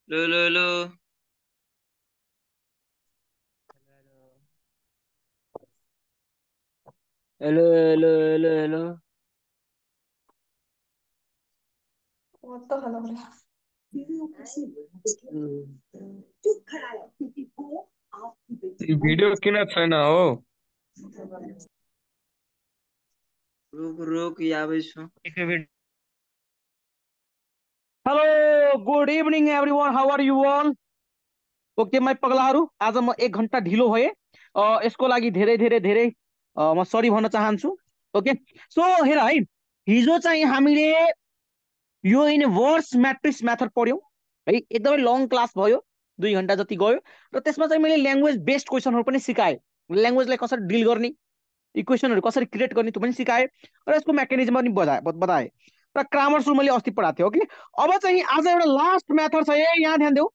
लो लो लो। Hello hello hello hello. Video किन छैन हो? रुक रुक यहाँ छु। Hello good evening everyone, how are you all? Okay my पगलाहरू, आज म 1 घन्टा ढिलो भएँ। यसको लागि धेरै धेरै धेरै म सरी भन्न चाहन्छु। ओके, सो हेर है, हिजो चाहिँ हामीले यो इन्भर्स म्याट्रिक्स मेथड पढ्यौँ है। एकदमै लङ क्लास भयो, 2 घन्टा जति गयो। र त्यसमा चाहिँ मैले ल्याङ्ग्वेज बेस्ड क्वेसनहरू पनि सिकाएँ। ल्याङ्ग्वेजलाई कसरी डिल गर्ने, इक्वेसनहरू कसरी क्रिएट गर्ने त्यो पनि सिकाएँ, र यसको मेकानिजम पनि बताएँ। र ग्रामर सुरु मैले अस्ति पढाएको थिएँ। ओके, अब चाहिँ आज एउटा लास्ट मेथड छ, यहाँ ध्यान देऊ।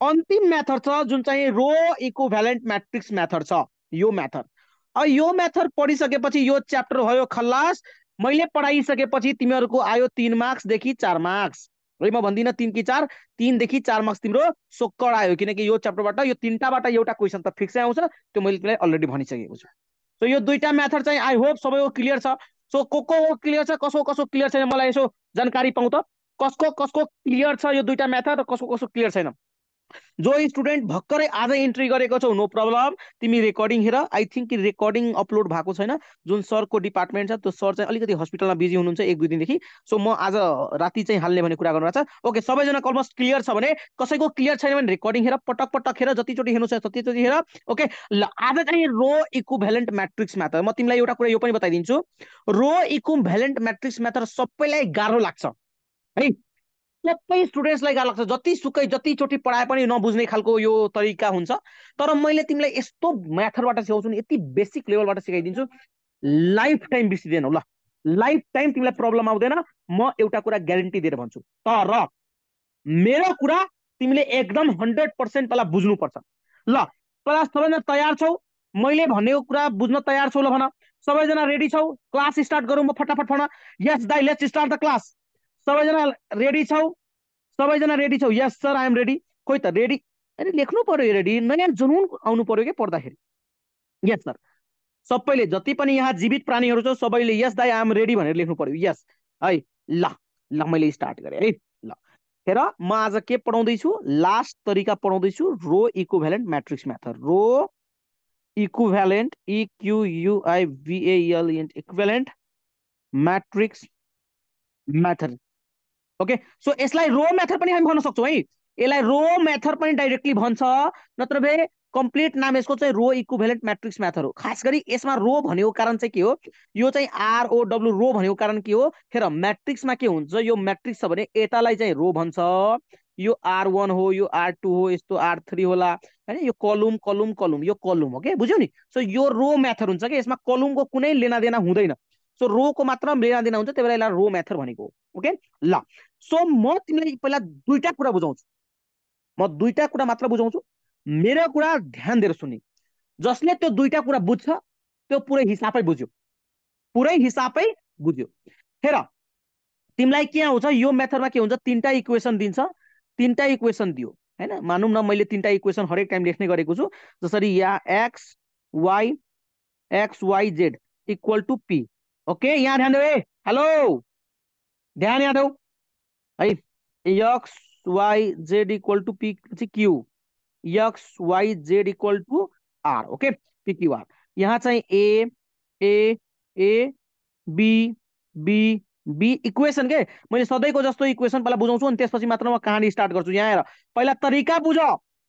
अन्तिम मेथड छ जुन चाहिँ रो इक्विभ्यालेन्ट म्याट्रिक्स मेथड छ। यो मेथड, अब यो मेथड पढिसकेपछि यो च्याप्टर भयो खल्लास। मैले पढाइसकेपछि तिमीहरूको आयो 3 मार्क्सदेखि 4 मार्क्स है। म भन्दिनँ 3 कि 4, 3देखि 4 मार्क्स तिम्रो सोक्कड आयो, किनकि यो च्याप्टरबाट यो 3टाबाट एउटा क्वेसन त फिक्सै आउँछ, त्यो मैले तिमीलाई अलरेडी भनिसकेको छु। सो यो 2टा मेथड चाहिँ आई होप सबैको क्लियर छ। सो को क्लियर छ, कसको कसको क्लियर छैन, मलाई यसो जानकारी पाउँ त। कसको कसको क्लियर छ यो 2टा मेथड, र कसको कसको क्लियर छैन। जो स्टुडेन्ट भर्खरै आजै इन्ट्री गरेको छौ, नो प्रब्लम, तिमी रेकर्डिङ हेर। आई थिङ्क रेकर्डिङ अपलोड भएको छैन। जुन सरको डिपार्टमेन्ट छ त्यो सर चाहिँ अलिकति हस्पिटलमा बिजी हुनुहुन्छ 1-2 दिनदेखि। सो म आज राति चाहिँ हाल्ने भन्ने कुरा गर्नुभएको छ। ओके, सबैजना अलमोस्ट क्लियर छ भने, कसैको क्लियर छैन भने रेकर्डिङ हेर, पटक पटक हेर, जतिचोटि हेर्नु छ त्यतिचोटि हेर। ओके ल, आज चाहिँ रो इक्विभ्यालेन्ट म्याट्रिक्स मेथड। म तिमीलाई एउटा कुरा यो पनि बताइदिन्छु, रो इक्विभ्यालेन्ट म्याट्रिक्स मेथड सबैलाई गाह्रो लाग्छ है। सबै स्टुडेन्ट्सलाई गाह्रो लाग्छ, जतिसुकै जतिचोटि पढाए पनि नबुझ्ने खालको यो तरिका हुन्छ। तर मैले तिमीलाई यस्तो मेथडबाट सिकाउँछु नि, यति बेसिक लेभलबाट सिकाइदिन्छु, लाइफ टाइम बिर्सिँदैनौ। ल, लाइफ टाइम तिमीलाई प्रब्लम आउँदैन, म एउटा कुरा ग्यारेन्टी दिएर भन्छु। तर मेरो कुरा तिमीले एकदम 100% पहिला बुझ्नुपर्छ। ल, पहिला सबैजना तयार छौ? मैले भनेको कुरा बुझ्न तयार छौ? ल भन, सबैजना रेडी छौ? क्लास स्टार्ट गरौँ म फटाफट भन। यस दाइ, लेट्स स्टार्ट द क्लास। सबैजना रेडी छौ? सबैजना रेडी छौ? यस सर, आई एम रेडी। खोइ त रेडी, अरे लेख्नु पर्यो रेडी, नयाँ जुनुन आउनु पर्यो क्या पढ्दाखेरि। यस सर, सबैले जति पनि यहाँ जीवित प्राणीहरू छ सबैले यस दाइ आई एम रेडी भनेर लेख्नु पर्यो। यस है, ल ल, मैले स्टार्ट गरेँ है। ल हेर, म आज के पढाउँदैछु, लास्ट तरिका पढाउँदैछु, row equivalent matrix method. Row equivalent, equivalent, equivalent matrix method. Okay, so यसलाई रो मेथड पनि हामी भन्न सक्छौँ है। यसलाई रो मेथड पनि डाइरेक्टली भन्छ, नत्र भए कम्प्लिट नाम यसको चाहिँ रो इक्विभ्यालेन्ट म्याट्रिक्स मेथड हो। खास गरी यसमा रो भनेको कारण चाहिँ के हो, यो चाहिँ आरओडब्लु रो भनेको कारण के हो, हेर म्याट्रिक्समा के हुन्छ, यो म्याट्रिक्स छ भने यतालाई चाहिँ रो भन्छ, यो R1 हो, यो R2 हो, यस्तो R3 होला होइन। यो कलुम कलुम कलुम, यो कलुम हो के, बुझ्यौ नि। सो यो रो मेथड हुन्छ कि यसमा कलुमको कुनै लेना देना हुँदैन। सो रोको मात्र लेना देना हुन्छ, त्यही भएर यसलाई रो मेथड भनेको। ओके ल, सो म तिमीलाई पहिला 2टा कुरा बुझाउँछु, म 2टा कुरा मात्र बुझाउँछु। मेरो कुरा ध्यान दिएर सुन्ने, जसले त्यो 2टा कुरा बुझ्छ त्यो पुरै हिसाबै बुझ्यो, पुरै हिसाबै बुझ्यो। हेर, तिमीलाई के आउँछ, यो मेथडमा के हुन्छ, 3टा इक्वेसन दिन्छ, 3टा इक्वेसन दियो होइन। मानौँ न मैले 3टा इक्वेसन हरेक टाइम लेख्ने गरेको छु, जसरी या X Y Z equal to P. Okay, यहाँ ध्यान देऊ है, हेलो, ध्यान यहाँ देऊ है। X Y Z equal to P चाहिँ Q, X Y Z equal to R. Okay, P Q R. यहाँ चाहिँ A A B B B equation के, मैले सधैँको जस्तो इक्वेसन पहिला बुझाउँछु अनि त्यसपछि मात्र म कहानी स्टार्ट गर्छु। यहाँ हेर, पहिला तरिका बुझ,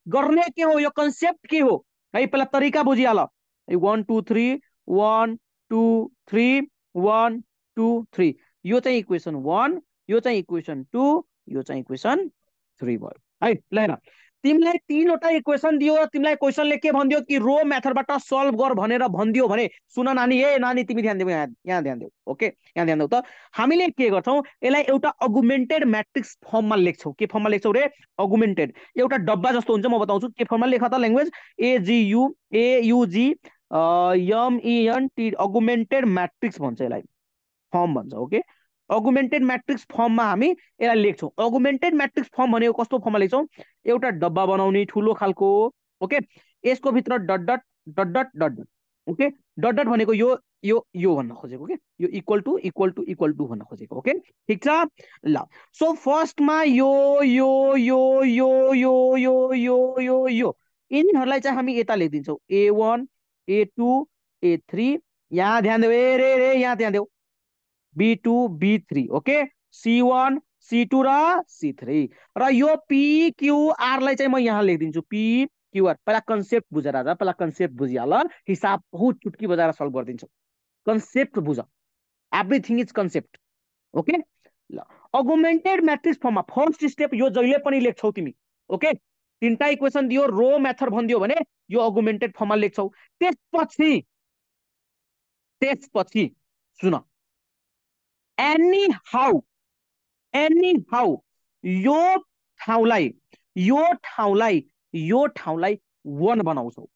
गर्ने के हो, यो कन्सेप्ट के हो है, पहिला तरिका बुझिहाल। 1 2 3 1 2 3 1 2 3, यो चाहिँ इक्वेसन 1, यो चाहिँ इक्वेसन 2, यो चाहिँ इक्वेसन 3 भयो है। ल हेर, तिमीलाई 3वटा इक्वेसन दियो, तिमीलाई क्वेसनले के भनिदियो कि रो मेथडबाट सल्भ गर भनेर भनिदियो भने, सुन नानी, ए नानी तिमी ध्यान देऊ, यहाँ ध्यान देऊ। ओके, यहाँ ध्यान देऊ त, हामीले के गर्छौँ, यसलाई एउटा अगुमेन्टेड म्याट्रिक्स फर्ममा लेख्छौँ। के फर्ममा लेख्छौँ रे, अगुमेन्टेड। एउटा डब्बा जस्तो हुन्छ, म बताउँछु के फर्ममा लेख त, ल्याङ्ग्वेज एजियुजी एमइएनटी, अगुमेन्टेड म्याट्रिक्स भन्छ यसलाई, फर्म भन्छ। ओके, अगुमेन्टेड म्याट्रिक्स फर्ममा हामी यसलाई लेख्छौँ। अगुमेन्टेड म्याट्रिक्स फर्म भनेको कस्तो फर्ममा लेख्छौँ? एउटा डब्बा बनाउने ठुलो खालको, ओके, यसको भित्र dot dot dot dot dot dot, okay, dot dot भनेको यो भन्न खोजेको, के यो equal to equal to equal to भन्न खोजेको, ओके, ठिक छ ल। सो फर्स्टमा यो यो यो यो यो यो यो यो यो यिनीहरूलाई चाहिँ हामी यता लेखिदिन्छौँ, A1 A2 A3, यहाँ ध्यान देऊ, ए रे रे यहाँ ध्यान देऊ, B2 B3, okay, C1 C2 र C3, र यो PQR लाई चाहिँ म यहाँ लेखिदिन्छु, PQR। पहिला कन्सेप्ट बुझ राजा, पहिला कन्सेप्ट बुझिहाल, हिसाब बहुत चुटकी बजाएर सल्भ गरिदिन्छौ, कन्सेप्ट बुझ, एभ्रिथिङ इज कन्सेप्ट, ओके ल। अगुमेन्टेड म्याट्रिक्स फर्ममा फर्स्ट स्टेप यो जहिले पनि लेख्छौ तिमी, ओके, तीनटा इक्वेसन दियो, रो मेथड भनिदियो भने यो अगुमेन्टेड फर्ममा लेख्छौ। त्यसपछि त्यसपछि सुन, एनी हाउ यो ठाउँलाई यो ठाउँलाई 1 बनाउँछौ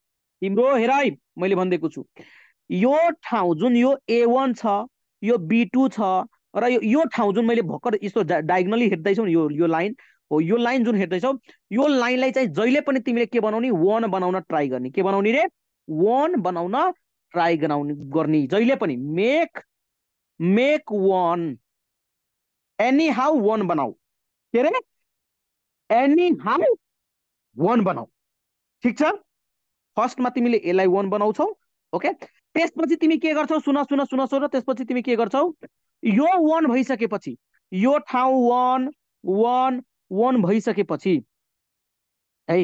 तिम्रो। हेर है, मैले भनिदिएको छु, यो ठाउँ जुन यो A1 छ, यो B2 छ, र यो ठाउँ जुन मैले भर्खर यस्तो डायगोनली हेर्दैछौ नि, यो लाइन हो, यो लाइन जुन हेर्दैछौ, यो लाइनलाई चाहिँ जहिले पनि तिमीले के बनाउने? 1 बनाउन ट्राई गर्ने। के बनाउने रे? 1 बनाउन ट्राई गर्ने जहिले पनि। मेक 1, एनी हाउ 1 बनाऊ, के रे? एनी हाउ 1 बनाऊ, ठिक छ। फर्स्टमा तिमीले यसलाई 1 बनाउँछौ, ओके। त्यसपछि तिमी के गर्छौ? सुन सुन सुन सुन, त्यसपछि तिमी के गर्छौ? यो 1 भइसकेपछि, यो ठाउँ 1 1 1 भइसकेपछि है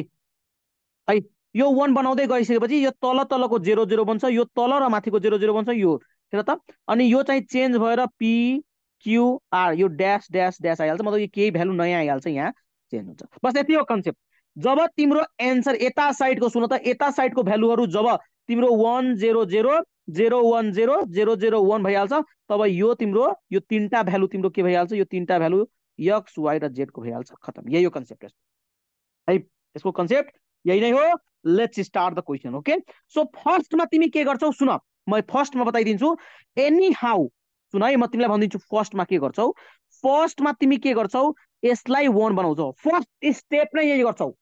है, यो 1 बनाउँदै गइसकेपछि यो तल तलको 0 0 बन्छ, यो तल र माथिको 0 0 बन्छ, यो हेर त। अनि यो चाहिँ चेन्ज भएर PQR, यो ड्यास ड्यास ड्यास आइहाल्छ, मतलब यो केही भ्यालु नयाँ आइहाल्छ, यहाँ चेन्ज हुन्छ। बस यति हो कन्सेप्ट। जब तिम्रो एन्सर यता साइडको, सुन त, यता साइडको भ्यालुहरू जब तिम्रो 1 0 0 0 1 0 0 0 1 भइहाल्छ, तब यो तिम्रो यो तीनटा भ्यालु तिम्रो के भइहाल्छ? यो तीनटा भ्यालु X Y र Z को भइहाल्छ, खतम। यही हो कन्सेप्ट है, यसको कन्सेप्ट यही नै हो। Let's start the question, okay. So फर्स्टमा तिमी के गर्छौ? सुन, म फर्स्टमा बताइदिन्छु। एनी हाउ, सुन है, म तिमीलाई भनिदिन्छु फर्स्टमा के गर्छौ। फर्स्टमा तिमी के गर्छौ? यसलाई 1 बनाउँछौ, फर्स्ट स्टेप नै यही गर्छौ।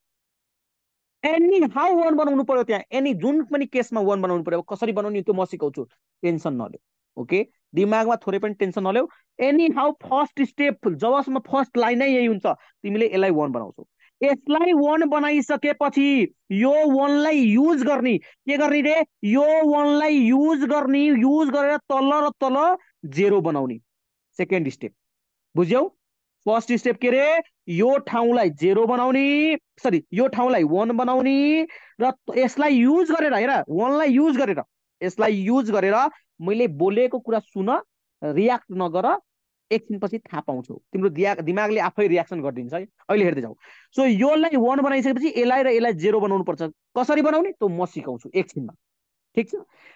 एनी हाउ 1 बनाउनु पर्यो त्यहाँ, एनी जुन पनि केसमा 1 बनाउनु पर्यो। कसरी बनाउने त्यो म सिकाउँछु, टेन्सन नलेऊ, ओके, दिमागमा थोरै पनि टेन्सन नलेऊ। एनी हाउ फर्स्ट स्टेप, जबसम्म फर्स्ट लाइन नै यही हुन्छ, तिमीले यसलाई 1 बनाउँछौ। यसलाई 1 बनाइसकेपछि यो 1 लाई युज गर्ने, के गर्ने रे? यो 1 लाई युज गर्ने, युज गरेर तल र तल 0 बनाउने, सेकेन्ड स्टेप, बुझ्यौ? फर्स्ट स्टेप के रे? यो ठाउँलाई 0 बनाउने, सरी, यो ठाउँलाई 1 बनाउने, र यसलाई युज गरेर, हेर, 1 लाई युज गरेर, यसलाई युज गरेर, मैले बोलेको कुरा सुन, रियाक्ट नगर, एकछिनपछि थाहा पाउँछौ, तिम्रो दिमागले आफै रियाक्सन गरिदिन्छ है। अहिले हेर्दै जाऊ। सो योलाई 1 बनाइसकेपछि यसलाई र यसलाई 0 बनाउनु पर्छ। कसरी बनाउने त्यो म सिकाउँछु एकछिनमा, ठिक छ।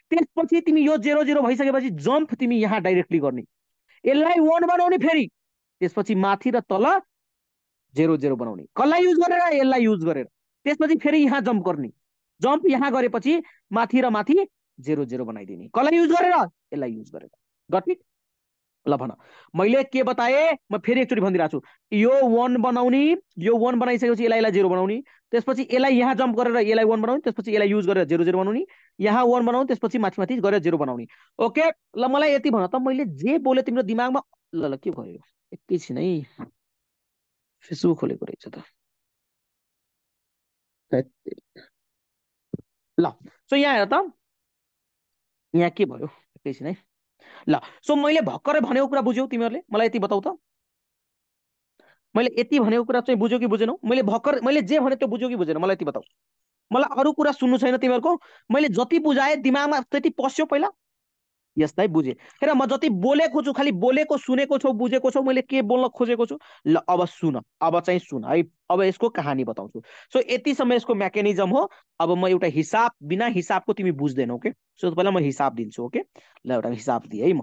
त्यसपछि तिमी यो 0 0 भइसकेपछि जम्प तिमी यहाँ डाइरेक्टली गर्ने, यसलाई 1 बनाउने, फेरि त्यसपछि माथि र तल 0 0 बनाउने, कसलाई युज गरेर? यसलाई युज गरेर। त्यसपछि फेरि यहाँ जम्प गर्ने, जम्प यहाँ गरेपछि माथि र माथि 0 0 बनाइदिने, कसलाई युज गरेर? यसलाई युज गरेर। Got it? ल भन, मैले के बताए? म फेरि एकचोटि भनिदिरहेको छु। यो 1 बनाउने, यो 1 बनाइसकेपछि यसलाई 0 बनाउने, त्यसपछि यसलाई यहाँ जम्प गरेर यसलाई 1 बनाउने, त्यसपछि यसलाई युज गरेर 0 0 बनाउने, यहाँ 1 बनाउने, त्यसपछि माथि माथि गरेर 0 बनाउने, ओके। ल मलाई यति भन त, मैले जे बोले तिम्रो दिमागमा, ल ल के भयो? एकैछिन है, फेसबुक खोलेको रहेछ त। ल सो यहाँ हेर त, यहाँ के भयो? एकैछिन है। ल सो मैले भर्खरै भनेको कुरा बुझ्यौ तिमीहरूले? मलाई यति बताउ त, मैले यति भनेको कुरा चाहिँ बुझ्यौ कि बुझेनौ? मैले जे भने त्यो बुझ्यौ कि बुझेन? मलाई यति बताउ। मलाई अरू कुरा सुन्नु छैन तिमीहरूको? मैले जति बुझाए दिमागमा त्यति पस्यो पहिला? यस्तै बुझे। हेर, म जति बोलेको छु, खालि बोलेको सुनेको छौ, बुझेको छौ, मैले के बोल्न खोजेको छु। ल अब सुन, अब चाहिँ सुन है, अब यसको कहानी बताउँछु। सो यतिसम्म यसको मेकानिजम हो। अब म एउटा हिसाब, बिना हिसाबको तिमी बुझ्दैनौ, ओके। सो पहिला म हिसाब दिन्छु, ओके। ल एउटा हिसाब दिए है, म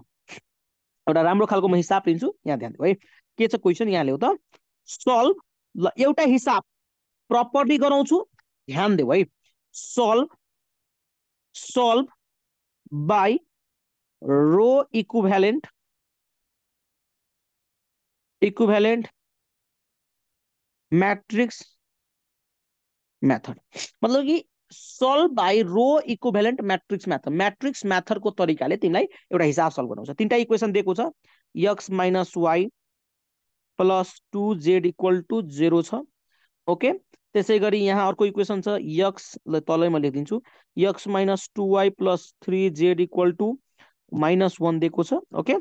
एउटा राम्रो खालको म हिसाब दिन्छु, यहाँ ध्यान दिऊ है। के छ क्वेसन, यहाँ ल्याऊ त। सल्भ, ल एउटा हिसाब प्रपरली गराउँछु, ध्यान देऊ है। Solve by rho equivalent equivalent matrix method मतलब कि solve by rho equivalent matrix method को तरिकाले तिमीलाई एउटा हिसाब सल्भ गर्नु छ। तीनटा इक्वेसन दिएको छ, x minus y plus 2z equal to 0 छ। ओके, त्यसै गरी यहाँ अर्को इक्वेसन छ x तलै म लेखिदिन्छु, x minus 2y plus 3z equal to -1 दिएको छ। ओके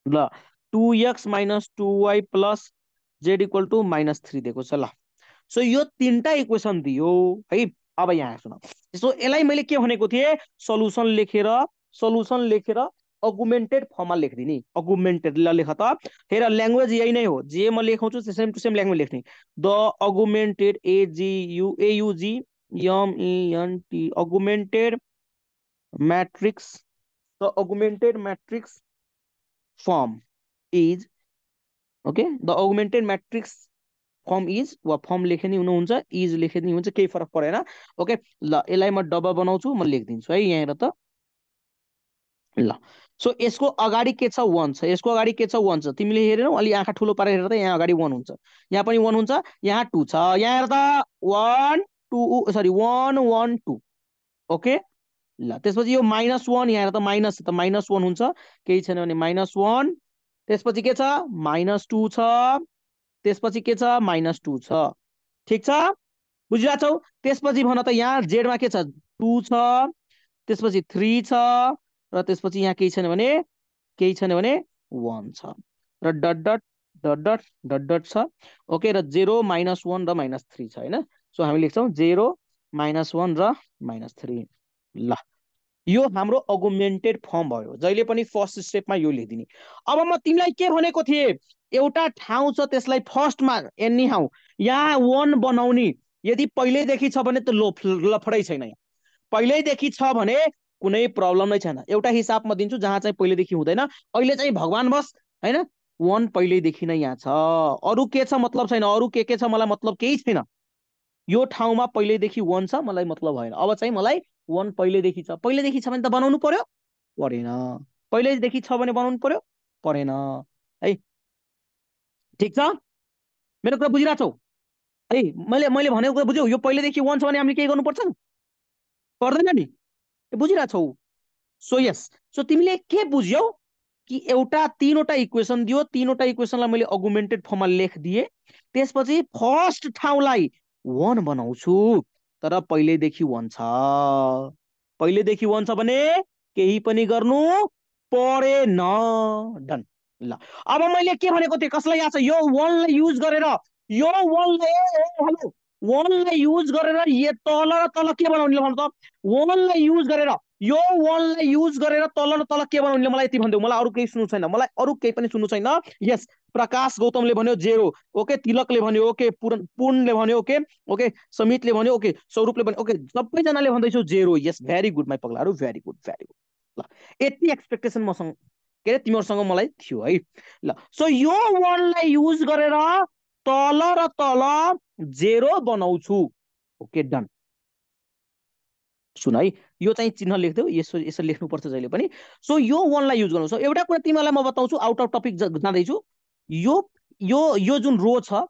ल 2x minus 2y plus z equal to -3 दिएको छ। ल सो यो तीनटा इक्वेसन दियो है। अब यहाँ सुन, सो यसलाई मैले के भनेको थिएँ, सल्युसन लेखेर अगुमेन्टेड फर्ममा लेखिदिने। अगुमेन्टेड ल लेख त, हेर ल्याङ्ग्वेज यही नै हो, जे म लेखाउँछु सेम टु सेम ल्याङ्ग्वेज लेख्ने। The augmented AGUAUGMENT augmented matrix, the augmented matrix form is, okay the augmented matrix form is वा फर्म लेखे नि हुनुहुन्छ, इज लेखे नि हुन्छ, केही फरक परेन। ओके ल यसलाई म डबल बनाउँछु, म लेखिदिन्छु है यहाँ हेर त। ल सो यसको अगाडि के छ, 1 छ, यसको अगाडि के छ, 1 छ। तिमीले हेरेनौ, अलि आँखा ठुलो पारेर हेर त, यहाँ अगाडि 1 हुन्छ, यहाँ पनि 1 हुन्छ, यहाँ 2 छ, यहाँ हेर त 1 2 सरी 1 1 2। ओके ल त्यसपछि यो -1 यहाँ हेर त, -1 हुन्छ, केही छैन भने -1, त्यसपछि के छ -2 छ, त्यसपछि के छ -2 छ। ठीक छ, बुझिरहेछौ। त्यसपछि भन त यहाँ जेडमा के छ, 2 छ, त्यसपछि 3 छ, र त्यसपछि यहाँ केही छैन भने 1 छ, र dot dot dot dot dot dot छ। ओके र 0 -1 र -3 छ हैन। सो हामी लेख्छौँ 0 -1 र -3। ल यो हाम्रो अगुमेन्टेड फर्म भयो, जहिले पनि फर्स्ट स्टेपमा यो लेखिदिने। अब म तिमीलाई के भनेको थिएँ, एउटा ठाउँ छ त्यसलाई फर्स्टमा एनी हाउ यहाँ 1 बनाउने। यदि पहिल्यैदेखि छ भने त लफडै छैन, यहाँ पहिल्यैदेखि छ भने कुनै प्रब्लम नै छैन। एउटा हिसाब म दिन्छु जहाँ चाहिँ पहिल्यैदेखि हुँदैन, अहिले चाहिँ भगवान बस हैन, 1 पहिल्यैदेखि नै यहाँ छ, अरू के छ मतलब छैन, अरू के छ मलाई मतलब केही छैन। यो ठाउँमा पहिल्यैदेखि 1 छ, मलाई मतलब भएन। अब चाहिँ मलाई 1 पहिल्यैदेखि छ, पहिल्यैदेखि छ भने त बनाउनु पर्यो, परेन। पहिल्यैदेखि छ भने बनाउनु पर्यो, परेन है। ठीक छ, मेरो कुरा बुझिरहेछौ है, मैले मैले भनेको कुरा बुझ्यौ। यो पहिल्यैदेखि 1 छ भने हामीले के गर्नुपर्छ, पर्दैन नि, बुझिरहेछौ। सो यस, सो तिमीले के बुझ्यौ कि एउटा तीनवटा इक्वेसन दियो, तीनवटा इक्वेसनलाई मैले अगुमेन्टेड फर्ममा लेखिदिए, त्यसपछि फर्स्ट ठाउँलाई 1 बनाउँछु, तर पहिल्यैदेखि 1 छ, पहिल्यैदेखि 1 छ भने केही पनि गर्नु परेन, डन। ल अब मैले के भनेको थिएँ, कसलाई याद छ, यो 1 लाई युज गरेर, यो 1 लाई हेलो 1 लाई युज गरेर यो तल र तल के बनाउने भन त, 1 लाई युज गरेर यो 1 लाई युज गरेर तल र तल के बनाउने, मलाई यति भनिदेऊ, मलाई अरू केही सुन्नु छैन, मलाई अरू केही पनि सुन्नु छैन। यस, प्रकाश गौतमले भन्यो 0, ओके तिलकले भन्यो, ओके पूर्णले भन्यो, ओके ओके समितले भन्यो, ओके स्वरूपले भन्यो, ओके सबैजनाले भन्दैछु 0। यस भेरी गुड माई पगलाहरू, भेरी गुड भेरी गुड। ल यति एक्सपेक्टेसन मसँग के अरे तिमीहरूसँग मलाई थियो है। ल सो यो 1 लाई युज गरेर तल र तल 0 बनाउँछु। Okay done. सुन है, यो चाहिँ चिन्ह लेख्देऊ, यसो यसो लेख्नुपर्छ जहिले पनि। सो यो 1 लाई युज गर्नु छ। एउटा कुरा तिमीलाई म बताउँछु, आउट अफ टपिक जाँदैछु। यो यो यो जुन रो छ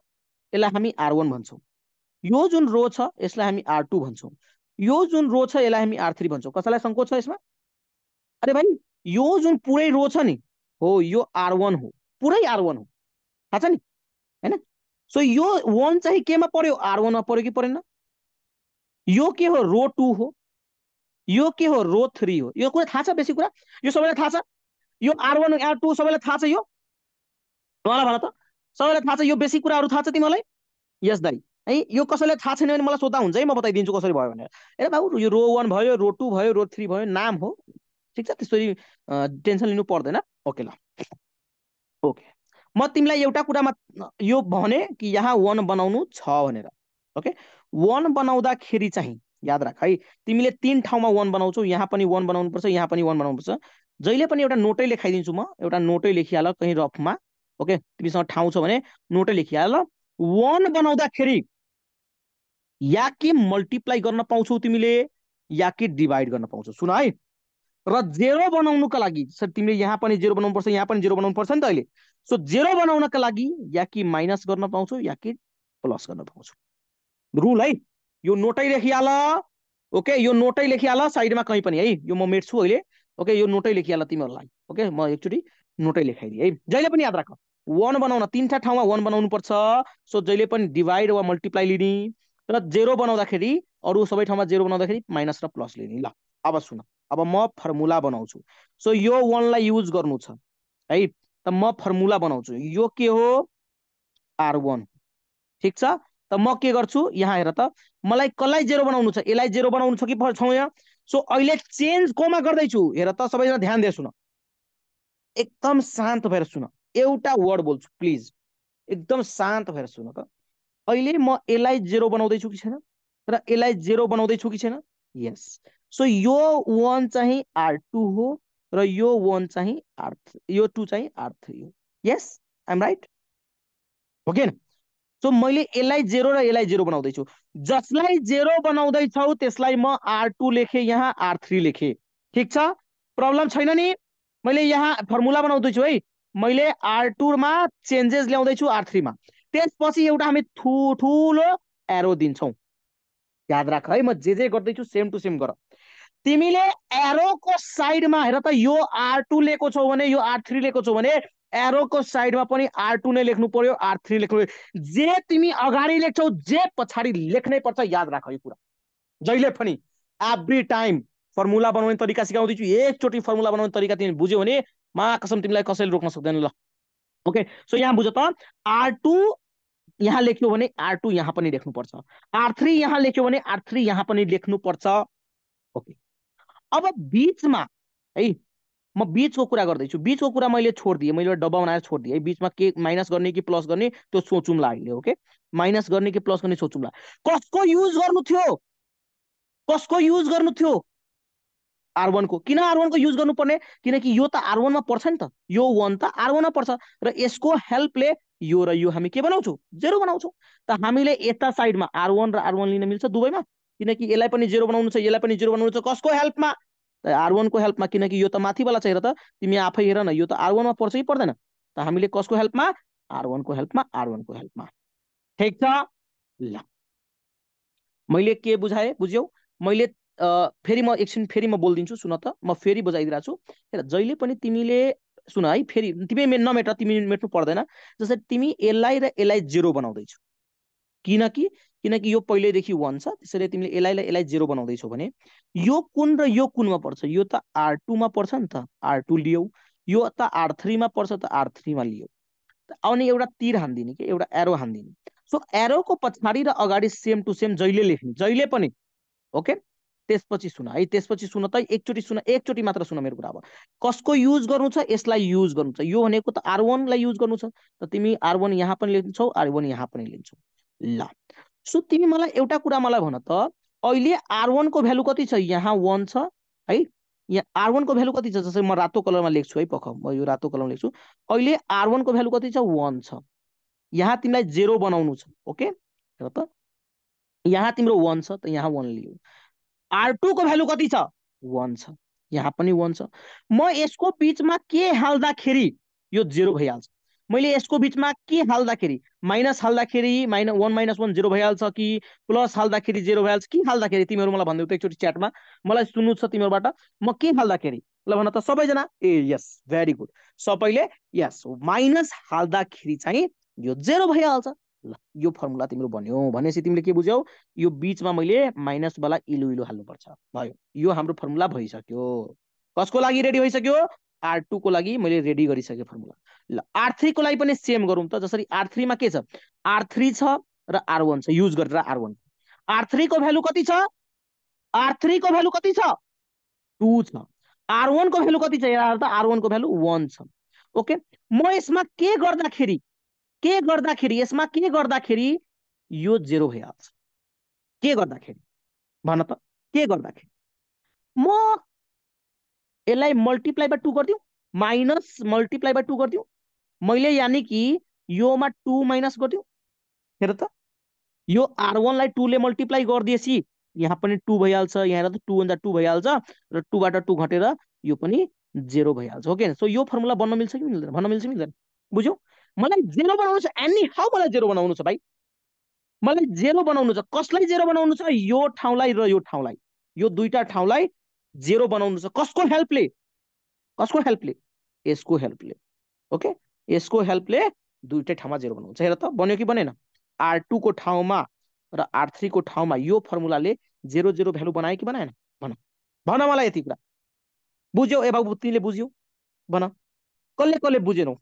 यसलाई हामी R1 भन्छौँ, यो जुन रो छ यसलाई हामी R2 भन्छौँ, यो जुन रो छ यसलाई हामी R3 भन्छौँ। कसैलाई सङ्कोच छ यसमा? अरे भाइ यो जुन पुरै रो छ नि, हो यो R1 हो, पुरै R1 हो, थाहा छ नि हैन। सो यो 1 चाहिँ केमा पर्यो, R1 मा पर्यो कि परेन? यो के हो, रो 2 हो, यो के हो, रो 3 हो। यो कुरा थाहा छ, बेसिक कुरा यो सबैलाई थाहा छ। यो R1 R2 सबैलाई थाहा छ, यो मलाई भन त, सबैलाई थाहा छ, यो बेसिक कुराहरू थाहा छ तिमीलाई? यस दाइ है, यो कसैलाई थाहा छैन भने मलाई सोध्दा हुन्छ है, म बताइदिन्छु कसरी भयो भनेर। ए बाबु यो रो 1 भयो, रो 2 भयो, रो 3 भयो, नाम हो, ठिक छ, त्यसरी टेन्सन लिनु पर्दैन। ओके ल, ओके म तिमीलाई एउटा कुरामा यो भने कि यहाँ 1 बनाउनु छ भनेर। ओके 1 बनाउँदाखेरि चाहिँ याद राख है, तिमीले 3 ठाउँमा 1 बनाउँछौ, यहाँ पनि 1 बनाउनु पर्छ, यहाँ पनि 1 बनाउनु पर्छ। जहिले पनि एउटा नोटै लेखाइदिन्छु म, एउटा नोटै लेखिहाल कहीँ रफमा। ओके तिमीसँग ठाउँ छ भने नोटै लेखिहाल। 1 बनाउँदाखेरि या कि मल्टिप्लाई गर्न पाउँछौ तिमीले, या कि डिभाइड गर्न पाउँछौ। सुन है, र जेरो बनाउनुको लागि सर तिमीले यहाँ पनि जेरो बनाउनु पर्छ, यहाँ पनि जेरो बनाउनु पर्छ नि त अहिले। सो जेरो बनाउनका लागि या कि माइनस गर्न पाउँछौ या कि प्लस गर्न पाउँछौ। रुल है, यो नोटै लेखिहाल। ओके, यो नोटै लेखिहाल साइडमा कहीँ पनि है, यो म मेट्छु अहिले। ओके, यो नोटै लेखिहाल तिमीहरूलाई। ओके, म एकचोटि नोटै लेखाइदिएँ है, जहिले पनि याद राख। वन बनाउन तीनटा ठाउँमा वन बनाउनु पर्छ। सो जहिले पनि डिभाइड वा मल्टिप्लाई लिने, र जेरो बनाउँदाखेरि अरू सबै ठाउँमा जेरो बनाउँदाखेरि माइनस र प्लस लिने। ल अब सुन, अब म फर्मुला बनाउँछु। सो यो वनलाई युज गर्नु छ है, त म फर्मुला बनाउँछु। यो के हो, R1। ठिक छ, त म के गर्छु यहाँ हेर त, मलाई कसलाई जेरो बनाउनु छ, यसलाई जेरो बनाउनु छ कि छौँ यहाँ। सो अहिले चेन्ज कोमा गर्दैछु, हेर त सबैजना ध्यान दिएर सुन, एकदम शान्त भएर सुन, एउटा वर्ड बोल्छु प्लिज, एकदम शान्त भएर सुन त। अहिले म यसलाई जेरो बनाउँदैछु कि छैन, र यसलाई जेरो बनाउँदैछु कि छैन। यस, सो यो वन चाहिँ R2 हो, र यो वन चाहिँ R3, यो टू चाहिँ R3 हो। यस, आइएम राइट हो कि? सो मैले यसलाई जेरो र यसलाई जेरो बनाउँदैछु। जसलाई जेरो बनाउँदैछौ त्यसलाई म R2 लेखेँ, यहाँ R3 लेखेँ। ठिक छ, प्रब्लम छैन नि। मैले यहाँ फर्मुला बनाउँदैछु है, मैले R2 मा चेन्जेस ल्याउँदैछु R3 मा। त्यसपछि एउटा हामी ठुलो एरो दिन्छौँ। याद राख है, म जे गर्दैछु सेम टु सेम गर। तिमीले एरोको साइडमा हेर त, यो R2 लेको छौ भने, यो R3 लेको छौ भने, एरोको साइडमा पनि R2 नै लेख्नु पर्यो, R3 लेख्नु पर्यो। जे तिमी अगाडि लेख्छौ जे पछाडि लेख्नै पर्छ, याद राख यो कुरा जहिले पनि, एभ्री टाइम। फर्मुला बनाउने तरिका सिकाउँदैछु, एकचोटि फर्मुला बनाउने तरिका तिमीले बुझ्यौ भने मा कसम तिमीलाई कसैले रोक्न सक्दैन। ल ओके, सो यहाँ बुझ त, R2 यहाँ लेख्यो भने R2 यहाँ पनि लेख्नुपर्छ, R3 यहाँ लेख्यो भने R3 यहाँ पनि लेख्नुपर्छ। ओके, अब बीचमा है, म बीचको कुरा गर्दैछु। बीचको कुरा मैले छोडिदिएँ, मैले डब्बा बनाएर छोडिदिएँ है। बीचमा के माइनस गर्ने कि प्लस गर्ने त्यो सोचौँला अहिले। ओके, माइनस गर्ने कि प्लस गर्ने सोचौँला। कसको युज गर्नु थियो, कसको युज गर्नु थियो, R1 को। किन R1 को युज गर्नुपर्ने, किनकि यो त R1 मा पर्छ नि त, यो वन त R1 मा पर्छ, र यसको हेल्पले यो र यो हामी के बनाउँछौँ, जेरो बनाउँछौँ। त हामीले यता साइडमा R1 र R1 लिन मिल्छ दुवैमा, किनकि यसलाई पनि जेरो बनाउनु छ, यसलाई पनि जेरो बनाउनु छ। कसको हेल्पमा, R1 को हेल्पमा, किनकि यो त माथिवाला छ। हेर त तिमी आफै हेर न, यो त R1 मा पर्छ कि पर्दैन। त हामीले कसको हेल्पमा, R1 को हेल्पमा, R1 को हेल्पमा। ठिक छ, ल मैले के बुझाएँ बुझ्यौ। मैले फेरि म एकछिन फेरि म बोलिदिन्छु, सुन त, म फेरि बुझाइदिरहेको छु। हेर, जहिले पनि तिमीले सुन है, फेरि तिमी नमेट, तिमी मेट्नु पर्दैन। जस्तै तिमी यसलाई र यसलाई जेरो बनाउँदैछौ, किनकि किनकि यो पहिल्यैदेखि वन छ, त्यसैले तिमीले यसलाई र यसलाई जेरो बनाउँदैछौ भने यो कुन र यो कुनमा पर्छ, यो त R2 मा पर्छ नि त, R2 लियौ। यो त R3 मा पर्छ त R3 मा लियौ। अनि एउटा तीर हान्दिने, कि एउटा एरो हान्दिने। सो एरोको पछाडि र अगाडि सेम टु सेम जहिले लेख्ने, जहिले पनि। ओके, त्यसपछि सुन है, त्यसपछि सुन त, एकचोटि सुन, एकचोटि मात्र सुन मेरो कुरा। अब कसको युज गर्नु छ, यसलाई युज गर्नु छ। यो भनेको त R1 लाई युज गर्नु छ, त तिमी R1 यहाँ पनि लिन्छौ, R1 यहाँ पनि लिन्छौ। ल, सो तिमी मलाई एउटा कुरा मलाई भन त, अहिले R1 को भ्यालु कति छ, यहाँ 1 छ है। यहाँ R1 को भ्यालु कति छ, जस्तै म रातो कलरमा लेख्छु है, पख म यो रातो कलरमा लेख्छु। अहिले R1 को भ्यालु कति छ, 1 छ। यहाँ तिमीलाई जेरो बनाउनु छ। ओके, हेर त, यहाँ तिम्रो 1 छ, त यहाँ 1 लियो। R2 को भ्यालु कति छ, 1 छ, यहाँ पनि 1 छ। म यसको बीचमा के हाल्दाखेरि यो जेरो भइहाल्छ, मैले यसको बीचमा के हाल्दाखेरि, माइनस हाल्दाखेरि -1 -1 जेरो भइहाल्छ कि प्लस हाल्दाखेरि जेरो भइहाल्छ, के हाल्दाखेरि तिमीहरू मलाई भनिदेऊ त एकचोटि च्याटमा, मलाई सुन्नु छ तिमीहरूबाट। म के हाल्दाखेरि, ल भन त सबैजना। ए यस, भेरी गुड, सबैले यस, माइनस हाल्दाखेरि चाहिँ यो जेरो भइहाल्छ। ल, यो फर्मुला तिम्रो बन्यो भनेपछि तिमीले के बुझ्यौ, यो बीचमा मैले माइनस वाला इलो इलो हाल्नुपर्छ, भयो। यो हाम्रो फर्मुला भइसक्यो। कसको लागि रेडी भइसक्यो, R2 को लागि मैले रेडी गरिसकेँ फर्मुला। ल, R3 को लागि पनि सेम गरौँ त। जसरी R3 मा के छ, R3 छ र R1 छ, युज गरेर R1। R3 को भ्यालु कति छ, R3 को भ्यालु कति छ, 2 छ। R1 को भ्यालु कति छ, यार त R1 को भ्यालु 1 छ। ओके, म यसमा के गर्दाखेरि, यसमा के गर्दाखेरि यो जेरो भइहाल्छ, के गर्दाखेरि भन त, के गर्दाखेरि। म यसलाई मल्टिप्लाई बाई 2 गरिदिउँ, माइनस मल्टिप्लाई बाई 2 गरिदिउँ मैले, यानी कि योमा 2 माइनस गरिदिउँ। हेर त, यो R1 लाई 2 ले मल्टिप्लाई गरिदिएपछि यहाँ पनि 2 भइहाल्छ, यहाँ त 2 भन्दा 2 भइहाल्छ र 2 बाट 2 घटेर यो पनि 0 भइहाल्छ। ओके, सो यो फर्मुला बन्न मिल्छ कि मिल्दैन? भन्न मिल्छ मिल्दैन? बुझ्यौ? मलाई 0 बनाउनु छ, एनी हाउ मलाई 0 बनाउनु छ भाइ, मलाई 0 बनाउनु छ। कसलाई 0 बनाउनु छ? यो ठाउँलाई र यो ठाउँलाई, यो दुईटा ठाउँलाई 0 बनाउनु छ। कसको हेल्पले? कसको हेल्पले? यसको हेल्पले। ओके, यसको हेल्पले दुईटै ठाउँमा 0 बनाउनु छ। हेर त बन्यो कि बनेन? R2 को ठाउँमा र R3 को ठाउँमा यो फर्मुलाले 0 0 भ्यालु बनायो कि बनाएन? भन भन मलाई यति कुरा। बुझ्यौ? ए बाबु तिमीले बुझ्यौ? भन, कसले कसले बुझेनौ?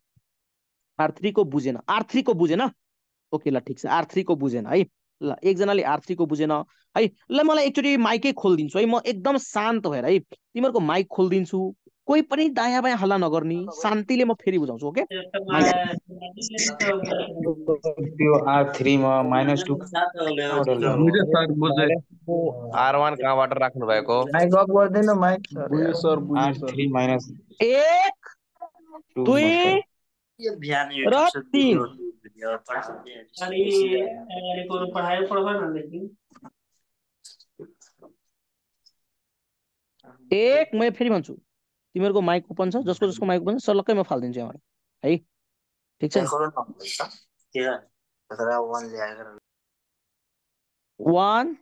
R3 को बुझेन, R3 को बुझेन? ओके ल ठिक छ, R3 को बुझेन है। ल एकजनाले R3 को बुझेन है। ल मलाई एकचोटि माइकै खोलिदिन्छु है, म एकदम शान्त भएर है तिमीहरूको माइक खोलिदिन्छु। कोही पनि दायाँ बायाँ हल्ला नगर्नी, शान्तिले म फेरि बुझाउँछु। ओके, माइक त्यो R3 मा -2 कहाँबाट ल्याउनु? बुझे सर बुझे। R1 कहाँबाट राख्नु भएको? माइक अफ गर्दैन माइक सर बुझे यार। सर बुझे सर। R3 -2 1 2 ये बिहान र YouTube से 3 वीडियो पढ़ाई पढ़वा ना लेकिन 1 म फेरि भन्छु, तिमीहरूको माइक ओपन छ, जसको जसको माइक ओपन छ सलक्कै म फालिदिन्छु यहाँबाट है, ठिक छ? 1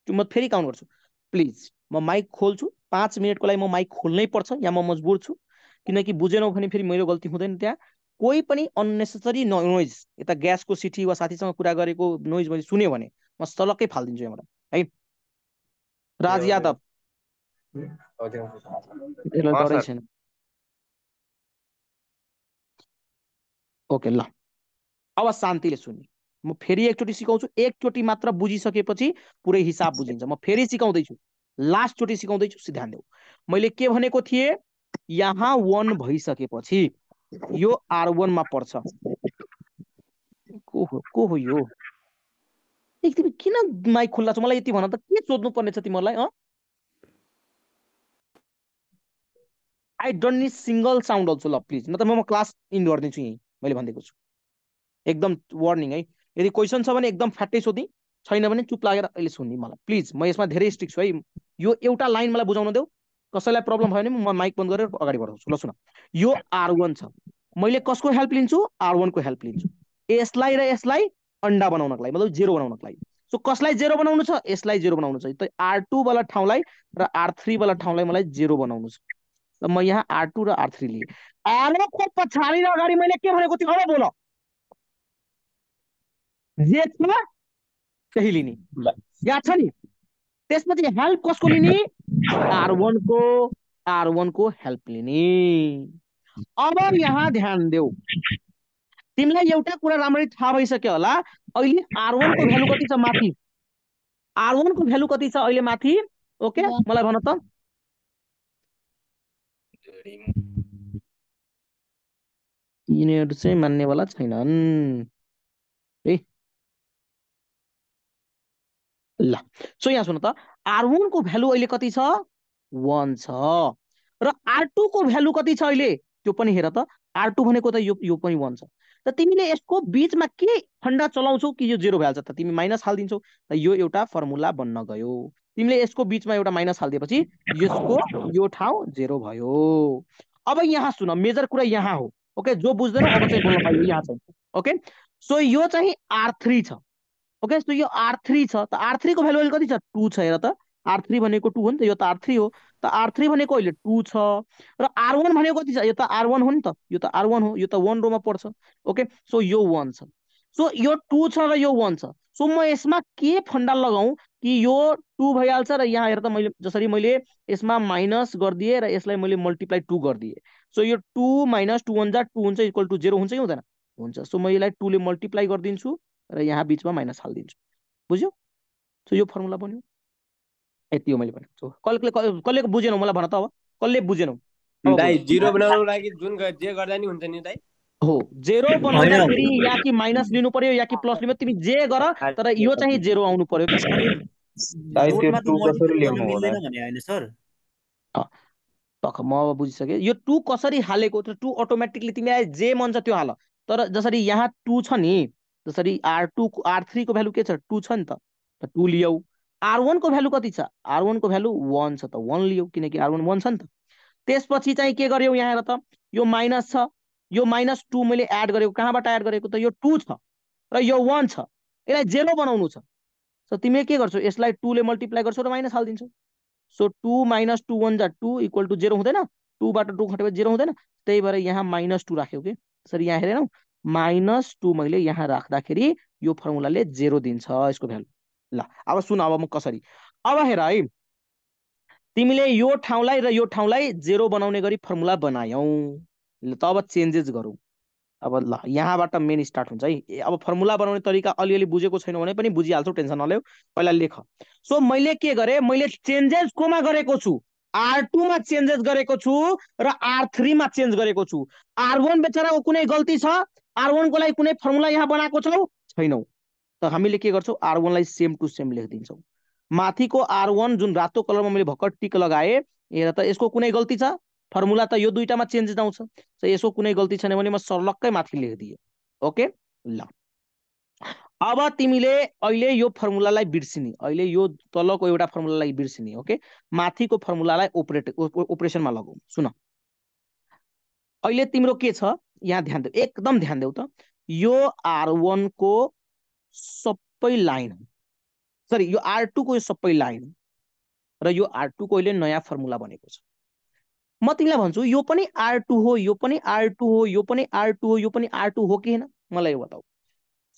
2 म फेरि काउन्ट गर्छु प्लिज। म माइक खोल्छु, 5 मिनटको लागि म माइक खोल्नै पर्छ, यहाँ म मजबुर छु, किनकि बुझेनौ भने फेरि मेरो गल्ती हुँदैन। त्यहाँ कोही पनि अननेसेसरी नोइज, यता ग्यासको सिटी वा साथीसँग कुरा गरेको नोइज मैले सुन्यो भने म सलक्कै फालिदिन्छु यहाँबाट है। राज यादव, यसलाई डरै सर। छैन। ओके ल, अब शान्तिले सुन्ने। म फेरि एकचोटि सिकाउँछु, एकचोटि मात्र बुझिसकेपछि पुरै हिसाब बुझिन्छ। म फेरि सिकाउँदैछु, लास्ट चोटि सिकाउँदैछु, ध्यान देऊ। मैले के भनेको थिएँ? यहाँ 1 भइसकेपछि यो R1 मा पर्छ। को हो यो? तिमी किन माइक खुल्ला छ? मलाई यति भन त, के सोध्नु पर्ने छ तिमीहरूलाई? I don't need single sound also. ल प्लिज, नत्र म क्लास इन गरिदिन्छु यहीँ, मैले भनिदिएको छु। एकदम वार्निङ है, यदि क्वेसन छ भने एकदम फ्याट्टै सोधी, छैन भने चुप लागेर अहिले सुन्ने मलाई प्लिज। म यसमा धेरै स्ट्रिक्ट छु है। यो एउटा लाइन मलाई बुझाउन देऊ, कसैलाई प्रब्लम भयो भने म माइक बन्द गरेर अगाडि बढाउँछु। ल सुन, यो R1 छ, मैले कसको हेल्प लिन्छु? R1 को हेल्प लिन्छु। यसलाई र यसलाई अन्डा बनाउनको लागि, मतलब 0 बनाउनको लागि। सो कसलाई 0 बनाउनु छ? यसलाई 0 बनाउनु छ। त R2 वाला ठाउँलाई र R3 वाला ठाउँलाई मलाई 0 बनाउनु छ। त म यहाँ R2 र R3 लिएँ। एरो को पछाडि र अगाडि मैले के भनेको थिएँ? अब बोल, जे छ त्यही लिने, याद छ नि? त्यसपछि हेल्प कसको लिने? R1 को हेल्प लिने। अब यहाँ ध्यान देऊ, तिमीलाई एउटा कुरा राम्ररी थाहा भइसक्यो होला, अहिले R1 को भ्यालु कति छ माथि? R1 को भ्यालु कति छ अहिले माथि? ओके, मलाई भन त। यिनीहरू चाहिँ मान्नेवाला छैनन् है। ल सो यहाँ सुन त, R1 को भ्यालु अहिले कति छ? 1 छ। र R2 को भ्यालु कति छ अहिले? त्यो पनि हेर त। R2 भनेको त यो पनि 1 छ। त तिमीले यसको बीचमा के फन्डा चलाउँछौ कि यो 0 भइहाल्छ? त तिमी माइनस हालिदिन्छौ, त यो एउटा फर्मुला बन्न गयो। तिमीले यसको बीचमा एउटा माइनस हालिदिएपछि यसको यो ठाउँ 0 भयो। अब यहाँ सुन, मेजर कुरा यहाँ हो। ओके, जो बुझ्दैनौ अब चाहिँ बोल्न पाइयो यहाँ चाहिँ। ओके, सो यो चाहिँ R3 छ। ओके, सो यो R3 छ। त R3 को भ्यालु अहिले कति छ? 2 छ। हेर त, R3 भनेको 2 हो नि त, यो त R3 हो। त R3 भनेको अहिले 2 छ। र R1 भनेको कति छ? यो त R1 हो नि त, यो त R1 हो, यो त 1 रोमा पर्छ। ओके, सो यो 1 छ। सो यो 2 छ र यो 1 छ। सो म यसमा के फन्डा लगाऊ कि यो 2 भइहाल्छ र यहाँ हेर त, मैले जसरी मैले यसमा माइनस गरिदिएँ र यसलाई मैले मल्टिप्लाई 2 गरिदिएँ। सो यो 2 माइनस 2 1 जा 2 हुन्छ, इक्वल टु 0 हुन्छ कि हुँदैन? हुन्छ। सो म यसलाई 2 ले मल्टिप्लाई गरिदिन्छु र यहाँ बीचमा माइनस हालिदिन्छु। बुझ्यौ? सो यो फर्मुला बन्यो। यति हो मैले भनेको। कसले बुझेनौ मलाई भन त। अब कसले बुझेनौ? दाइ 0 बनाउनको लागि जुन जे गर्दा नि हुन्छ नि दाइ? हो, 0 बनाउँदाखेरि या कि माइनस लिनु पर्यो या कि प्लस लिनु, तिमी जे गर, तर यो चाहिँ 0 आउनु पर्यो के? दाइ त्यो नोटमा त 2 कसरी मल्टिपल गर्न ल्याउनु हो मिल्दैन दाइ? भने होइन सर? तख म अब बुझिसकेँ। यो 2 कसरी हालेको? त 2 अटोमेटिकली तिमीलाई जे मन छ त्यो हाल। तर जसरी यहाँ 2 छ नि, जसरी R3 को भ्यालु के छ? 2 छ नि त, 2 लियौ। R1 को भ्यालु कति छ R1 को भ्यालु 1 छ त 1 लियौ किनकि R1 1 छ नि त त्यसपछि चाहिँ के गर्यौ यहाँ हेर त यो माइनस छ यो -2 मैले एड गरेको कहाँबाट एड गरेको त यो 2 छ र यो 1 छ यसलाई 0 बनाउनु छ सो तिमीले के गर्छौ यसलाई 2 ले मल्टिप्लाई गर्छौ र माइनस हाल्दिन्छौ सो 2 - 2 1 जा 2 = 0 हुँदैन 2 बाट 2 घटेपछि 0 हुँदैन त्यही भएर यहाँ -2 राख्यौ के सरी यहाँ हेरेनौ -2 मैले यहाँ राख्दाखेरि यो फर्मुलाले 0 दिन्छ यसको भ्यालु ल अब सुन अब म कसरी अब हेर है तिमीले यो ठाउँलाई र यो ठाउँलाई 0 बनाउने गरी फर्मुला बनायौ ल त अब चेन्जेस गरौ अब ल यहाँबाट मेन स्टार्ट हुन्छ है अब फर्मुला बनाउने तरिका अलिअलि बुझेको छैन भने पनि बुझिहाल्छौ टेन्सन नलेऊ पहिला लेख सो मैले के गरे मैले चेन्जेस कोमा गरेको छु R2 मा चेन्जेस गरेको छु र R3 मा चेन्ज गरेको छु R1 बेचाराको कुनै गल्ती छ R1 को लागि कुनै फर्मुला यहाँ बनाएको छौ छैनौ त हामीले के गर्छौ R1 लाई सेम टु सेम लेखिदिन्छौ माथिको R1 जुन रातो कलरमा मैले भर्खर टिक लगाए हेर त यसको कुनै गल्ती छ फर्मुला त यो दुईटामा चेन्जेस आउँछ सो यसको कुनै गल्ती छैन भने म सर्लक्कै माथि लेखिदिए ओके ल अब तिमीले अहिले यो फर्मुलालाई बिर्सिने अहिले यो तलको एउटा फर्मुलालाई बिर्सिने ओके माथिको फर्मुलालाई ओपरेसनमा लगाऊ सुन अहिले तिम्रो के छ यहाँ ध्यान देऊ एकदम ध्यान देऊ त यो R1 को सबै लाइन हो सरी यो R2 को यो सबै लाइन हो र यो R2 को अहिले नयाँ फर्मुला बनेको छ म तिमीलाई भन्छु यो पनि R2 हो यो पनि R2 हो यो पनि R2 हो यो पनि R2 हो कि हैन मलाई यो बताऊ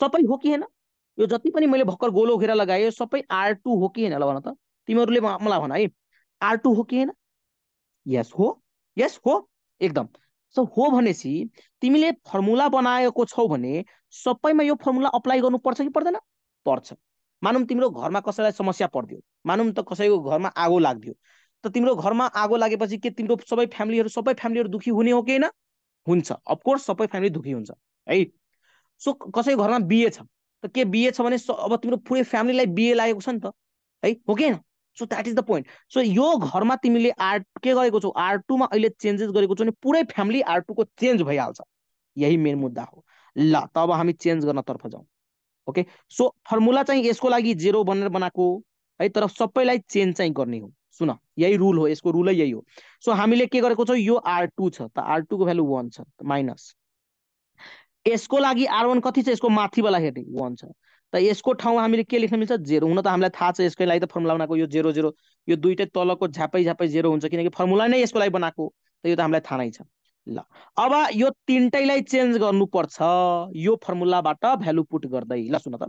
सबै हो कि हैन यो जति पनि मैले भर्खर गोलो घेरा लगाए सबै R2 हो कि हैन ल भन त तिमीहरुले मलाई भन है R2 हो कि हैन यस हो एकदम सो हो भनेसी तिमीले फर्मुला बनाएको छौ भने सबैमा यो फर्मुला अप्लाई गर्नु पर्छ कि पर्दैन पर्छ मानौं तिम्रो घरमा कसैलाई समस्या पर्दियो मानौं त कसैको घरमा आगो लाग्दियो त तिम्रो घरमा आगो लागेपछि के तिम्रो सबै फ्यामिलीहरु दुखी हुने हो कि हैन हुन्छ अफ कोर्स सबै फ्यामिली दुखी हुन्छ है सो कसैको घरमा बिहे छ त के बिहे छ भने अब तिम्रो पुरै फ्यामिलीलाई बिहे लागेको छ नि त है हो कि हैन so that is the point so यो घरमा तिमीले के गरेको छौ R2 मा अहिले चेन्जेस गरेको छौ नि पुरै फ्यामिली R2 को चेन्ज भइहाल्छ यही मेन मुद्दा हो ल तब हामी चेन्ज गर्न तर्फ जाउँ ओके सो फर्मुला चाहिँ यसको लागि 0 भनेर बनाएको है तर सबैलाई चेन्ज चाहिँ गर्ने हो सुन यही रुल हो यसको रुलै यही हो सो हामीले के गरेको छौ यो R2 छ त R2 को भ्यालु 1 छ माइनस यसको लागि R1 कति छ यसको माथिवाला हेर्ने 1 छ त यसको ठाउँमा हामीले के लेख्न मिल्छ 0 हुन त हामीलाई थाहा छ यसकै लागि त फर्मुला बनाएको यो 0 0 यो दुईटै तलको झ्यापै 0 हुन्छ किनकि फर्मुला नै यसको लागि बनाएको त यो त हामीलाई थाहा नै छ ल अब यो तीनटैलाई चेन्ज गर्नुपर्छ यो फर्मुलाबाट भ्यालु पुट गर्दै ल सुन त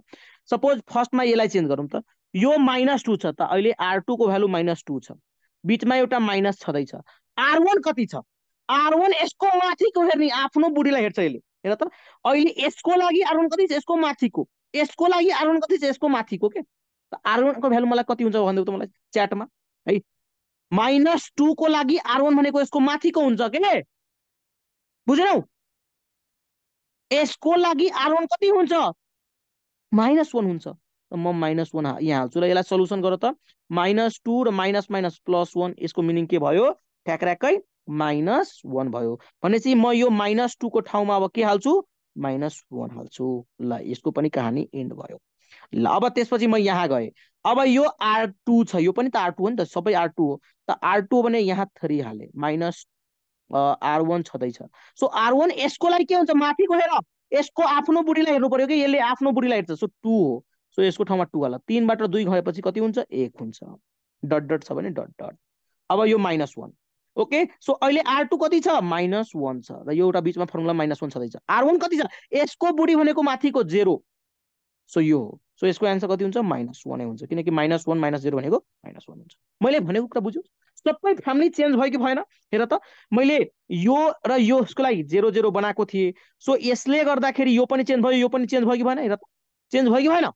सपोज फर्स्टमा यसलाई चेन्ज गरौँ त यो -2 छ त अहिले R2 को भ्यालु -2 छ बीचमा एउटा माइनस छदैछ R1 कति छ R1 यसको माथिको हेर्ने आफ्नो बुढीलाई हेर्छ यसले हेर त अहिले यसको लागि R1 कति छ यसको माथिको यसको लागि R1 कति छ यसको माथिको के त R1 को भ्यालु मलाई कति हुन्छ भन्देऊ त मलाई च्याटमा है -2 को लागि R1 भनेको यसको माथिको हुन्छ के बुझ्यौ यसको लागि R1 कति हुन्छ -1 हुन्छ त म -1 यहाँ हाल्छु र यसलाई सल्युसन गर त -2 र माइनस +1 यसको मिनिङ के भयो ठ्याक्राकै -1 भयो भनेपछि म यो -2 को ठाउँमा अब के हाल्छु -1 हाल्छु ल यसको पनि कहानी एन्ड भयो ल अब त्यसपछि म यहाँ गए अब यो R2 छ यो पनि त R2 हो नि त सबै R2 हो त R2 भने यहाँ 3 हाले -R1 छदैछ सो R1 यसको लागि के हुन्छ माथिको हेर यसको आफ्नो बुढीलाई हेर्नु पर्यो कि यसले आफ्नो बुढीलाई हेर्छ सो 2 हो सो यसको ठाउँमा 2 हाल 3 बाट 2 गएपछि कति हुन्छ 1 हुन्छ डट डट छ भने डट डट अब यो -1 ओके सो अहिले R2 कति छ -1 छ र यो एउटा बीचमा फर्मुला -1 छदैछ R1 कति छ यसको बुढी भनेको माथिको 0 सो यो हो सो यसको आन्सर कति हुन्छ -1 नै हुन्छ किनकि -1 -0 भनेको -1 हुन्छ मैले भनेको कुरा बुझ्यौ सबै फ्यामिली चेन्ज भयो कि भएन हेर त मैले यो र यसको लागि 0 0 बनाएको थिए सो यसले गर्दाखेरि यो पनि चेन्ज भयो यो पनि चेन्ज भयो कि भएन हेर त चेन्ज भयो कि भएन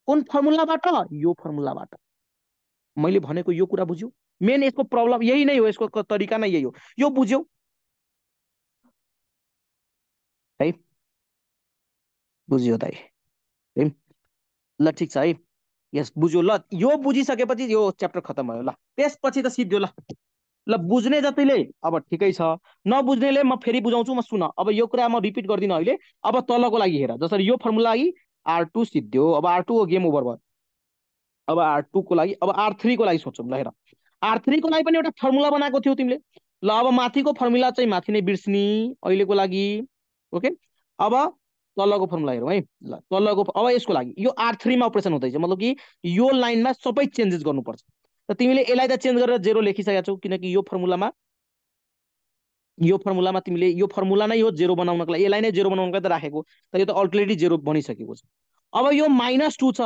कुन फर्मुलाबाट यो फर्मुलाबाट मैले भनेको यो कुरा बुझ्यौ मेन यसको प्रब्लम यही नै हो यसको तरिका नै यही हो यो बुझ्यौ है बुझ्यो दाइ ल ठीक छ है यस बुझ्यो ल यो बुझिसकेपछि यो च्याप्टर खतम भयो ल त्यसपछि त सिद्धियो ल बुझ्ने जतिले अब ठिकै छ नबुझ्नेले म फेरि बुझाउँछु म सुन अब यो कुरा म रिपिट गर्दिन अहिले अब तलको लागि हेर जसरी यो फर्मुला लागि R2 सिद्धियो अब R2 को गेम ओभर भयो अब R2 को लागि अब R3 को लागि सोचौँ ल हेर R3 को लागि पनि एउटा फर्मुला बनाएको थियौ तिमीले ल अब माथिको फर्मुला चाहिँ माथि नै बिर्सनी अहिलेको लागि ओके अब तलको फर्मुला हेरौँ है ल तलको अब यसको लागि यो R3 मा अपरेसन हुँदैछ मतलब कि यो लाइनमा सबै चेन्जेस गर्नुपर्छ त तिमीले यसलाई त चेन्ज गरेर 0 लेखिसकेका छौ किनकि यो फर्मुलामा तिमीले यो फर्मुला नै हो 0 बनाउनको लागि यसलाई नै 0 बनाउनको लागि त राखेको त यो त अलरेडी 0 बनिसकेको छ अब यो -2 छ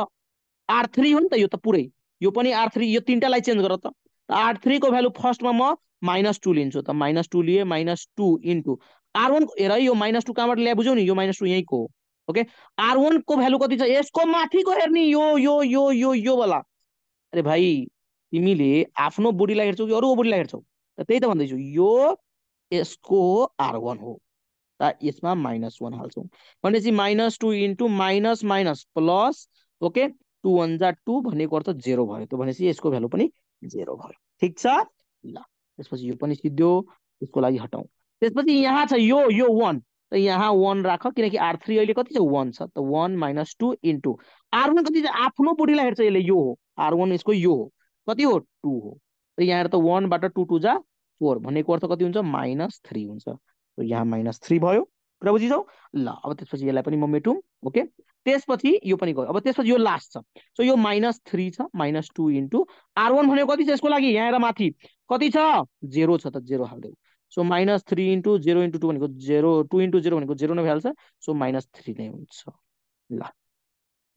R3 हो नि त यो त पुरै यो पनि R3 यो तीनटालाई चेन्ज गर त R3 को भ्यालु फर्स्टमा म -2 लिन्छु त -2 लिए -2 इन्टु R1 हेर यो -2 कहाँबाट ल्याए बुझ्यौ नि यो -2 यहीँको हो ओके R1 को भ्यालु कति छ यसको माथिको हेर्ने यो वाला अरे भाइ तिमीले आफ्नो बोडीलाई हेर्छौ कि अरूको बोडीलाई हेर्छौ त त्यही त भन्दैछु यो यसको R1 हो त यसमा -1 हाल्छौँ भनेपछि -2 into minus minus plus okay 2 1 जा 2 भनेको अर्थ 0 भयो त भनेपछि यसको भ्यालु पनि 0 भयो ठीक छ ल त्यसपछि यो पनि सिद्धो त्यसको लागि हटाउँ त्यसपछि यहाँ छ यो 1 त यहाँ 1 राख किनकि R3 अहिले कति छ 1 छ त 1 - 2 इन्टु R1 कति छ आफ्नो बोडीलाई हेर्छ यसले यो हो R1 यसको यो हो कति हो 2 हो त यहाँ हेर त 1 बाट 2 2 जा 4 भनेको अर्थ कति हुन्छ -3 हुन्छ त यहाँ -3 भयो कुरा बुझिछौ ल अब त्यसपछि यसलाई पनि म मेटौँ ओके त्यसपछि यो पनि गयो अब त्यसपछि यो लास्ट छ सो यो -3 छ -2 इन्टु R1 भनेको कति छ यसको लागि यहाँ हेर माथि कति छ 0 छ त 0 हाल्देऊ सो -3 इन्टु 0 इन्टु 2 भनेको 0 2 इन्टु 0 भनेको 0 नै भइहाल्छ सो -3 नै हुन्छ ल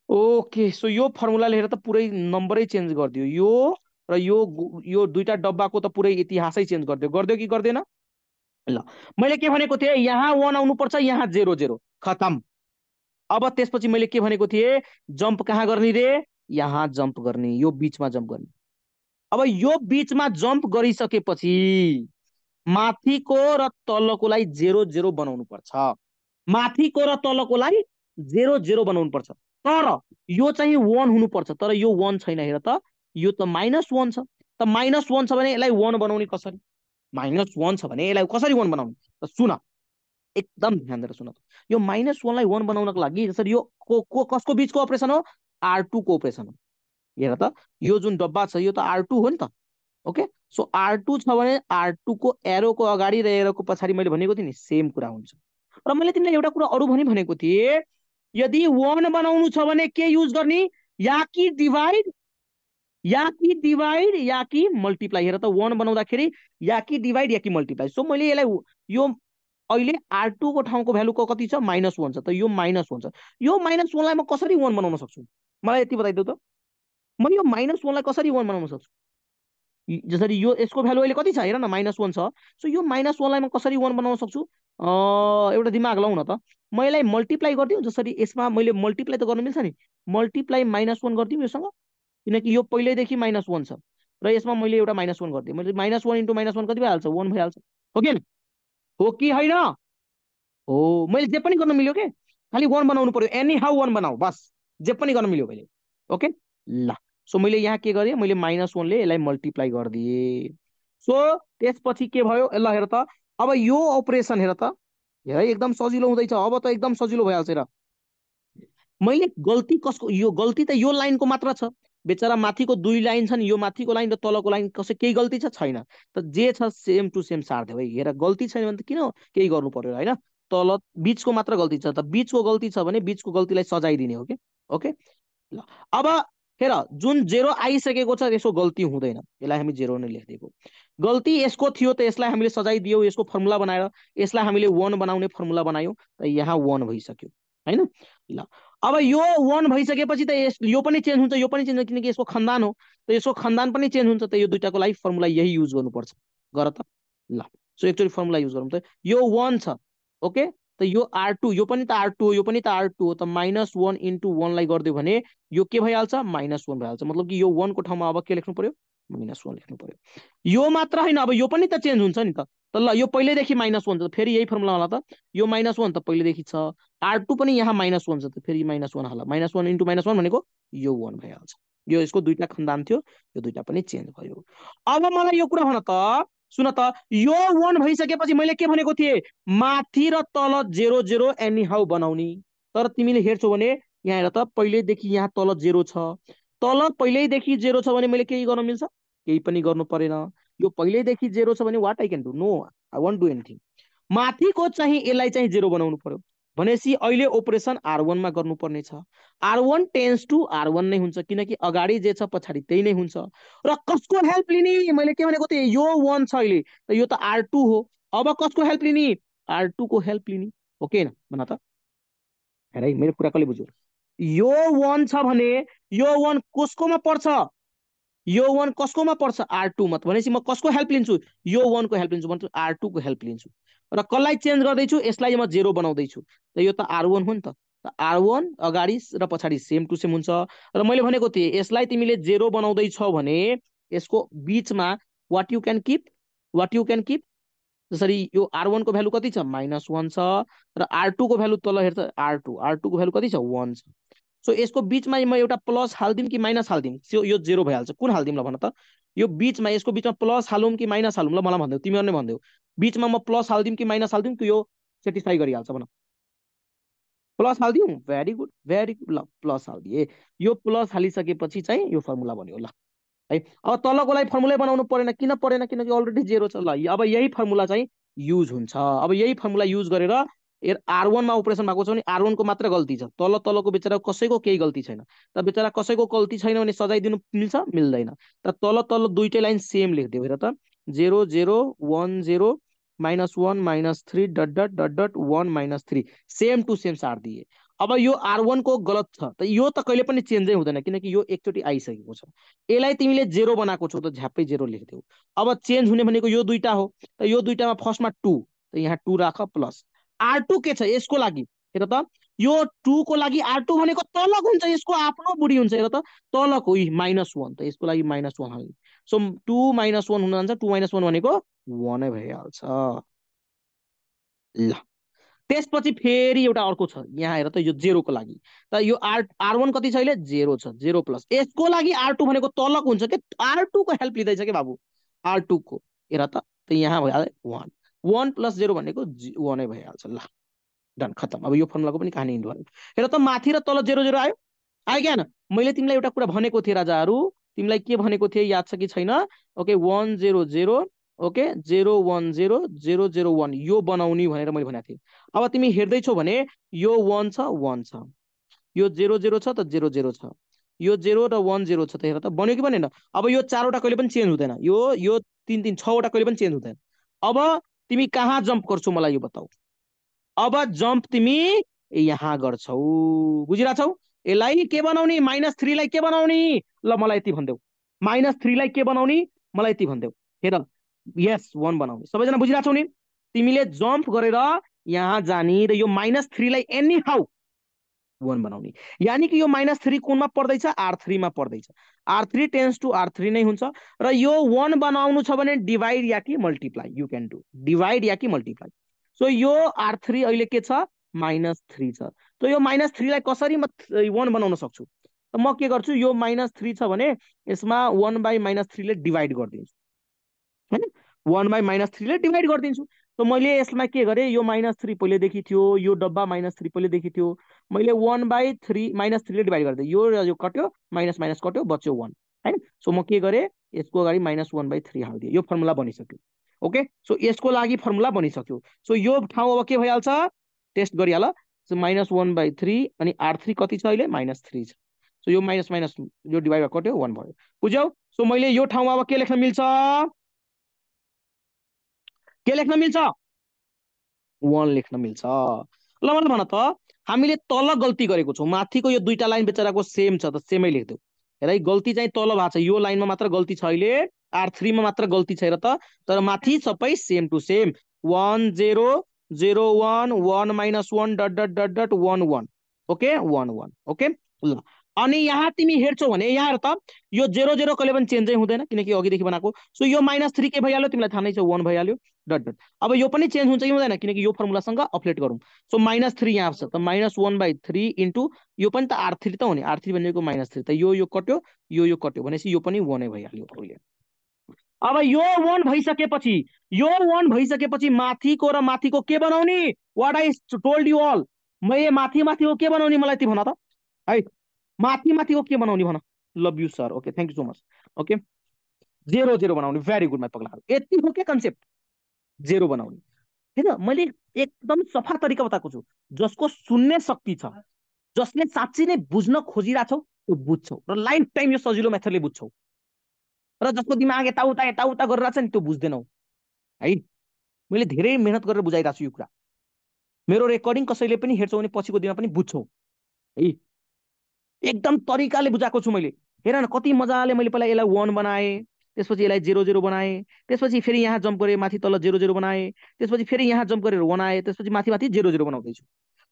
ओके सो यो फर्मुला लेखेर त पुरै नम्बरै चेन्ज गरिदियो यो र यो दुईटा डब्बाको त पुरै इतिहासै चेन्ज गरिदियो कि गर्दैन ल मैले के भनेको थिएँ यहाँ 1 आउनुपर्छ यहाँ 0 0 खतम अब त्यसपछि मैले के भनेको थिएँ जम्प कहाँ गर्ने रे यहाँ जम्प गर्ने यो बीचमा जम्प गर्ने अब यो बीचमा जम्प गरिसकेपछि माथिको र तलकोलाई 0 0 बनाउनु पर्छ माथिको र तलकोलाई 0 0 बनाउनु पर्छ तर यो चाहिँ 1 हुनुपर्छ तर यो 1 छैन हेर त यो त -1 छ त -1 छ भने यसलाई 1 बनाउने कसरी -1 छ भने यसलाई कसरी 1 बनाउने त सुन एकदम ध्यान दिएर सुन यो -1 लाई 1 बनाउनको लागि जसरी यो कसको बीचको अपरेसन हो R2 को अपरेसन हो हेर त यो जुन डब्बा छ यो त R2 हो नि त ओके सो R2 छ भने R2 को एरोको अगाडि र एरोको पछाडि मैले भनेको थिएँ नि सेम कुरा हुन्छ र मैले तिमीलाई एउटा कुरा अरु पनि भनेको थिएँ यदि 1 बनाउनु छ भने के युज गर्ने या कि डिवाइड या कि मल्टिप्लाई हेर त 1 बनाउँदाखेरि या कि डिवाइड या कि मल्टिप्लाई सो मैले यसलाई यो अहिले R2 को ठाउँको भ्यालु कति छ -1 छ त यो -1 छ यो -1 लाई म कसरी 1 बनाउन सक्छु मलाई यति बताइदेऊ त म यो -1 लाई कसरी 1 बनाउन सक्छु जसरी यो यसको भ्यालु अहिले कति छ हेर न -1 छ सो यो -1 लाई म कसरी 1 बनाउन सक्छु एउटा दिमाग लाउँ न त म यसलाई मल्टिप्लाई गरिदिउँ जसरी यसमा मैले मल्टिप्लाई त गर्न मिल्छ नि मल्टिप्लाई -1 गरिदिउँ योसँग किनकि यो पहिल्यैदेखि -1 छ र यसमा मैले एउटा -1 गरिदिएँ मैले -1 इन्टु -1 कति भइहाल्छ 1 भइहाल्छ हो कि होइन हो मैले जे पनि गर्न मिल्यो के खालि 1 बनाउनु पर्यो एनी हाउ 1 बनाऊ बस जे पनि गर्न मिल्यो मैले ओके ल सो मैले यहाँ के गरेँ मैले -1 ले यसलाई मल्टिप्लाई गरिदिएँ सो त्यसपछि के भयो ल हेर त अब यो अपरेसन हेर त हेर एकदम सजिलो हुँदैछ अब त एकदम सजिलो भइहाल्छ हेर मैले गल्ती कसको यो गल्ती त यो लाइनको मात्र छ बेचारा माथिको 2 लाइन छन् यो माथिको लाइन र तलको लाइन कसै केही गल्ती छ छैन त जे छ सेम टु सेम सार्दियो है हेर गल्ती छैन भने त किन केही गर्नु पर्यो हैन तल बीचको मात्र गल्ती छ त बीचको गल्ती छ भने बीचको गल्तीलाई सजाय दिने हो के ओके ल अब हेर जुन 0 आइसकेको छ यसको गल्ती हुँदैन यसलाई हामी 0 नै लेख्दिएको गल्ती यसको थियो त यसलाई हामीले सजाय दियौ यसको फर्मुला बनाएर यसलाई हामीले 1 बनाउने फर्मुला बनायौ त यहाँ 1 भइसक्यो हैन ल अब यो 1 भइसकेपछि त यो पनि चेन्ज हुन्छ यो पनि चेन्ज हुन्छ किनकि यसको खानदान हो त यसको खानदान पनि चेन्ज हुन्छ त यो दुईटाको लागि फर्मुला यही युज गर्नुपर्छ गर त ल सो एकचोटी फर्मुला युज गरौँ त यो 1 छ ओके त यो R2 यो पनि त R2 हो यो पनि त R2 हो त -1 इन्टु 1 लाई गरिदियो भने यो के भइहाल्छ -1 भइहाल्छ मतलब कि यो 1 को ठाउँमा अब के लेख्नु पर्यो -1 लेख्नु पर्यो यो मात्र हैन अब यो पनि त चेन्ज हुन्छ नि त ल यो पहिल्यैदेखि -1 छ फेरि यही फर्मुला होला त यो -1 त पहिल्यैदेखि छ R2 पनि यहाँ -1 छ त फेरि -1 होला -1 इन्टु -1 भनेको यो 1 भइहाल्छ यो यसको दुईटा खानदान थियो यो दुईटा पनि चेन्ज भयो अब मलाई यो कुरा भन त सुन त यो 1 भइसकेपछि मैले के भनेको थिएँ माथि र तल 0 0 एनी हाउ बनाउने तर तिमीले हेर्छौ भने यहाँ हेर त पहिल्यैदेखि यहाँ तल 0 छ तल पहिल्यैदेखि 0 छ भने मैले केही गर्न मिल्छ? केही पनि गर्नु परेन। यो पहिल्यैदेखि 0 छ भने what I can do? No, I won't do anything. माथिको चाहिँ यसलाई चाहिँ 0 बनाउनु पर्यो भनेपछि अहिले अपरेसन R1 मा गर्नुपर्ने छ। R1 टेन्स टु R1 नै हुन्छ किनकि अगाडि जे छ पछाडि त्यही नै हुन्छ। र कसको हेल्प लिने? मैले के भनेको थिएँ, यो 1 छ अहिले, त यो त R2 हो। अब कसको हेल्प लिने? R2 को हेल्प लिने हो कि हैन? भन त। हेर है, मेरो कुरा कसले बुझ्यो? यो 1 छ भने यो 1 कसकोमा पर्छ? यो 1 कसकोमा पर्छ? R2 मा। भनेपछि म कसको हेल्प लिन्छु? यो 1 को हेल्प लिन्छु, मतलब R2 को हेल्प लिन्छु। र कसलाई चेन्ज गर्दैछु? यसलाई म 0 बनाउँदैछु। त यो त R1 हो नि त। त R1 अगाडि र पछाडि सेम टु सेम हुन्छ। र मैले भनेको थिएँ यसलाई तिमीले 0 बनाउँदैछौ भने यसको बीचमा व्हाट यु क्यान किप जसरी यो R1 को भ्यालु कति छ? -1 छ। र R2 को भ्यालु तल हेर्छ, R2 को भ्यालु कति छ? 1 छ। सो यसको बीचमा म एउटा प्लस हाल्दिम कि माइनस हाल्दिम? यो 0 भइहाल्छ। कुन हाल्दिम ल भन त? यो बीचमा, यसको बीचमा प्लस हालौँ कि माइनस हालौँ? ल मलाई भन्देऊ, तिमीहरुले भन्देऊ। बीचमा म प्लस हाल्दिम कि माइनस हाल्दिम कि यो सेटिस्फाई गरिहाल्छ? भन। प्लस हाल्दिउँ? Very good, very good. ल प्लस हालिदिए। यो प्लस हालिसकेपछि चाहिँ यो फर्मुला बन्यो। ल है, अब तलकोलाई फर्मुलै बनाउनु परेन। किन परेन? किनकि अलरेडी 0 छ। ल अब यही फर्मुला चाहिँ युज हुन्छ। अब यही फर्मुला युज गरेर R1 मा अपरेसन भएको छ भने R1 को मात्र गल्ती छ। तलको बेचारा कसैको केही गल्ती छैन। त बेचारा कसैको गल्ती छैन भने सजाइदिनु मिल्छ? मिल्दैन। त तल दुईटै लाइन सेम लेखिदेऊ। हेर त, 0 0 1 0 -1 -3 dot dot dot dot 1 -3 same to same सार दिए। अब यो R1 को गलत छ, त यो त कहिले पनि चेन्जै हुँदैन किनकि यो एकचोटि आइसकेको छ। यसलाई तिमीले 0 बनाएको छौ त झ्याप्पै 0 लेखिदेऊ। अब चेन्ज हुने भनेको यो दुईटा हो। त यो दुईटामा फर्स्टमा 2, त यहाँ 2 राख प्लस R2 के छ यसको लागि? हेर त, यो 2 को लागि R2 भनेको तलको हुन्छ, यसको आफ्नो बुढी हुन्छ। हेर त, तलको -1, त यसको लागि -1 हाल्ने। सो 2 -1 हुन जान्छ। 2 -1 भनेको 1 नै भइहाल्छ। ल त्यसपछि फेरि एउटा अर्को छ। यहाँ हेर त, यो 0 को लागि त यो R1 कति छ अहिले? 0 छ। 0 प्लस यसको लागि R2 भनेको तलको हुन्छ के? R2 को हेल्प लिँदैछ के बाबु? R2 को। हेर त यहाँ भइहाल्यो 1 1 + 0 भनेको 1 नै भइहाल्छ। ल डन, खतम। अब यो फर्मुलाको पनि कहानी इन्ड भयो। हेर त, माथि र तल 0 0 आयो कि हैन? मैले तिमीलाई एउटा कुरा भनेको थिएँ राजाहरू। तिमीलाई के भनेको थिएँ याद छ कि छैन? ओके, 1 0 0 ओके 0 1 0 0 0 1 यो बनाउने भनेर मैले भनेको थिएँ। अब तिमी हेर्दैछौ भने यो 1 छ, 1 छ। यो 0 0 छ त 0 0 छ। यो 0 र 1 0 छ। त हेर त, बन्यो कि बनेन? अब यो 4वटा कहिले पनि चेन्ज हुँदैन। यो 3 3 6वटा कहिले पनि चेन्ज हुँदैन। अब तिमी कहाँ जम्प गर्छौ मलाई यो बताऊ? अब जम्प तिमी यहाँ गर्छौ। बुझिरहेछौ? यसलाई के बनाउने? -3 लाई के बनाउने? ल मलाई यति भन्देऊ। -3 लाई के बनाउने? मलाई यति भन्देऊ। हेर, यस 1 बनाउने। सबैजना बुझिरहेछौ नि? तिमीले जम्प गरेर यहाँ जाने र यो -3 लाई एनी हाउ 1 बनाउने। यानी कि यो -3 कुनमा पर्दैछ? R3 मा पर्दैछ। R3 टेन्स टु R3 नै हुन्छ। र यो 1 बनाउनु छ भने डिवाइड या कि multiply you can do. Divide या कि मल्टिप्लाई। सो यो R3 अहिले के छ? -3 छ। त यो -3 लाई कसरी म 1 बनाउन सक्छु? त म के गर्छु? यो -3 छ भने यसमा 1/-3 ले डिवाइड गरिदिन्छु हैन? 1/-3 ले डिवाइड गरिदिन्छु। त मैले यसमा के गरेँ? यो -3 पहिलेदेखि थियो, यो डब्बा -3 पहिलेदेखि थियो। मैले 1/3 -3 ले डिवाइड गरिदिएँ। यो कट्यो, माइनस माइनस कट्यो, बच्यो 1 हैन? सो म के गरेँ? यसको अगाडि -1/3 हालिदिएँ। यो फर्मुला बनिसक्यो। ओके, सो यसको लागि फर्मुला बनिसक्यो। सो यो ठाउँ अब के भइहाल्छ? टेस्ट गरिहाल। सो -1/3 अनि R3 कति छ अहिले? -3 छ। सो यो माइनस माइनस यो डिवाइड कट्यो, 1 भयो। बुझ्यौ? सो मैले यो ठाउँमा अब के लेख्न मिल्छ? के लेख्न मिल्छ? 1 लेख्न मिल्छ। ल मलाई भन त, हामीले तल गल्ती गरेको छौँ। माथिको यो दुईटा लाइन बेचाराको सेम छ, त सेमै लेखिदेऊ। हेर है, गल्ती चाहिँ तल भएको छ। यो लाइनमा मात्र गल्ती छ अहिले, R3 मा मात्र गल्ती छ। हेर त, तर माथि सबै same to same. 1 0 0 1 1 -1 dot dot dot dot 1 1 okay 1 1 okay. ल अनि यहाँ तिमी हेर्छौ भने यहाँ हेर त, यो 0 0 कहिले पनि चेन्जै हुँदैन किनकि अघिदेखि बनाएको। सो यो -3 के भइहाल्यो? तिमीलाई थाहा नै छ, 1 भइहाल्यो डट डट। अब यो पनि चेन्ज हुन्छ कि हुँदैन? किनकि यो फर्मुलासँग अपडेट गरौँ। सो -3 यहाँ छ, त -1/3 इन्टु यो पनि त R3 त हो नि। R3 भनेको -3, त यो कट्यो, यो कट्यो भनेपछि यो पनि 1 नै भइहाल्यो अहिले। अब यो 1 भइसकेपछि माथिको र माथिको के बनाउने? What I told you all. मैले माथिको के बनाउने मलाई ती भन त है। माथिको के बनाउने भन? Love you sir okay thank you so much okay 0 0 बनाउने भेरी गुड माई पगलाहरू यति हो के कन्सेप्ट 0 बनाउने होइन मैले एकदम सफा तरिका बताएको छु जसको सुन्ने शक्ति छ जसले साँच्चै नै बुझ्न खोजिरहेछौ त्यो बुझ्छौ र लाइफ टाइम यो सजिलो मेथडले बुझ्छौ र जसको दिमाग यताउता गरिरहेछ नि त्यो बुझ्दैनौ है मैले धेरै मेहनत गरेर बुझाइरहेको छु यो कुरा मेरो रेकर्डिङ कसैले पनि हेर्छौ भने पछिको दिनमा पनि बुझ्छौ है एकदम तरिकाले बुझाएको छु मैले हेर न कति मजाले मैले पहिला यसलाई 1 बनाएँ त्यसपछि यसलाई 0 0 बनाएँ त्यसपछि फेरि यहाँ जम्प गरेँ माथि तल 0 0 बनाएँ त्यसपछि फेरि यहाँ जम्प गरेर 1 आएँ त्यसपछि माथि 0 0 बनाउँदैछु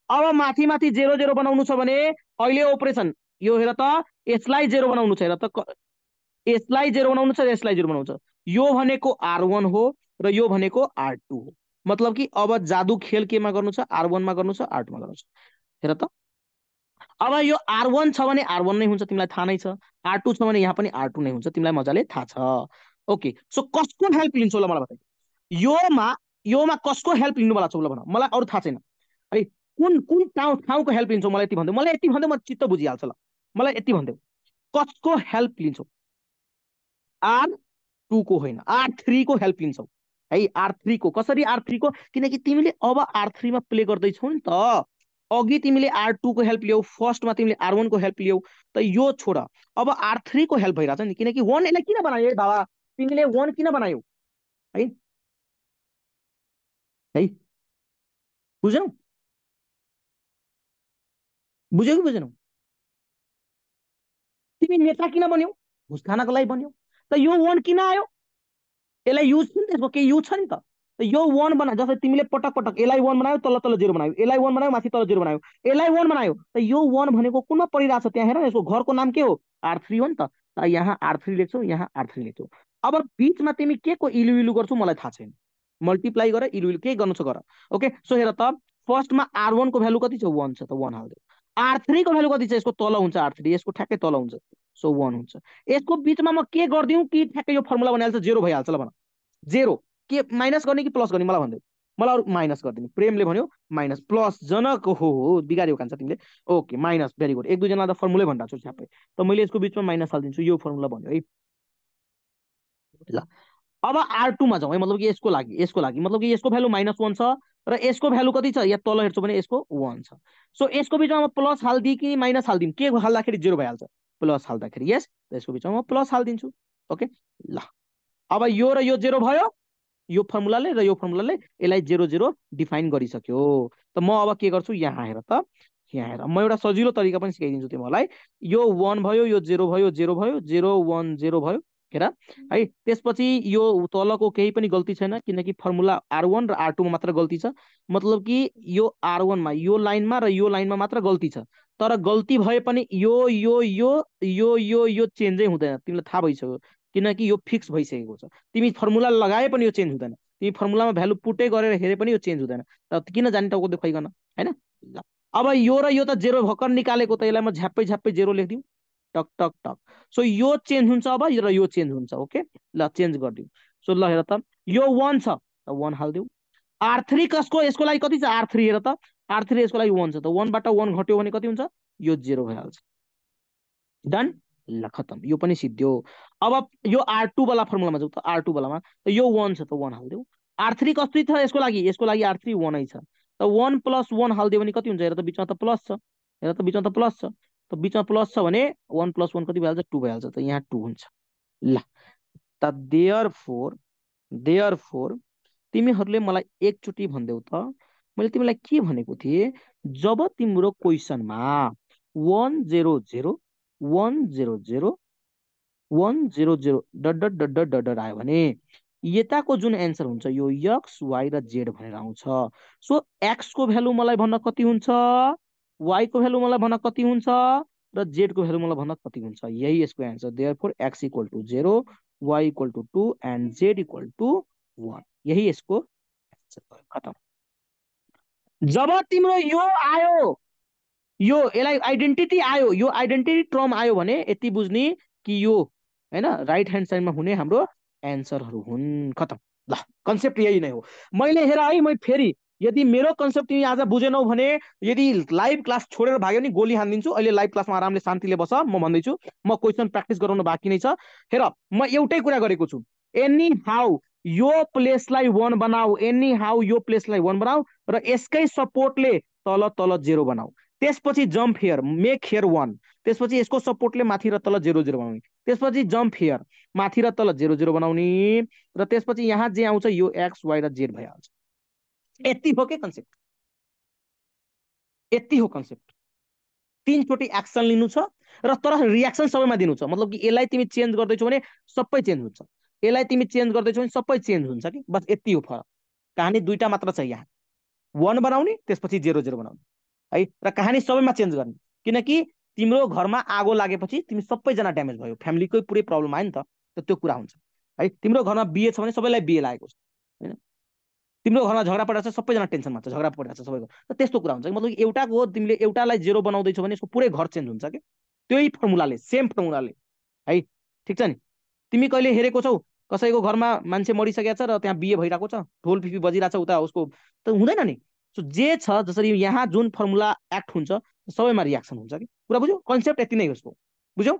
अब माथि 0 0 बनाउनु छ भने अहिले अपरेसन यो हेर त यसलाई 0 बनाउनु छ हेर त यसलाई 0 बनाउनु छ यसलाई 0 बनाउनु छ यो भनेको R1 हो र यो भनेको R2 हो मतलब कि अब जादु खेल केमा गर्नु छ R1 मा गर्नु छ R2 मा गर्नु छ हेर त अब यो R1 छ भने R1 नै हुन्छ तिमीलाई थाहा नै छ R2 छ भने यहाँ पनि R2 नै हुन्छ तिमीलाई मजाले थाहा छ ओके सो कसको हेल्प लिन्छौ ल मलाई बताइ योमा कसको हेल्प लिनु वाला छौ ल भन मलाई अरु थाहा छैन है कुन कुन ठाउँको हेल्प लिन्छौ मलाई यति भन्दै म चित्त बुझिहाल्छ ल मलाई यति भन्दै कसको हेल्प लिन्छौ R2 को होइन R3 को हेल्प लिन्छौ है R3 को कसरी R3 को किनकि तिमीले अब R3 मा प्ले गर्दै छौ नि त अघि तिमीले R2 को हेल्प लियौ फर्स्टमा तिमीले R1 को हेल्प लियौ त यो छोड अब R3 को हेल्प भइराछ नि किनकि 1 यसलाई किन बनायो बाबा तिमीले 1 किन बनायौ है है बुझ्यौ बुझ्यौ कि बुझेनौ तिमी नेता किन बन्यौ घुस खानको लागि बन्यौ त यो 1 किन आयो यसलाई युज छ नि त्यसको केही युज छ नि त यो 1 बना जस्तै तिमीले पटक पटक यसलाई 1 बनायो तल 0 बनायो यसलाई 1 बनायो माथि तल 0 बनायो यसलाई 1 बनायो त यो 1 भनेको कुनमा परिरहेछ त्यहाँ हेर यसको घरको नाम के हो R3 हो नि त यहाँ R3 लेख्छौ यहाँ R3 लेख्छौ अब बीचमा तिमी के को इलु इलु गर्छौ मलाई थाहा छैन मल्टिप्लाई गर इलु इलु के गर्नु छ गर ओके सो हेर त फर्स्टमा R1 को भ्यालु कति छ 1 छ त 1 हाल्दियौ R3 को भ्यालु कति छ यसको तल हुन्छ R3 यसको ठ्याक्कै तल हुन्छ सो 1 हुन्छ यसको बीचमा म के गर्दिउ कि ठ्याक्कै यो फर्मुला बनाइहाल्छ 0 भइहाल्छ ल भन 0 के माइनस गर्ने कि प्लस गर्ने मलाई भन्दै मलाई माइनस गरिदिनु प्रेमले भन्यो माइनस प्लस जनको हो बिगार्यो कान्छ तिमीले ओके माइनस भेरी गुड एक दुईजना त फर्मुलै भनिरहेको छु छ्यापै त मैले यसको बीचमा माइनस हालिदिन्छु यो फर्मुला भन्यो है ल अब R2 मा जाउँ है मतलब कि यसको लागि मतलब कि यसको भ्यालु -1 छ र यसको भ्यालु कति छ या तल हेर्छौ भने यसको 1 छ सो यसको बीचमा म प्लस हाल्दिए कि माइनस हाल्दिम के हाल्दाखेरि 0 भइहाल्छ प्लस हाल्दाखेरि यस यसको बीचमा म प्लस हाल्दिन्छु ओके ल अब यो र यो 0 भयो यो फर्मुलाले र यो फर्मुलाले यसलाई 0 0 डिफाइन गरिसक्यो त म अब के गर्छु यहाँ हेर त यहाँ हेर म एउटा सजिलो तरिका पनि सिकाइदिन्छु तिमीलाई यो 1 भयो यो 0 भयो 0 भयो 0 1 0 भयो हेर है त्यसपछि यो तलको केही पनि गल्ती छैन किनकि फर्मुला R1 र R2 मा मात्र गल्ती छ मतलब कि यो R1 मा यो लाइनमा र यो लाइनमा मात्र गल्ती छ तर गल्ती भए पनि यो चेन्जै हुँदैन तिमीलाई थाहा भइसक्यो किनकि यो फिक्स भइसकेको छ तिमी फर्मुला लगाए पनि यो चेन्ज हुँदैन तिमी फर्मुलामा भ्यालु पुटै गरेर हेरे पनि यो चेन्ज हुँदैन त किन जाने टाउको देखाइकन हैन अब यो र यो त 0 भर्खर निकालेको त यसलाई म झ्याप्पै 0 लेख्दिउ टक टक टक सो यो चेन्ज हुन्छ अब र यो चेन्ज हुन्छ ओके ल चेन्ज गरिदिउ सो ल हेर त यो 1 छ त 1 हाल्दिउ R3 कसको यसको लागि कति छ R3 हेर त R3 यसको लागि 1 छ त 1 बाट 1 घट्यो भने कति हुन्छ यो 0 भइहाल्छ डन ल खतम यो पनि सिद्धियो अब यो R2 वाला फर्मुलामा जाऊ त R2 वालामा त यो 1 छ त 1 हाल्दिउ R3 कति छ यसको लागि R3 1 नै छ त 1 + 1 हाल्दियो भने कति हुन्छ हेर त बीचमा त प्लस छ हेर त बीचमा त प्लस छ त बीचमा प्लस छ भने 1 + 1 कति भइहाल्छ 2 भइहाल्छ त यहाँ 2 हुन्छ ल त देयरफोर तिमीहरूले मलाई एकचोटी भन्देऊ त मैले तिमीलाई के भनेको थिए जब तिम्रो क्वेशनमा 1 0 0 1 0 0 1 0 0 dot dot dot dot dot आयो भने यताको जुन एन्सर हुन्छ यो x y र z भनेर आउँछ सो x को भ्यालु मलाई भन्न कति हुन्छ y को भ्यालु मलाई भन्न कति हुन्छ र z को भ्यालु मलाई भन्न कति हुन्छ यही यसको answer therefore x = 0 y = 2 and z = 1 यही यसको एन्सर खतम जब तिम्रो यो आयो यो यसलाई आइडेन्टिटी आयो यो आइडेन्टिटी टर्म आयो भने यति बुझ्ने कि यो हैन राइट ह्यान्ड साइडमा हुने हाम्रो एन्सरहरू हुन् खतम ल कन्सेप्ट यही नै हो मैले हेर है म फेरि यदि मेरो कन्सेप्ट तिमी आज बुझेनौ भने यदि लाइभ क्लास छोडेर भाग्यो नि गोली हानिदिन्छु। अहिले लाइभ क्लासमा आरामले शान्तिले बस, म भन्दैछु। म क्वेसन प्र्याक्टिस गराउनु बाँकी नै छ। हेर, म एउटै कुरा गरेको छु। एनी हाउ यो प्लेसलाई 1 बनाऊ, एनी हाउ यो प्लेसलाई 1 बनाऊ र यसकै सपोर्टले तल तल 0 बनाऊ। त्यसपछि जम्प हियर, मेक हियर 1। त्यसपछि यसको सपोर्टले माथि र तल 0 0 बनाउने। त्यसपछि जम्प हियर, माथि र तल 0 0 बनाउने र त्यसपछि यहाँ जे आउँछ यो एक्स वाई र जेड भइहाल्छ। यति हो के कन्सेप्ट, यति हो कन्सेप्ट। 3 चोटि एक्सन लिनु छ र तर रियाक्सन सबैमा दिनु छ। मतलब कि यसलाई तिमी चेन्ज गर्दैछौ भने सबै चेन्ज हुन्छ, यसलाई तिमी चेन्ज गर्दैछौ भने सबै चेन्ज हुन्छ कि बस यति हो फरक। कहानी दुईटा मात्र छ यहाँ, 1 बनाउने त्यसपछि 0 0 बनाउने है, र कहानी सबैमा चेन्ज गर्ने। किनकि तिम्रो घरमा आगो लागेपछि तिमी सबैजना ड्यामेज भयो, फ्यामिलीकै पुरै प्रब्लम आयो नि त त्यो कुरा हुन्छ है। तिम्रो घरमा बिहे छ भने सबैलाई बिहे लागेको छ हैन, तिम्रो घरमा झगडा परिरहेको छ सबैजना टेन्सनमा छ, झगडा परिरहेको छ सबैको, त त्यस्तो कुरा हुन्छ। मतलब एउटाको तिमीले एउटालाई 0 बनाउँदैछौ भने यसको पुरै घर चेन्ज हुन्छ कि त्यही फर्मुलाले, सेम फर्मुलाले है। ठिक छ नि। तिमी कहिले हेरेको छौ कसैको घरमा मान्छे मरिसकेको छ र त्यहाँ बिहे भइरहेको छ, ढोल पिपी बजिरहेको छ उता, उसको त हुँदैन नि। सो जे छ जसरी यहाँ जुन फर्मुला एक्ट हुन्छ सबैमा रियाक्सन हुन्छ कि। कुरा बुझ्यौ? कन्सेप्ट यति नै हो उसको। बुझ्यौ?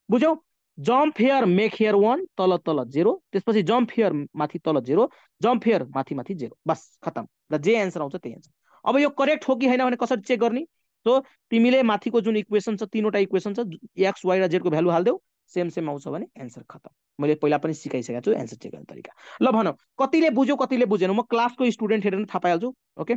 बुझ्यौ? जम्प हियर मेक हियर 1, तल तल 0, त्यसपछि जम्प हियर माथि तल 0, जम्प हियर माथि माथि 0, बस खतम। र जे एन्सर आउँछ त्यही एन्सर। अब यो करेक्ट हो कि होइन भने कसरी चेक गर्ने? तो तिमीले माथिको जुन इक्वेसन छ, 3वटा इक्वेसन छ, एक्स वाई र जेड को भ्यालु हाल्देऊ, सेम सेम आउँछ भने एन्सर खतम। मैले पहिला पनि सिकाइसकेको छु एन्सर चेक गर्ने तरिका। ल भन, कतिले बुझ्यो कतिले बुझेन? म क्लासको स्टुडेन्ट हेरेर थाहा पाइहाल्छु। ओके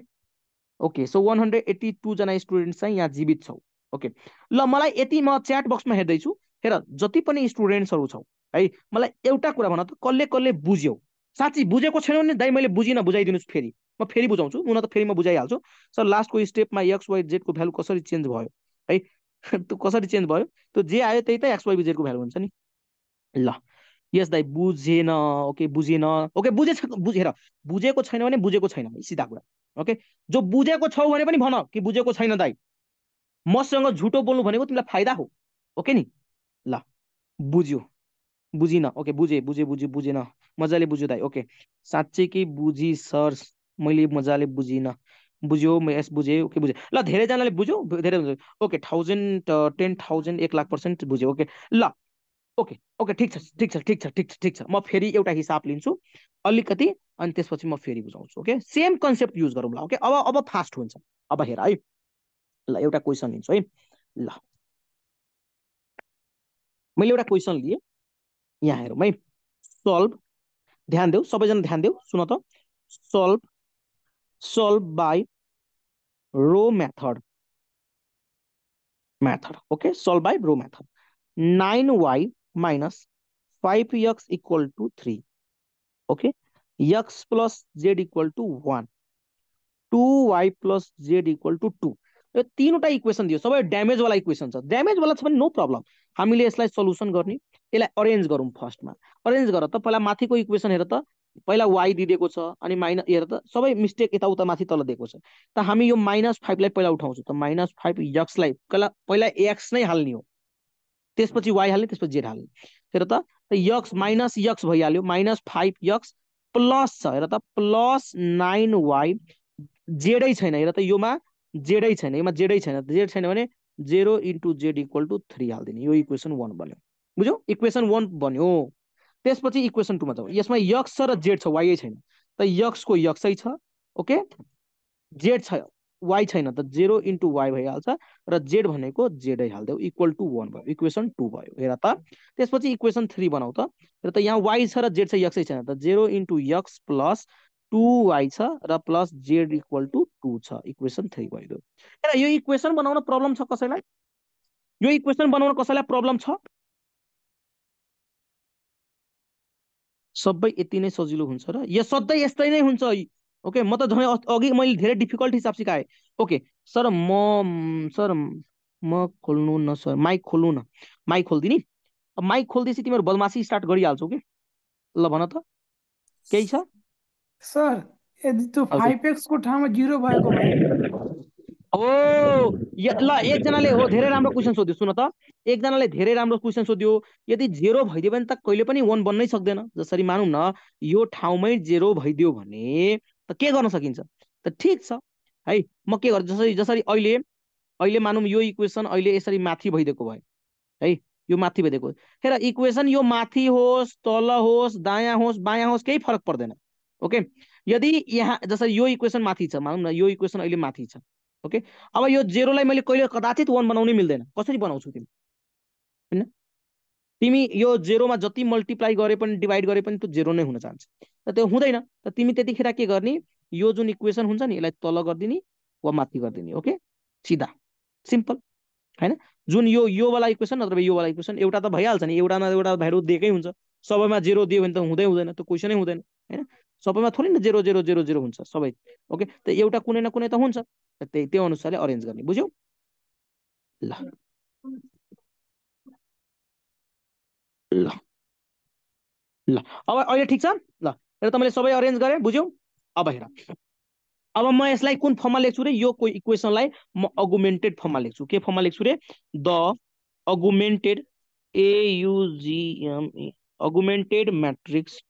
ओके, सो 182 जना स्टुडेन्ट चाहिँ यहाँ जीवित छौ। ओके ल, मलाई यति म च्याट बक्समा हेर्दैछु। हेर, जति पनि स्टुडेन्ट्सहरू छौ है, मलाई एउटा कुरा भन त, कसले कसले बुझ्यौ? साँच्ची बुझेको छैन भने दाइ मैले बुझिनँ बुझाइदिनुहोस् फेरि, म फेरि बुझाउँछु। हुन त फेरि म बुझाइहाल्छु। सर लास्टको स्टेपमा एक्स वाई जेडको भ्यालु कसरी चेन्ज भयो है? त्यो कसरी चेन्ज भयो? त्यो जे आयो त्यही त एक्स वाई जेडको भ्यालु हुन्छ नि। ल यस दाइ बुझेन। ओके बुझेन। ओके बुझेर बुझेको छैन भने बुझेको छैन, सिधा कुरा। ओके, जो बुझेको छौ भने पनि भन कि बुझेको छैन दाइ। मसँग झुटो बोल्नु भनेको तिमीलाई फाइदा हो। ओके नि। ल बुझ्यो बुझिन? ओके बुझे बुझे बुझे बुझेन, मजाले बुझ्यो दाइ। ओके साँच्चै कि बुझी सर, मैले मजाले बुझिन। बुझ्यो? यस बुझेँ। ओके बुझेँ। ल धेरैजनाले बुझ्यो, धेरै बुझ्यो। ओके 1000 10,000 1,00,000% बुझ्यो। ओके ल ओके ओके, ठिक छ ठिक छ ठिक छ ठिक छ ठिक छ। म फेरि एउटा हिसाब लिन्छु अलिकति, अनि त्यसपछि म फेरि बुझाउँछु। ओके सेम कन्सेप्ट युज गरौँ ल। ओके अब फास्ट हुन्छ। अब हेर है, ल एउटा क्वेसन लिन्छु है। ल मैले एउटा क्वेसन लिएँ, यहाँ हेरौँ है। सल्भ, ध्यान देऊ सबैजना, ध्यान देऊ, सुन त। Solve by rho method. Okay solve by rho method. 9y minus 5x equal to 3. Okay, x plus z equal to 1, 2y plus z equal to 2. यो तीनवटा इक्वेसन दियो, सबै ड्यामेज वाला इक्वेसन छ। ड्यामेज वाला छ भने नो प्रब्लम, हामीले यसलाई सल्युसन गर्ने। यसलाई अरेन्ज गरौँ। फर्स्टमा अरेन्ज गर त। पहिला माथिको इक्वेसन हेर त, पहिला y दिएको छ अनि माइनस, हेर त सबै मिस्टेक यताउता माथि तल दिएको छ। त हामी यो -5 लाई पहिला उठाउँछौँ। त -5 x लाई पहिला x नै हाल्ने हो, त्यसपछि y हाल्ने, त्यसपछि z हाल्ने। हेर त x माइनस x भइहाल्यो, -5x प्लस छ, हेर त प्लस 9y, जेडै छैन। हेर त योमा जेडै छैन, योमा जेडै छैन। जेड छैन भने 0 × z = 3 हालिदिने। यो इक्वेसन 1 बन्यो। बुझ्यौ? इक्वेसन 1 बन्यो। त्यसपछि इक्वेसन 2 मा जाऊ। यसमा x छ र z छ, y छैन। त x को x छ। ओके z छ, y छैन, त 0 × y भइहाल्छ र z भनेको जेडै हाल्देऊ, इक्वल टु 1 भयो। इक्वेसन 2 भयो। हेर त त्यसपछि इक्वेसन 3 बनाऊ त। हेर त यहाँ y छ र z छ, x छैन। त 0 × x प्लस 2y छ र प्लस z इक्वल टु 2 छ। इक्वेसन 3 भयो। हेर यो इक्वेसन बनाउन प्रब्लम छ कसैलाई? यो इक्वेसन बनाउन कसैलाई प्रब्लम छ? सबै यति नै सजिलो हुन्छ र यो सधैँ यस्तै नै हुन्छ। ओके म त झन् अघि मैले धेरै डिफिकल्ट हिसाब सिकाएँ। ओके सर म खोल्नु न सर, माइक खोल्नु न। माइक खोलिदिने। माइक खोलिदिएपछि तिमीहरू बदमासी स्टार्ट गरिहाल्छौ कि? ल भन त केही छ? सर यदि त्यो ओके 5x को ठाउँमा 0 भएको भए? ओ ल एकजनाले हो धेरै राम्रो क्वेसन सोध्यो। सुन त, एकजनाले धेरै राम्रो क्वेसन सोध्यो। यदि 0 भइदियो भने त कहिले पनि 1 बन्नै सक्दैन। जसरी मानौँ न यो ठाउँमै 0 भइदियो भने त के गर्न सकिन्छ? त त ठिक छ है। म के गर्छु जसरी जसरी अहिले अहिले मानौँ यो इक्वेसन अहिले यसरी माथि भइदिएको भयो है, यो माथि भइदिएको। हेर इक्वेसन यो माथि होस् तल होस् दायाँ होस् बायाँ होस् केही फरक पर्दैन। ओके, यदि यहाँ जसरी यो इक्वेसन माथि छ मानौँ न, यो इक्वेसन अहिले माथि छ। ओके, अब यो जेरोलाई मैले कहिले कदाचित 1 बनाउनै मिल्दैन। कसरी बनाउँछु तिमी हैन? तिमी यो जेरोमा जति मल्टिप्लाई गरे पनि डिभाइड गरे पनि त्यो जेरो नै हुन जान्छ, त त्यो हुँदैन। त तिमी त्यतिखेर के गर्ने, यो जुन इक्वेसन हुन्छ नि यसलाई तल गरिदिने वा माथि गरिदिने। ओके, सिधा सिम्पल हैन? जुन यो वाला इक्वेसन अथवा यो वाला इक्वेसन एउटा त भइहाल्छ नि, एउटा न एउटा भ्यालु दिएकै हुन्छ। सबैमा जेरो दियो भने त हुँदैन, त्यो क्वेसनै हुँदैन हैन? सबैमा थोरै न 0 0 0 0 हुन्छ सबै। ओके, त एउटा कुनै न कुनै त हुन्छ, त्यो अनुसारले अरेन्ज गर्ने। बुझ्यौ? ल ल ल अब अहिले ठिक छ। ल हेर त मैले सबै अरेन्ज गरेँ। बुझ्यौ? अब हेर, अब म यसलाई कुन फर्ममा लेख्छु रे, यो इक्वेसनलाई म अगुमेन्टेड फर्ममा लेख्छु। के फर्ममा लेख्छु रे? The augmented AUGME augmented matrix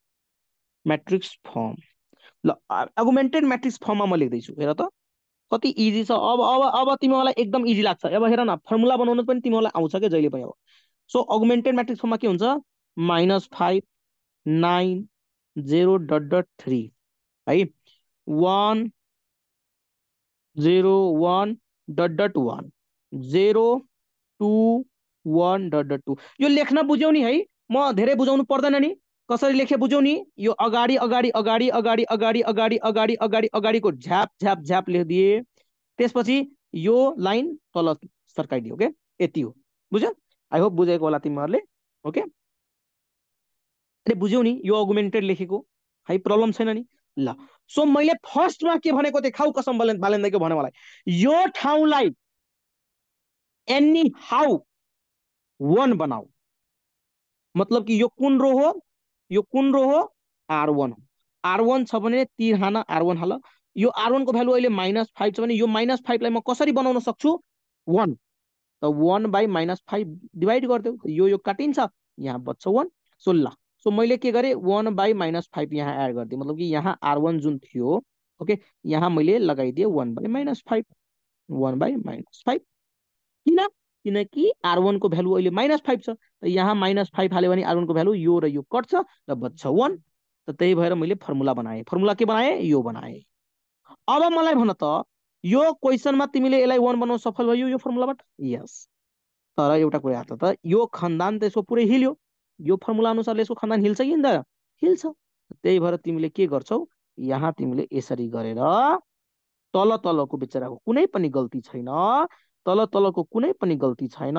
form. ल अगुमेन्टेड म्याट्रिक्स फर्ममा म लेख्दैछु। हेर त कति इजी छ। अब तिमीहरूलाई एकदम इजी लाग्छ। अब हेर न, फर्मुला बनाउनु पनि तिमीहरूलाई आउँछ क्या जहिले पनि। अब सो अगुमेन्टेड म्याट्रिक्स फर्ममा के हुन्छ, -5 9 0 .3 है, 1 0 1 .1 0 2 1 .2। यो लेख्न बुझ्यौ नि है, म धेरै बुझाउनु पर्दैन नि। कसरी लेखे बुझ्यौ नि? यो अगाडि अगाडि अगाडि अगाडि अगाडि अगाडि अगाडि अगाडि अगाडिको झ्याप झ्याप झ्याप लेखिदिए, त्यसपछि यो लाइन तल सर्काइदियो। ओके, यति हो। बुझ्यो? आई होप बुझेको होला तिमीहरूले। ओके, अरे बुझ्यौ नि यो अगुमेन्टेड लेखेको है, प्रब्लम छैन नि। ल सो मैले फर्स्टमा के भनेको थिएँ, खाउ कसम बालेन्दाको भने मलाई, यो ठाउँलाई एनी हाउ 1 बनाऊ। मतलब कि यो कुन रो हो, यो कुन रो हो, R1 हो। R1 छ भने तीर हान R1 हाल। यो R1 को भ्यालु अहिले -5 छ भने यो -5 लाई म कसरी बनाउन सक्छु, 1। त 1/-5 डिभाइड गरिदेऊ, यो काटिन्छ, यहाँ बच्छ 1। सो ल, सो मैले के गरेँ, 1/-5 यहाँ एड गरिदिएँ। मतलब कि यहाँ R1 जुन थियो, ओके, यहाँ मैले लगाइदिएँ 1/-5 1/-5। किन? किनकि R1 को भ्यालु अहिले -5 छ। त यहाँ -5 हाल्यो भने R1 को भ्यालु यो र यो कट्छ र बच्छ 1। त त्यही भएर मैले फर्मुला बनाएँ। फर्मुला के बनाएँ? यो बनाएँ। अब मलाई भन त, यो क्वेसनमा तिमीले यसलाई 1 बनाउन सफल भयो यो फर्मुलाबाट? यस। तर एउटा कुरा हेर त, यो खानदान त यसको पुरै हिल्यो। यो फर्मुला अनुसारले यसको खानदान हिल्छ कि हिल्दैन? हिल्छ। त्यही भएर तिमीले के गर्छौ, यहाँ तिमीले यसरी गरेर तल तलको बिचराको कुनै पनि गल्ती छैन, तल तलको कुनै पनि गल्ती छैन।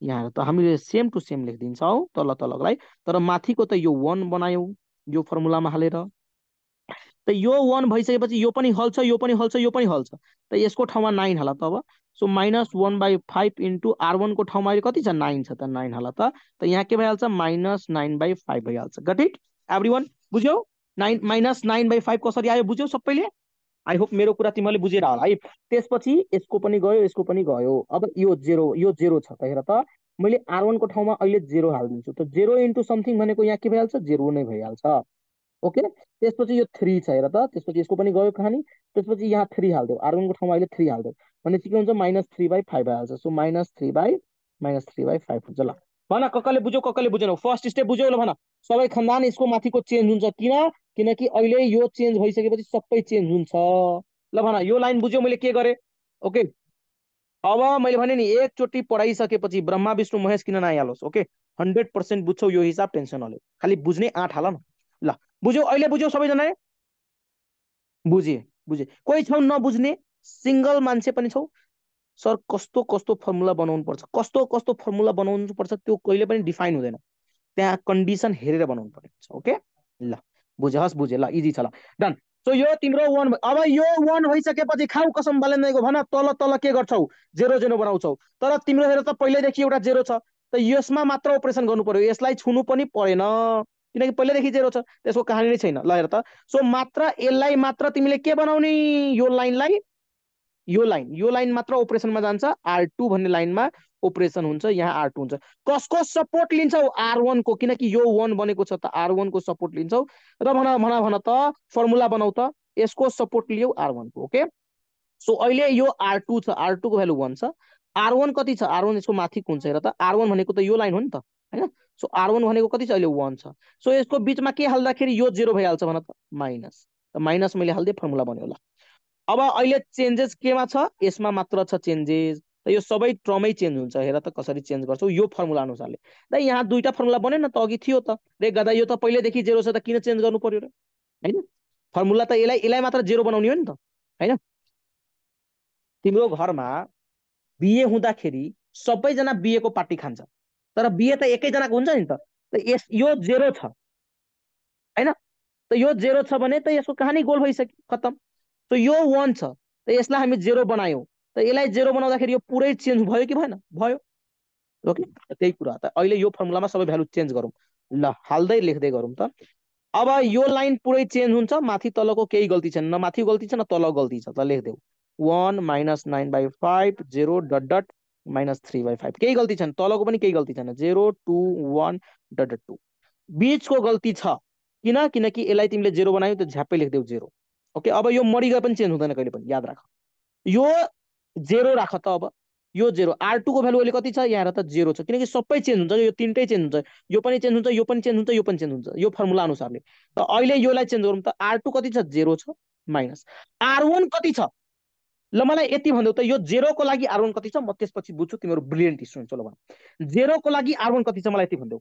यहाँ त हामीले सेम टु सेम लेखिदिन्छौँ तल तललाई। तर माथिको त यो 1 बनायौ यो फर्मुलामा हालेर। त यो 1 भइसकेपछि यो पनि हल्छ, यो पनि हल्छ, यो पनि हल्छ। त यसको ठाउँमा 9 हाल त अब। सो -1/5 इन्टु R1 को ठाउँमा अहिले कति छ, 9 छ। त 9 हाल त। त यहाँ के भइहाल्छ, -9/5 भइहाल्छ। Got it everyone? बुझ्यौ? 9 -9/5 कसरी आयो बुझ्यौ सबैले? आई होप मेरो कुरा तिमीहरूले बुझेर होला है। त्यसपछि यसको पनि गयो, यसको पनि गयो। अब यो जेरो छ। त हेर त, मैले R1 को ठाउँमा अहिले 0 हालिदिन्छु। त 0 इन्टु समथिङ भनेको यहाँ के भइहाल्छ, 0 नै भइहाल्छ। ओके, त्यसपछि यो 3 छ। हेर त, त्यसपछि यसको पनि गयो कहानी। त्यसपछि यहाँ 3 हालिदेऊ, R1 को ठाउँमा अहिले 3 हालिदेऊ भनेपछि के हुन्छ, -3/5 भइहाल्छ। सो -3/5 हुन्छ। ल भन कसले बुझ्यो कसले बुझेन? फर्स्ट स्टेप बुझ्यो? ल भन, सबै खानदान यसको माथिको चेन्ज हुन्छ। किन? किनकि अहिले यो चेन्ज भइसकेपछि सबै चेन्ज हुन्छ। ल भन, यो लाइन बुझ्यो मैले के गरेँ? ओके, अब मैले भने नि एकचोटि पढाइसकेपछि ब्रह्मा विष्णु महेश किन नआइहालोस्। ओके, 100% बुझ्छौ यो हिसाब, टेन्सन नलिऊ, खालि बुझ्ने आँट हाल न। ल बुझ्यौ? अहिले बुझ्यौ सबैजनाले? बुझे कोही छौ नबुझ्ने सिंगल मान्छे पनि छौ? सर कस्तो कस्तो फर्मुला बनाउनु पर्छ, कस्तो कस्तो फर्मुला बनाउनु पर्छ त्यो कहिले पनि डिफाइन हुँदैन, त्यहाँ कन्डिसन हेरेर बनाउनु पर्ने हुन्छ। ओके, ल बुझे? हस् बुझे। ल इजी छ। ल डन। सो यो तिम्रो 1। अब यो 1 भइसकेपछि खाउ कसम बालेन्दाको भन, तल तल के गर्छौ, 0 0 बनाउँछौ। तर तिम्रो हेर त पहिल्यैदेखि एउटा 0 छ। त यसमा मात्र अपरेसन गर्नु पर्यो, यसलाई छुनु पनि परेन किनकि पहिल्यैदेखि 0 छ। त्यसको कहानी नै छैन। ल हेर त, सो मात्र यसलाई मात्र तिमीले के बनाउने, यो लाइनलाई, यो लाइन मात्र अपरेसनमा जान्छ। R2 भन्ने लाइनमा अपरेसन हुन्छ, यहाँ R2 हुन्छ। कसको सपोर्ट लिन्छौ? R1 को, किनकि यो 1 बनेको छ। त R1 को सपोर्ट लिन्छौ। र भन त फर्मुला बनाऊ त। यसको सपोर्ट लियो R1 को ओके सो अहिले यो R2 छ R2 को भ्यालु 1 छ R1 कति छ R1 यसको माथि कुन छ हेर त R1 भनेको त यो लाइन हो नि त हैन सो R1 भनेको कति छ अहिले 1 छ सो यसको बीचमा के हाल्दाखेरि यो 0 भइहाल्छ भन त माइनस त माइनस मैले हाल्दै फर्मुला बन्यो होला अब अहिले चेन्जेस केमा छ यसमा मात्र छ चेन्जेस त यो सबै टर्मै चेन्ज हुन्छ हेर त कसरी चेन्ज गर्छौ यो फर्मुला अनुसारले त यहाँ दुईटा फर्मुला बन्यो न त अघि थियो त रे गदा यो त पहिलेदेखि 0 छ त किन चेन्ज गर्नु पर्यो र हैन फर्मुला त यसलाई मात्र 0 बनाउने हो नि त हैन तिम्रो घरमा बिए हुँदाखेरि सबैजना बिए को पार्टी खान्छ तर बिए त एकैजनाको हुन्छ नि त यो 0 छ हैन त यो 0 छ भने त यसको कहानी गोल भइसक्यो खतम त यो 1 छ त यसलाई हामी 0 बनायौं त यसलाई 0 बनाउँदाखेरि यो पुरै चेन्ज भयो कि भएन भयो ओके त्यही कुरा त अहिले यो फर्मुलामा सबै भ्यालु चेन्ज गरौँ ल हाल्दै लेख्दै गरौँ त अब यो लाइन पुरै चेन्ज हुन्छ माथि तलको केही गल्ती छैन न माथि गल्ती छ न तल गल्ती छ त लेख्देऊ 1 - 9/5 0 डट डट -3/5 केही गल्ती छैन तलको पनि केही गल्ती छैन 0 2 1 डट डट 2 बीचको गल्ती छ किनकि यसलाई तिमीले 0 बनायौ त झ्याप्पै लेख्देऊ 0 ओके अब यो मरि गए पनि चेन्ज हुँदैन कहिले पनि याद राख यो 0 राख त अब यो 0 R2 को भ्यालु अहिले कति छ यहाँ त 0 छ किनकि सबै चेन्ज हुन्छ यो तीनटै चेन्ज हुन्छ यो पनि चेन्ज हुन्छ यो पनि चेन्ज हुन्छ यो पनि चेन्ज हुन्छ यो फर्मुला अनुसारले त अहिले योलाई चेन्ज गरौँ त R2 कति छ 0 छ माइनस R1 कति छ ल मलाई यति भन्देऊ त यो 0 को लागि R1 कति छ म त्यसपछि बुझ्छु तिमीहरु ब्रिलियन्ट स्टुडेन्ट चलो भन 0 को लागि R1 कति छ मलाई यति भन्देऊ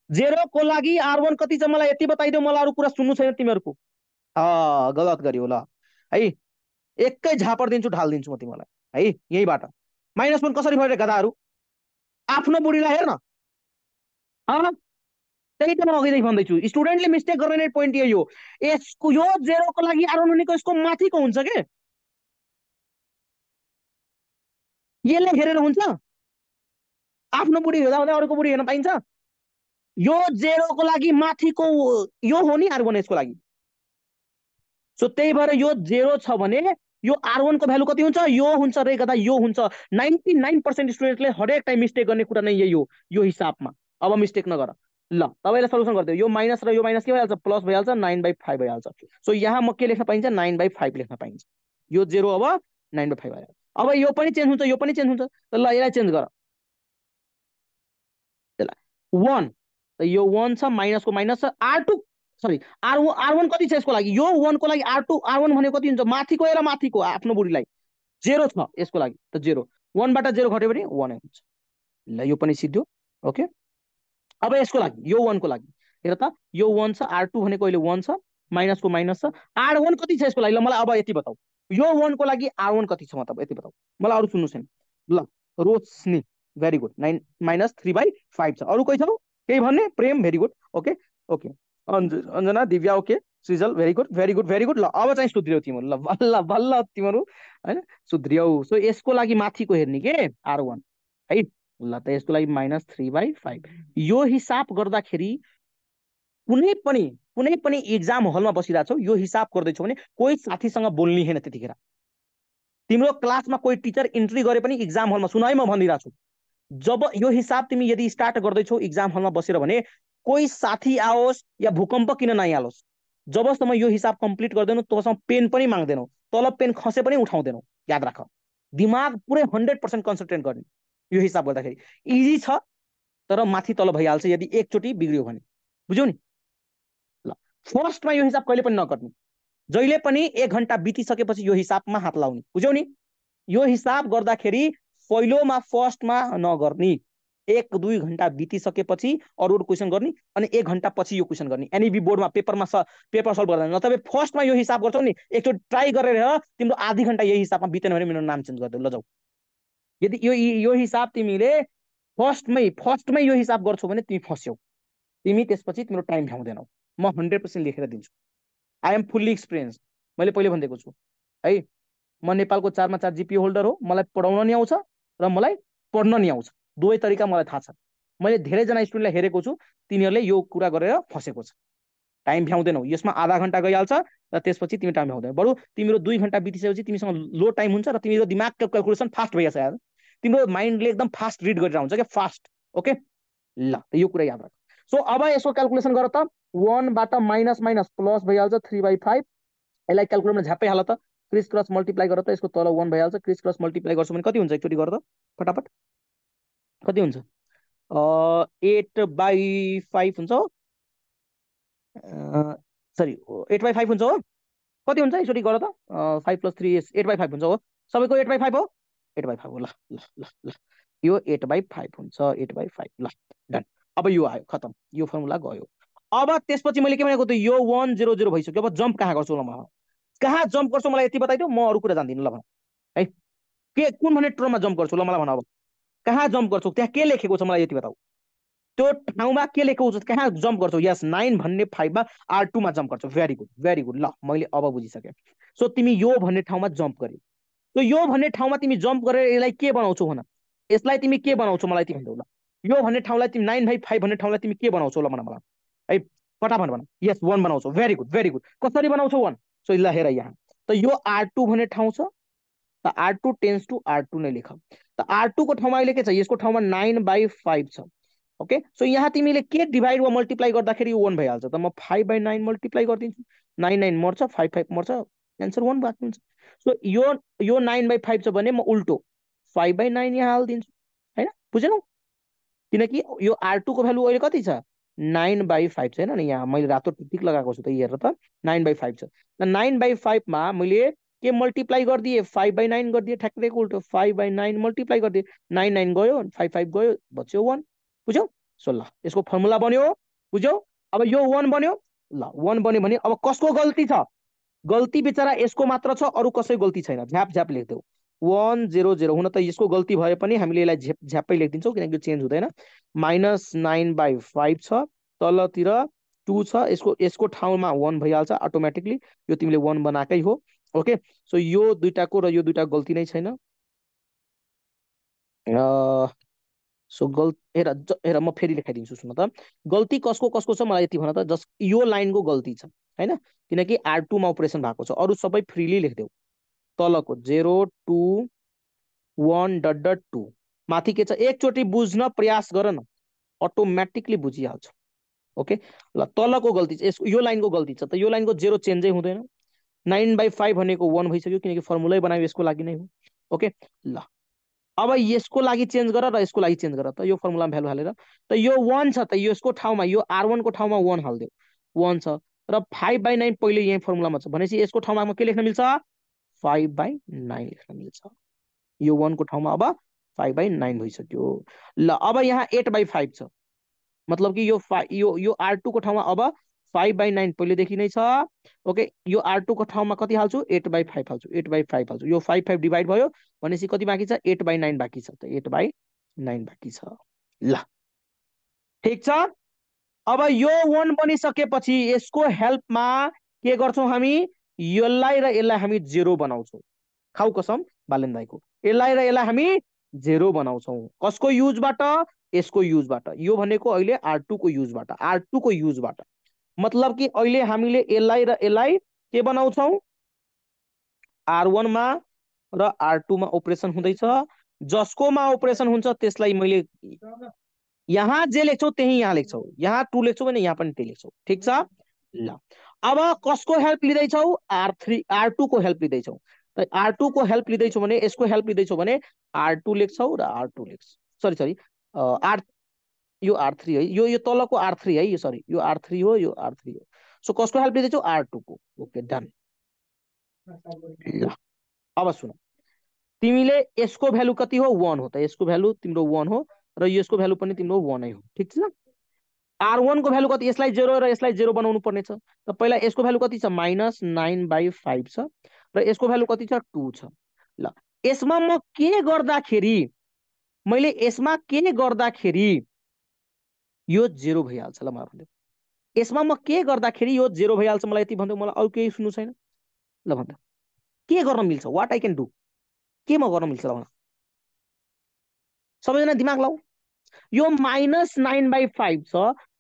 0 को लागि R1 कति छ मलाई यति बताइदेऊ मलाई अरु कुरा सुन्नु छैन तिमीहरुको गलत गर्यो ल है एकै झापर दिन्छु ढाल दिन्छु म तिमीलाई है यहीबाट -1 कसरी भयो रे गधाहरु आफ्नो बुढीलाई हेर्न त्यही त म अघिदेखि भन्दैछु स्टुडेन्टले मिस्टेक गर्ने पोइन्ट यही हो यसको यो 0 को लागि R1 भनेको यसको माथिको हुन्छ के यसले हेरेर हुन्छ आफ्नो बुढी हेर्दा हुँदै अरूको बुढी हेर्न पाइन्छ यो 0 को लागि माथिको यो हो नि R1 यसको लागि सो त्यही भएर यो 0 छ भने यो R1 को भ्यालु कति हुन्छ यो हुन्छ रे गदा यो हुन्छ 99% स्टुडेन्टले हरेक टाइम मिस्टेक गर्ने कुरा नै यही हो यो हिसाबमा अब मिस्टेक नगर ल तपाईले सल्युसन गर्दियौ यो माइनस र यो माइनस के भइहाल्छ प्लस भइहाल्छ 9/5 भइहाल्छ सो यहाँ म के लेख्न पाइन्छ 9/5 लेख्न पाइन्छ यो 0 अब 9/5 भइहाल्छ अब यो पनि चेन्ज हुन्छ यो पनि चेन्ज हुन्छ त ल यसलाई चेन्ज गर ल 1 त यो 1 छ माइनस को माइनस छ R2 सरी R1 कति छ यसको लागि यो 1 को लागि R1 भनेको कति हुन्छ माथिको हेर माथिको आफ्नो बुढीलाई 0 छ यसको लागि त 0 1 बाट 0 घट्यो भने 1 हुन्छ ल यो पनि सिध्यो ओके अब यसको लागि यो 1 को लागि हेर त यो 1 छ R2 भनेको अहिले 1 छ माइनस को माइनस छ R1 कति छ यसको लागि ल मलाई अब यति बताऊ यो 1 को लागि R1 कति छ मतलब यति बताऊ मलाई अरु सुन्नु छैन ल रोशनी भेरी गुड 9 - 3/5 छ अरु कोही छ केही भन्ने प्रेम very good okay okay Anjana Divya okay सृजल भेरी गुड ल अब चाहिँ सुध्रियौ तिमीहरु ल बल्ल बल्ल तिमीहरु हैन सुध्रियौ सो यसको लागि माथिको हेर्ने के R1 है ल त यसको लागि -3/5 यो हिसाब गर्दाखेरि कुनै पनि एक्जाम हलमा बसिरहेछौ यो हिसाब गर्दैछौ भने कोही साथीसँग बोल्नी हैन त्यतिखेर तिम्रो क्लासमा कोही टिचर इन्ट्री गरे पनि एक्जाम हलमा सुनाइ म भनिरहेछु जब यो हिसाब तिमी यदि स्टार्ट गर्दैछौ एक्जाम हलमा बसेर भने कोही साथी आओस् या भूकम्प किन नआओस् जबसम्म यो हिसाब कम्प्लिट गर्दैनौ तबसम्म पेन पनि माग्दैनौ तल पेन खसे पनि उठाउँदैनौ याद राख दिमाग पुरै 100% कन्सन्ट्रेट गर्ने यो हिसाब गर्दाखेरि इजी छ तर माथि तल भइहाल्छ यदि एकचोटी बिग्रियो भने बुझ्यौ नि ल फर्स्टमा यो हिसाब कहिले पनि नगर्नु जहिले पनि 1 घण्टा बितिसकेपछि यो हिसाबमा हात लाउने बुझ्यौ नि यो हिसाब गर्दाखेरि पहिलोमा फर्स्टमा नगर्नी 1-2 घण्टा बितिसकेपछि अरु क्वेशन गर्ने अनि 1 घण्टा पछि यो क्वेशन गर्ने एनईबी बोर्डमा पेपर सल्भ गर्दा नतबे फर्स्टमा यो हिसाब गर्छौ नि एकचोटी ट्राई गरेर तिम्रो आधी घण्टा यही हिसाबमा बितेन भने मेरो नाम चेन्ज गर्दै ल जाऊ यदि यो हिसाब तिमीले फर्स्टमै यो हिसाब गर्छौ भने तिमी फस्यौ तिमी त्यसपछि तिम्रो टाइम भ्याउँदैनौ म 100% लेखेर दिन्छु आई एम फुल्ली एक्सपिरियन्स मैले पहिले भन्देको छु है म नेपालको 4 मा 4 जीपीए होल्डर हो मलाई पढाउन नि आउँछ र मलाई पढ्न नि आउँछ दुवै तरिका मलाई थाहा छ मैले धेरै जना स्टुडेन्टलाई हेरेको छु तिनीहरुले यो कुरा गरेर फसेको छ टाइम भ्याउँदैनौ यसमा आधा घण्टा गइहाल्छ र त्यसपछि तिमी टाइम भ्याउँदैनौ बरु तिम्रो 2 घण्टा बितिसकेपछि तिमीसँग लो टाइम हुन्छ र तिम्रो दिमागको क्याल्कुलेसन फास्ट भइहाल्छ यार तिम्रो माइन्डले एकदम फास्ट रिड गरेर हुन्छ के फास्ट ओके ल त यो कुरा याद राख सो अब यसको क्याल्कुलेसन गर त 1 बाट माइनस प्लस भइहाल्छ 3/5 यसलाई क्याल्कुलेटरमा झ्याप्पै हाल त क्रिस क्रस मल्टिप्लाई गर त यसको तल 1 भइहाल्छ क्रिस क्रस मल्टिप्लाई गर्छु भने कति हुन्छ एकचोटि गर त फटाफट कति हुन्छ 8/5 हुन्छ हो सरी 8/5 हुन्छ हो कति हुन्छ एकचोटि गर त 5 + 3 is 8/5 हुन्छ हो सबैको 8/5 हो 8/5 हो ल ल ल ल यो 8/5 हुन्छ 8/5 ल डन अब यो आयो खतम यो फर्मुला गयो अब त्यसपछि मैले के भनेको त यो 1 0 0 भइसक्यो अब जम्प कहाँ गर्छु ल म कहाँ जम्प गर्छु मलाई यति बताइदियो म अरू कुरा जान्दिनँ ल भन है के कुन भन्ने टर्ममा जम्प गर्छु ल मलाई भन अब कहाँ जम्प गर्छु त्यहाँ के लेखेको छ मलाई यति बताऊ त्यो ठाउँमा के लेखेको छ कहाँ जम्प गर्छौ यस 9 भन्ने 5 मा R2 मा जम्प गर्छौ भेरी गुड ल मैले अब बुझिसके सो तिमी यो भन्ने ठाउँमा जम्प गर्यौ सो यो भन्ने ठाउँमा तिमी जम्प गरेर यसलाई के बनाउँछौ भन यसलाई तिमी के बनाउँछौ मलाई तिमी भन ल यो भन्ने ठाउँलाई तिमी 9/5 भन्ने ठाउँलाई तिमी के बनाउँछौ ल मलाई है फटाफट भन यस 1 बनाउँछौ भेरी गुड कसरी बनाउँछौ 1 सो ल हेर यहाँ त यो R2 भन्ने ठाउँ छ त R2 टेन्स टु R2 नै लेख त R2 को ठाउँमा अहिले के छ यसको ठाउँमा 9/5 छ ओके सो यहाँ तिमीले के डिभाइड वा मल्टिप्लाई गर्दाखेरि यो 1 भइहाल्छ त म 5/9 मल्टिप्लाई गरिदिन्छु 9 9 मर्छ 5 5 मर्छ एन्सर 1 बाँकी हुन्छ सो यो 9/5 छ भने म उल्टो 5/9 यहाँ हालिदिन्छु हैन बुझेनौ किनकि यो R2 को भ्यालु अहिले कति छ 9/5 छ हैन यहाँ मैले रातो टिक लगाएको छु त हेर त 9/5 छ त 9/5 मा मैले के मल्टिप्लाई गरिदिए 5/9 गरिदिए ठ्याक्कैको उल्टो 5/9 मल्टिप्लाई गरिदिए 9 9 गयो 5 5 गयो बच्यो 1 बुझ्यौ सो ल यसको फर्मुला बन्यो बुझ्यौ अब यो 1 बन्यो ल 1 बन्यो भने अब कसको गल्ती छ गल्ती बिचरा यसको मात्र छ अरू कसैको गल्ती छैन झ्याप झ्याप लेख्देऊ 1 0 0 हुन त यसको गल्ती भए पनि हामीले यसलाई झ्याप्पै लेखिदिन्छौँ किनकि यो चेन्ज हुँदैन -9/5 छ तलतिर 2 छ यसको ठाउँमा 1 भइहाल्छ अटोमेटिकली यो तिमीले 1 बनाएकै हो ओके सो यो दुईटाको र यो दुईटाको गल्ती नै छैन सो हेर हेर म फेरि लेखाइदिन्छु सुन त गल्ती कसको कसको छ मलाई यति भन त जस्ट यो लाइनको गल्ती छ हैन किनकि R2 मा अपरेसन भएको छ अरू सबै फ्रीली लेखिदेऊ तलको 0 2 1 डट डट 2 माथि के छ एकचोटि बुझ्न प्रयास गर न अटोमेटिकली बुझिहाल्छ ओके ल तलको गल्ती छ यो लाइनको गल्ती छ त यो लाइनको 0 चेन्जै हुँदैन 9/5 भनेको 1 भइसक्यो किनकि फर्मुलै बनायो यसको लागि नै हो ओके ल अब यसको लागि चेन्ज गर र यसको लागि चेन्ज गर त यो फर्मुलामा भ्यालु हालेर त यो 1 छ त यसको ठाउँमा यो R1 को ठाउँमा 1 हाल्देऊ 1 छ र 5/9 पहिले यही फर्मुलामा छ भनेपछि यसको ठाउँमा म के लेख्न मिल्छ 5/9 लेख्न मिल्छ यो 1 को ठाउँमा अब 5/9 भइसक्यो ल अब यहाँ 8/5 छ मतलब कि यो R2 को ठाउँमा अब 5/9 पहिलेदेखि नै छ ओके यो R2 को ठाउँमा कति हाल्छु 8/5 हाल्छु 8/5 हाल्छु यो 5 5 डिभाइड भयो भनेपछि कति बाँकी छ 8/9 बाँकी छ त 8/9 बाँकी छ ल ठीक छ अब यो 1 बनिसकेपछि यसको हेल्पमा के गर्छौं हामी यसलाई र यसलाई हामी 0 बनाउँछौं खाऊ कसम बालेन दाइको यसलाई र यसलाई हामी 0 बनाउँछौं कसको युजबाट यसको युजबाट यो भनेको अहिले R2 को युजबाट R2 को युजबाट मतलब कि अहिले हामीले यसलाई र यसलाई के बनाउँछौं R1 मा र R2 मा अपरेसन हुँदैछ जसको मा अपरेसन हुन्छ त्यसलाई मैले यहाँ जे लेख्छौ त्यही यहाँ लेख्छौ यहाँ 2 लेख्छौ भने यहाँ पनि त्यही लेख्छौ ठीक छ ल अब कसको हेल्प लिँदैछौ R2 को हेल्प लिँदैछौ त R2 को हेल्प लिँदैछौ भने यसको हेल्प लिँदैछौ भने R2 लेख्छौ र R2 लेख्छौ सरी यो R3 है यो तलको R3 है यो सरी यो R3 हो यो R3 हो सो कसको हेल्प लिँदैछौ R2 को ओके डन ल अब सुन तिमीले यसको भ्यालु कति हो 1 हो त यसको भ्यालु तिम्रो 1 हो र यसको भ्यालु पनि तिम्रो 1 नै हो ठीक छ R1 को भ्यालु कति यसलाई 0 र यसलाई 0 बनाउनु पर्ने छ त पहिला यसको भ्यालु कति छ -9/5 छ र यसको भ्यालु कति छ 2 छ ल यसमा म के गर्दाखेरि मैले यसमा के गर्दाखेरि यो 0 भइहाल्छ ल मलाई भन्देऊ यसमा म के गर्दाखेरि यो 0 भइहाल्छ मलाई यति भन्देऊ मलाई अरु केही सुन्नु छैन ल भन्दा के गर्न मिल्छ व्हाट आई क्यान डु के म गर्न मिल्छ ल सबैजना दिमाग लाऊ यो -9/5 छ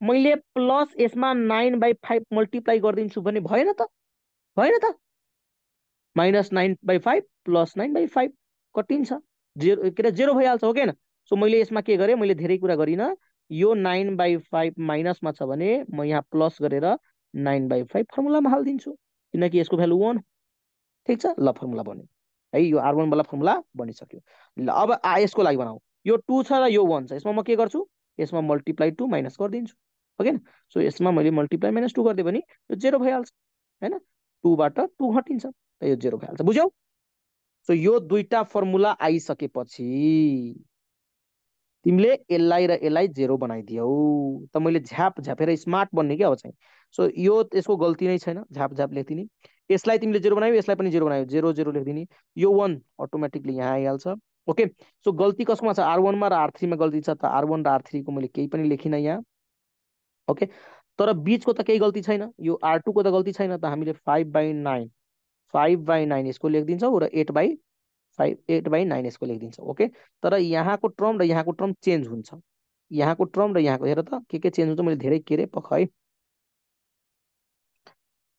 मैले प्लस यसमा 9/5 मल्टिप्लाई गरिदिन्छु भने भएन त -9/5 प्लस 9/5 कटिन्छ 0 भइहाल्छ हो के सो मैले यसमा के गरेँ मैले धेरै कुरा गरिन यो 9/5 माइनसमा छ भने म यहाँ प्लस गरेर 9/5 फर्मुलामा हाल्दिन्छु किनकि यसको भ्यालु 1 ठीक छ ल फर्मुला बन्यो है यो R1 वाला फर्मुला बनिसक्यो ल अब यसको लागि बनाऊ यो 2 छ र यो 1 छ यसमा म के गर्छु यसमा मल्टिप्लाई 2 माइनस गरिदिन्छु हो के सो यसमा मैले मल्टिप्लाई माइनस 2 गरिदिए भने यो 0 भइहाल्छ हैन 2 बाट 2 हटिन्छ त यो 0 भइहाल्छ बुझ्यौ सो यो दुईटा फर्मुला आइसकेपछि तिमीले यसलाई र यसलाई 0 बनाइदियौ त मैले झ्याप झ्यापेर स्मार्ट बन्ने के अब चाहिँ सो यो यसको गल्ती नै छैन झ्याप झ्याप लेखिदिने यसलाई तिमीले 0 बनायौ यसलाई पनि 0 बनायौ 0 0 लेखिदिने यो 1 अटोमेटिकली यहाँ आइहाल्छ ओके सो गल्ती कसमा छ R1 मा र R3 मा गल्ती छ त R1 र R3 को मैले केही पनि लेखिन यहाँ ओके तर बीचको त केही गल्ती छैन यो R2 को त गल्ती छैन त हामीले 5/9 5/9 यसको लेखिदिन्छौ र 8/9 यसको लेखिदिन्छौ ओके तर यहाँको टर्म र यहाँको टर्म चेन्ज हुन्छ यहाँको टर्म र यहाँको हेर त के चेन्ज हुन्छ मैले धेरै के पख है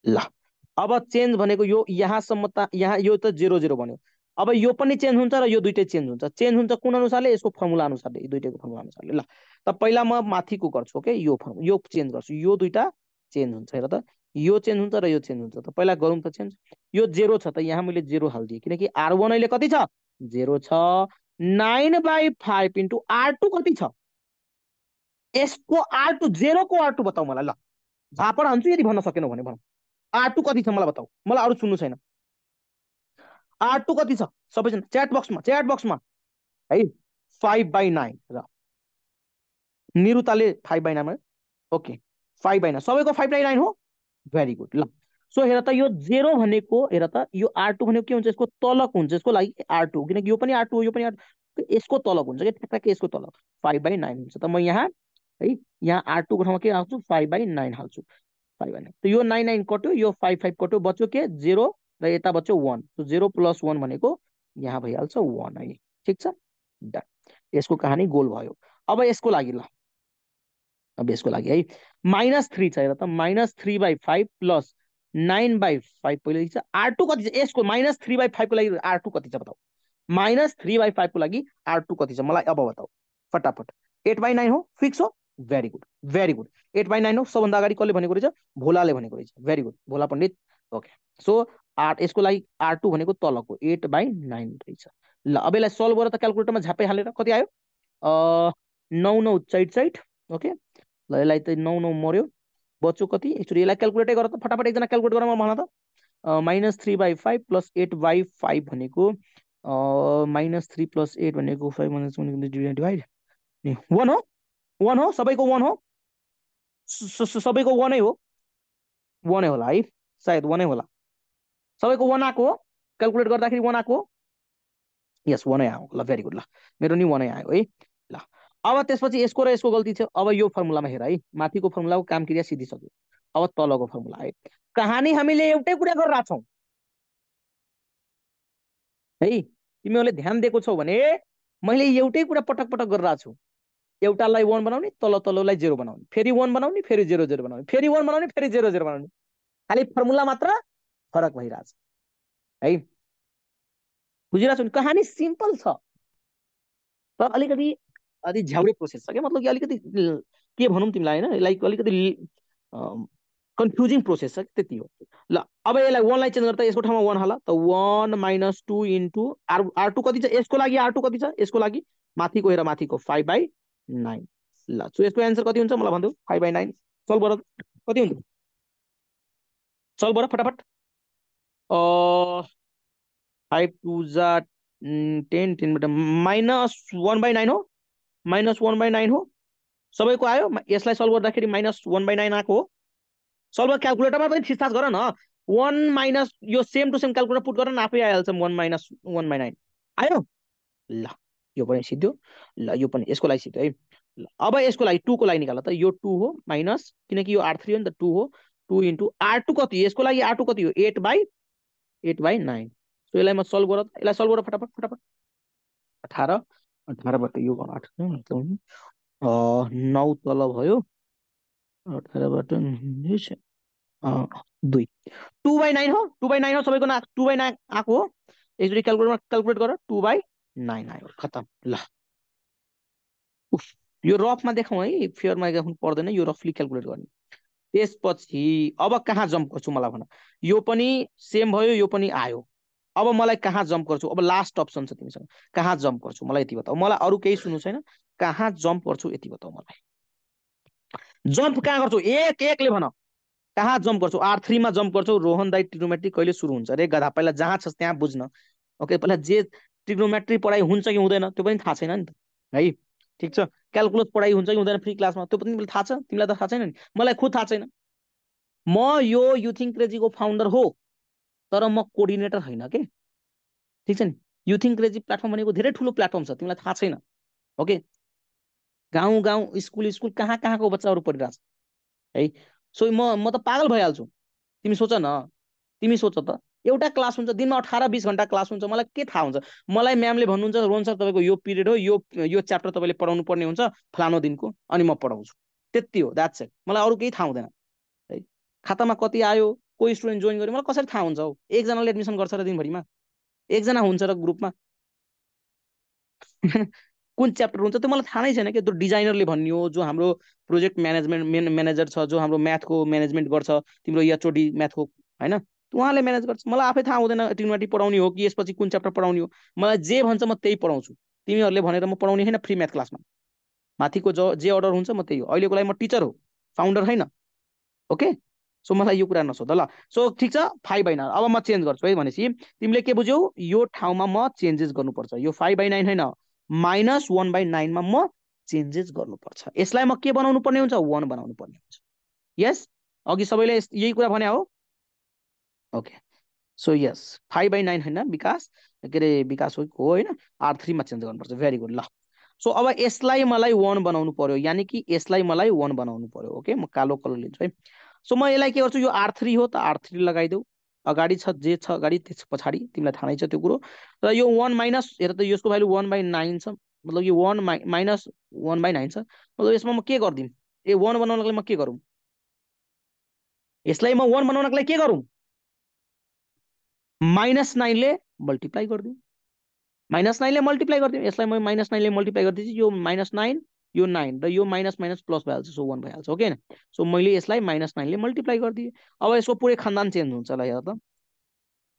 ल अब चेन्ज भनेको यो यहाँसम्म त यहाँ यो त 0 0 बन्यो अब यो पनि चेन्ज हुन्छ र यो दुइटै चेन्ज हुन्छ कुन अनुसारले यसको फर्मुला अनुसारले दुइटैको फर्मुला अनुसारले ल त पहिला म माथिको गर्छु ओके यो चेन्ज गर्छु यो दुइटा चेन्ज हुन्छ हेर त यो चेन्ज हुन्छ र यो चेन्ज हुन्छ त पहिला गरौँ त चेन्ज यो 0 छ त यहाँ मैले 0 हाल्दिए किनकि R1 अहिले कति छ 0 छ 9/5 इन्टु R2 कति छ यसको R2 0 को R2 बताऊ मलाई ल झापड हान्छु यदि भन्न सकेनौ भने भनौ R2 कति छ मलाई बताऊ मलाई अरु सुन्नु छैन R2 कति छ सबैजना च्याट बक्समा है 5/9 र निरुताले 5/9 मा ओके 5/9 सबैको 5/9 हो भेरी गुड ल सो हेर त यो 0 भनेको हेर त यो R2 भनेको के हुन्छ यसको तलको हुन्छ यसको लागि R2 किनकि यो पनि R2 हो यो पनि R2 यसको तलको हुन्छ के ठ्याक्कै यसको तल 5/9 हुन्छ त म यहाँ है यहाँ R2 को ठाउँमा के हाल्छु 5/9 हाल्छु 5/9 त यो 9 9 कट्यो यो 5 5 कट्यो बच्यो के 0 र यता बच्यो 1 सो 0 + 1 भनेको यहाँ भइहाल्छ 1 है ठीक छ डन यसको कहानी गोल भयो अब यसको लागि ल अब यसको लागि है -3 छ हेर त -3/5 + 9/5 पहिले छ R2 कति छ यसको -3/5 को लागि R2 कति छ बताऊ -3/5 को लागि R2 कति छ मलाई अब बताऊ फटाफट 8/9 हो फिक्स हो भेरी गुड 8/9 हो सबभन्दा अगाडि कसले भनेको रहेछ भोलाले भनेको रहेछ भेरी गुड भोला पण्डित ओके सो यसको लागि R2 भनेको तलको 8/9 रहेछ ल अब यसलाई सल्भ गरेर त क्याल्कुलेटरमा झ्यापै हालेर कति आयो 9 9 64 ओके ल यसलाई त 9 9 मर्यो बच्यो कति एक्चुअली यसलाई क्याल्कुलेटै गर त फटाफट एकजना क्याल्कुलेट गरेर म भन त -3/5 + 8/5 भनेको -3 + 8 भनेको 5 - डिभाइड 1 हो सबैको 1 हो सबैको 1 नै हो 1 नै होला है सायद 1 नै होला सबैको 1 आको हो क्याल्कुलेट गर्दाखेरि 1 आको हो यस 1 नै आयो ल भेरी गुड ल मेरो नि 1 नै आयो है ल अब त्यसपछि यसको र यसको गल्ती थियो अब यो फर्मुलामा हेर है माथिको फर्मुलाको काम क्रिया सिधिसक्यो अब तलको फर्मुला आयो कहानी हामीले एउटै कुरा गरिरहेका छौँ है तिमीहरूले ध्यान दिएको छौ भने मैले एउटै कुरा पटक पटक गरिरहेको छु एउटालाई 1 बनाउने तल्लोलाई 0 बनाउने फेरि 1 बनाउने फेरि 0 0 बनाउने फेरि 1 बनाउने फेरि 0 0 बनाउने खालि फर्मुला मात्र फरक भइरहेछ है बुझिरहेछौ नि कहानी सिम्पल छ तर अलिकति अलि झ्याउरे प्रोसेस छ के मतलब कि अलिकति के भनौँ तिमीलाई हैन लाइक अलिकति कन्फ्युजिङ प्रोसेस छ त्यति हो ल अब यसलाई 1 लाई चेन्ज गर्दा यसको ठाउँमा 1 हाल त 1 - 2 इन्टु R2 कति छ यसको लागि R2 कति छ यसको लागि माथिको हेर माथिको 5/9 ल सो यसको एन्सर कति हुन्छ मलाई भन्देऊ 5/9 सल्भ गर कति हुन्छ सल्भ गर फटाफट 5 2 जा 10 10 बाट -1/9 हो -1/9 हो सबैको आयो यसलाई सल्भ गर्दाखेरि -1/9 आएको हो सल्भ क्याल्कुलेटरमा पनि थिचथाच गर न 1 - यो same to same calculator put गरेर आफै आइहाल्छ 1 - 1/9 आयो ल यो पनि सिध्यो ल यो पनि यसको लागि सिध्यो है ल अब यसको लागि 2 को लागि निकाल त यो 2 हो माइनस किनकि यो R3 हो नि त 2 हो 2 इन्टु R2 कति यसको लागि R2 कति हो 8/9 सो यसलाई म सल्भ गर यसलाई सल्भ गर फटाफट फटाफट 18 बाट यो 8 9 तल भयो 18 बाट 2 2/9 हो 2/9 हो सबैको 2/9 आएको हो एकचोटि क्याल्कुलेट गर 2/9 आयो खतम ल उफ यो रफमा देखाउँ है फेयरमा देखाउनु पर्दैन यो रफली क्याल्कुलेट गर्ने त्यसपछि अब कहाँ जम्प गर्छु मलाई भन। यो पनि सेम भयो, यो पनि आयो। अब मलाई कहाँ जम्प गर्छु? अब लास्ट अप्सन छ तिमीसँग, कहाँ जम्प गर्छु मलाई यति बताऊ। मलाई अरू केही सुन्नु छैन, कहाँ जम्प गर्छु यति बताऊ मलाई। जम्प कहाँ गर्छु एक एकले भन। कहाँ जम्प गर्छु? R3 मा जम्प गर्छु। रोहन दाई ट्रिग्नोमेट्री कहिले सुरु हुन्छ रे गधा? पहिला जहाँ छस् त्यहाँ बुझ्न। ओके, पहिला जे ट्रिग्नोमेट्री पढाइ हुन्छ कि हुँदैन त्यो पनि थाहा छैन नि त है। ठिक छ, क्यालकुलस पढाइ हुन्छ कि हुँदैन फ्री क्लासमा त्यो पनि थाहा छ, तिमीलाई त थाहा छैन नि, मलाई खुद थाहा छैन। म यो यु थिङ्क क्रेजीको फाउन्डर हो, तर म कोअर्डिनेटर होइन के। ठिक छ नि, यु थिङ्क क्रेजी प्लेटफर्म भनेको धेरै ठुलो प्लेटफर्म छ, तिमीलाई थाहा छैन। ओके, गाउँ गाउँ स्कुल स्कुल कहाँ कहाँको बच्चाहरू पढिरहेछ है। सो म त पागल भइहाल्छु। तिमी सोच न, तिमी सोच त, एउटा क्लास हुन्छ दिनमा 18-20 घन्टा क्लास हुन्छ, मलाई के थाहा हुन्छ? मलाई म्यामले भन्नुहुन्छ रोहन सर तपाईँको यो पिरियड हो, यो च्याप्टर तपाईँले पढाउनु पर्ने हुन्छ फलानो दिनको, अनि म पढाउँछु, त्यति हो, द्याट्स इट। मलाई अरू केही थाहा हुँदैन है। खातामा कति आयो, कोही स्टुडेन्ट जोइन गर्यो, मलाई कसरी थाहा हुन्छ हौ? एकजनाले एडमिसन गर्छ र दिनभरिमा एकजना हुन्छ र ग्रुपमा कुन च्याप्टर हुन्छ त्यो मलाई थाहा नै छैन कि। त्यो डिजाइनरले भन्ने हो, जो हाम्रो प्रोजेक्ट म्यानेजमेन्ट म्यानेजर छ, जो हाम्रो म्याथको म्यानेजमेन्ट गर्छ, तिम्रो एचओडी म्याथको होइन, उहाँले म्यानेज गर्छ। मलाई आफै थाहा हुँदैन ट्रिग्नोमेट्री पढाउने हो कि यसपछि कुन च्याप्टर पढाउने हो। मलाई जे भन्छ म त्यही पढाउँछु। तिमीहरूले भनेर म पढाउने होइन फ्री म्याथ क्लासमा, माथिको जे अर्डर हुन्छ म त्यही हो। अहिलेको लागि म टिचर हो, फाउन्डर होइन। ओके, सो मलाई यो कुरा नसोध ल। सो ठिक छ, 5/9 अब म चेन्ज गर्छु है। भनेपछि तिमीले के बुझ्यौ? यो ठाउँमा म चेन्जेस गर्नुपर्छ। यो 5/9 होइन, -1/9 मा म चेन्जेस गर्नुपर्छ। यसलाई म के बनाउनु पर्ने हुन्छ? 1 बनाउनु पर्ने हुन्छ। यस, अघि सबैले यही कुरा भने हो। ओके, सो यस 5/9 होइन, विकास के अरे विकास हो होइन, R3 मा चेन्ज गर्नुपर्छ। Very good. ल, सो अब यसलाई मलाई 1 बनाउनु पर्यो, यानि कि यसलाई मलाई 1 बनाउनु पर्यो। ओके, म कालो कलर लिन्छु है। सो म यसलाई के गर्छु? यो R3 हो त R3 लगाइदेऊ। अगाडि छ जे छ अगाडि, त्यस पछाडि तिमीलाई थाहा नै छ त्यो कुरो। र यो 1 माइनस, हेर त यसको भ्यालु 1/9 छ, मतलब यो 1 माइनस 1/9 छ। मतलब यसमा म के गरिदिउँ? 1 बनाउनको लागि म के गरौँ? यसलाई म 1 बनाउनको लागि के गरौँ? -9 ले मल्टिप्लाई गरिदिउँ। -9 ले मल्टिप्लाई गरिदिउँ। यसलाई म -9 ले मल्टिप्लाई गरिदिन्छु। यो -9 यो 9 र यो माइनस माइनस प्लस भइहाल्छ, सो 1 भइहाल्छ। ओके, सो मैले यसलाई -9 ले मल्टिप्लाई गरिदिएँ। अब यसको पुरै खानदान चेन्ज हुन्छ। ल हेर त,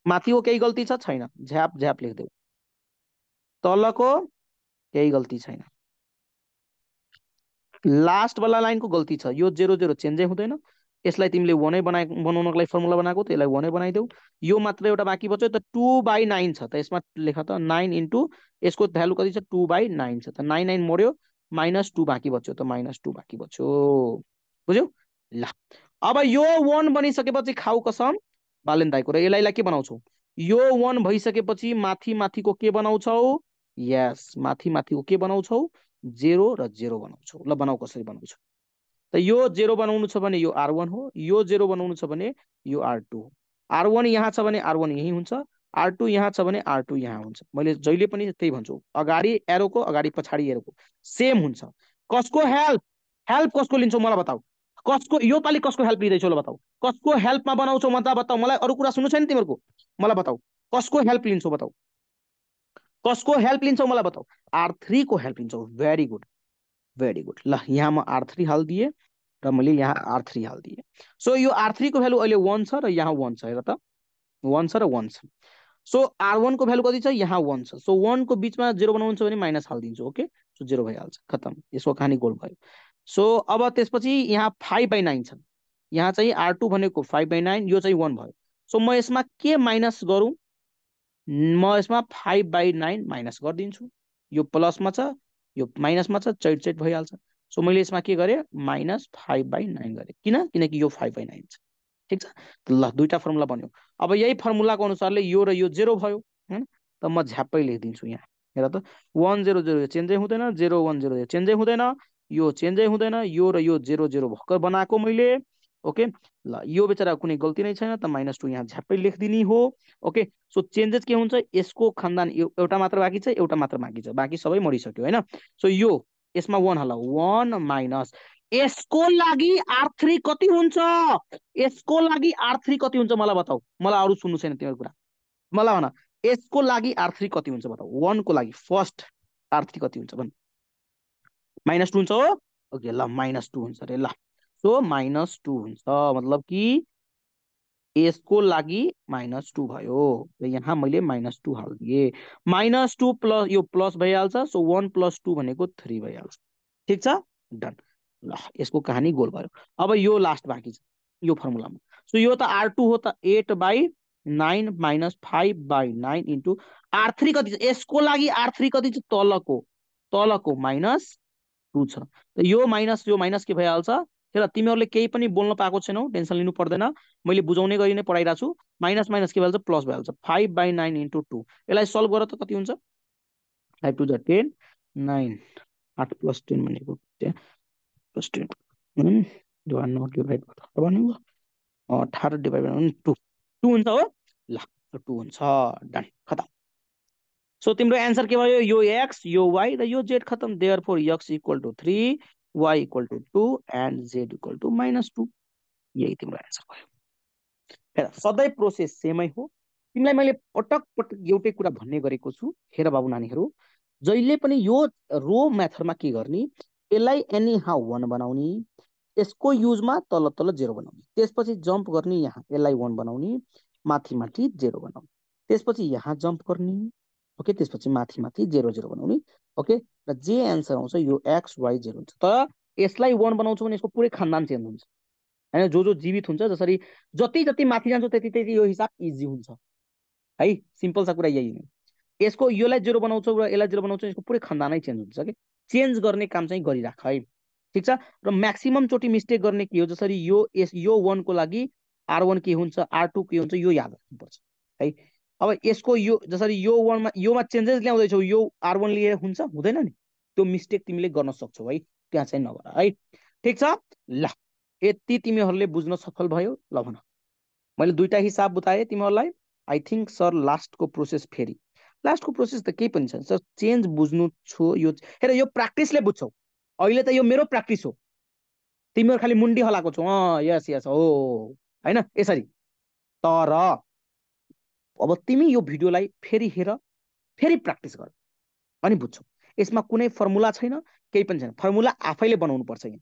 माथिको केही गल्ती छ? छैन, झ्याप झ्याप लेखिदेऊ। तलको केही गल्ती छैन, लास्ट वाला लाइनको गल्ती छ। यो 0 0 चेन्जै हुँदैन। यसलाई तिमीले 1 बनाउनको लागि फर्मुला बनाएको, त्यसलाई 1 बनाइदेऊ। यो मात्र एउटा बाँकी बच्यो त 2/9 छ, त यसमा लेख त 9 इन्टु यसको भ्यालु कति छ? 2/9 छ, त 9 मर्यो, -2 बाँकी बच्यो, त -2 बाँकी बच्यो। बुझ्यौ? ल, अब यो 1 बनिसकेपछि खाऊ कसम बालेन दाइको। र यसलाई के बनाउँछौ? यो 1 भइसकेपछि माथि माथिको के बनाउँछौ? यस, माथि माथिको के बनाउँछौ? 0 र 0 बनाउँछौ। ल बनाऊ, कसरी बनाउँछौ? त यो 0 बनाउनु छ भने यो R1 हो, यो 0 बनाउनु छ भने यो R2 हो। R1 यहाँ छ भने R1 यही हुन्छ, R2 यहाँ छ भने R2 यहाँ हुन्छ। मैले जहिले पनि त्यही भन्छु, अगाडि एरोको अगाडि पछाडि एरोको सेम हुन्छ। कसको हेल्प हेल्प कसको लिन्छौ मलाई बताऊ? कसको यो पालि कसको हेल्प लिँदैछौ? ल बताऊ, कसको हेल्पमा बनाउँछौ म त बताऊ। मलाई अरू कुरा सुन्नु छैन तिमीहरूको, मलाई बताऊ कसको हेल्प लिन्छौ? बताऊ कसको हेल्प लिन्छौ मलाई बताऊ? R3 को हेल्प लिन्छौ। Very good, very good. ल, यहाँ म R3 हालिदिएँ र मैले यहाँ R3 हालिदिएँ। सो यो R3 को भ्यालु अहिले 1 छ र यहाँ 1 छ। हेर त, 1 छ र 1 छ। सो R1 को भ्यालु कति छ? यहाँ 1 छ। सो 1 को बिचमा 0 बनाउनु छ भने माइनस हालिदिन्छु। ओके, सो 0 भइहाल्छ, खतम, यसको कहानी गोल भयो। सो अब त्यसपछि यहाँ 5/9 छ, यहाँ चाहिँ R2 भनेको 5/9, यो चाहिँ 1 भयो। सो म यसमा के माइनस गरौँ? म यसमा 5/9 माइनस गरिदिन्छु। यो प्लसमा छ, यो माइनसमा छ, चैट चैट भइहाल्छ। सो मैले यसमा के गरेँ? -5/9 गरेँ। किनकि यो 5/9 छ। ठिक छ, ल दुईटा फर्मुला बन्यो। अब यही फर्मुलाको अनुसारले यो र यो 0 भयो हैन, त म झ्याप्पै लेखिदिन्छु यहाँ। हेर त, 1 0 0 चेन्जै हुँदैन, 0 1 0 चेन्जै हुँदैन, यो चेन्जै हुँदैन, यो र यो 0 0 भर्खर बनाएको मैले। ओके, ल यो बेचारा कुनै गल्ती नै छैन, त -2 यहाँ झ्याप्पै लेखिदिने हो। ओके, सो चेन्जेस के हुन्छ? यसको खानदान एउटा मात्र बाँकी छ, एउटा मात्र बाँकी छ, बाँकी सबै मरिसक्यो होइन। सो यो यसमा 1 हाल, 1 माइनस यसको लागि R3 कति हुन्छ? यसको लागि R3 कति हुन्छ मलाई बताऊ? मलाई अरू सुन्नु छैन तिम्रो कुरा, मलाई भन यसको लागि R3 कति हुन्छ बताऊ? 1 को लागि फर्स्ट R3 कति हुन्छ भन? -2 हुन्छ हो। ओके, ल -2 हुन्छ अरे। ल, सो -2 हुन्छ मतलब कि यसको लागि -2 भयो र यहाँ मैले -2 हालिदिएँ -2 प्लस यो प्लस भइहाल्छ सो 1 + 2 भनेको 3 भइहाल्छ ठिक छ डन ल यसको कहानी गोल भयो अब यो लास्ट बाँकी छ यो फर्मुलामा सो यो त R2 हो त 8/9 - 5/9 इन्टु R3 कति छ यसको लागि R3 कति छ तलको -2 छ त यो माइनस के भइहाल्छ हेर तिमीहरूले केही पनि बोल्न पाएको छैनौ टेन्सन लिनु पर्दैन मैले बुझाउने गरी नै पढाइरहेको छु माइनस माइनस के भइहाल्छ प्लस भइहाल्छ 5/9 इन्टु 2 यसलाई सल्भ गर त कति हुन्छ 5 2 जा 10 9 8 + 10 भनेको 10 + 10 डिभाइड डिभाइड भनेको 18 डिभाइड 2 2 हुन्छ हो ल 2 हुन्छ डन खतम सो तिम्रो एन्सर के भयो यो x यो y र यो z खतम therefore x = 3 y = 2 and z = -2 यही तिम्रो एन्सर भयो हेर सधैँ प्रोसेस सेमै हो तिमीलाई मैले पटक पटक एउटै कुरा भन्ने गरेको छु हेर बाबु नानीहरू जहिले पनि यो रो मेथडमा के गर्ने यसलाई एनी हाउ 1 बनाउने यसको युजमा तल तल 0 बनाउने त्यसपछि जम्प गर्ने यहाँ यसलाई 1 बनाउने माथि माथि 0 बनाउने त्यसपछि यहाँ जम्प गर्ने ओके त्यसपछि माथि माथि 0 0 बनाउने ओके र जे एन्सर आउँछ यो x y 0 हुन्छ तर यसलाई 1 बनाउँछौ भने यसको पुरै खानदान चेन्ज हुन्छ हैन जो जीवित हुन्छ जसरी जति जति माथि जान्छ त्यति त्यति यो हिसाब इजी हुन्छ है सिम्पल सा कुरा यही हो यसको योलाई 0 बनाउँछौ र यसलाई 0 बनाउँछौ यसको पुरै खानदानै चेन्ज हुन्छ के चेन्ज गर्ने काम चाहिँ गरिराख है ठीक छ र म्याक्सिमम चोटी मिस्टेक गर्ने के हो जसरी यो 1 को लागि R1 के हुन्छ R2 के हुन्छ यो याद राख्नुपर्छ है अब यसको यो जसरी यो 1 मा योमा चेन्जेस ल्याउँदैछौ यो R1 लिए हुन्छ हुँदैन नि त्यो मिस्टेक तिमीले गर्न सक्छौ है त्यहाँ चाहिँ नगर है ठीक छ ल यति तिमीहरूले बुझ्न सफल भयो ल भन मैले दुईटा हिसाब बताएँ तिमीहरूलाई आई थिंक सर लास्टको प्रोसेस फेरि लास्टको प्रोसेस त केही पनि छैन सर चेन्ज बुझ्नु छु यो हेर यो प्र्याक्टिसले बुझ्छौ अहिले त यो मेरो प्र्याक्टिस हो तिमीहरू खालि मुन्डी हलाएको छौ यस यस हो हैन यसरी तर अब तिमी यो भिडियोलाई फेरि हेर फेरि प्र्याक्टिस गर अनि बुझ्छौ यसमा कुनै फर्मुला छैन केही पनि छैन फर्मुला आफैले बनाउनु पर्छ यहाँ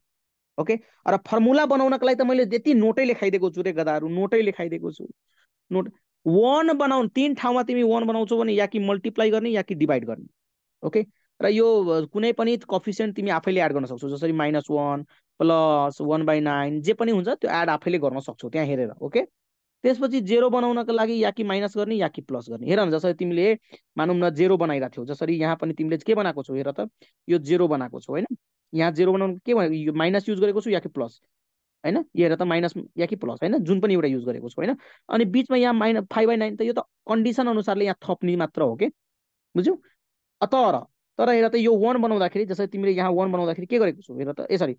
ओके र फर्मुला बनाउनको लागि त मैले यति नोटै लेखाइदिएको छु रे गदाहरू नोटै लेखाइदिएको छु नोट 1 बनाउनु 3 ठाउँमा तिमी 1 बनाउँछौ भने या कि मल्टिप्लाई गर्ने या कि डिभाइड गर्ने ओके र यो कुनै पनि कोएफिसिएन्ट तिमी आफैले एड गर्न सक्छौ जसरी -1 + 1/9 जे पनि हुन्छ त्यो एड आफैले गर्न सक्छौ त्यहाँ हेरेर ओके त्यसपछि 0 बनाउनको लागि या कि माइनस गर्ने या कि प्लस गर्ने हेर न जसरी तिमीले मानौँ न 0 बनाइरहेको थियौ जसरी यहाँ पनि तिमीले के बनाएको छौ हेर त यो 0 बनाएको छौ हैन यहाँ 0 बनाउनु के भनेको यो माइनस युज गरेको छु या कि प्लस हैन यो हेर त माइनस या कि प्लस हैन जुन पनि एउटा युज गरेको छु हैन अनि बीचमा यहाँ -5/9 त यो त कन्डिसन अनुसारले यहाँ थप्ने मात्र हो के बुझ्यौ तर हेर त यो 1 बनाउँदाखेरि जसरी तिमीले यहाँ 1 बनाउँदाखेरि के गरेको छौ हेर त सरी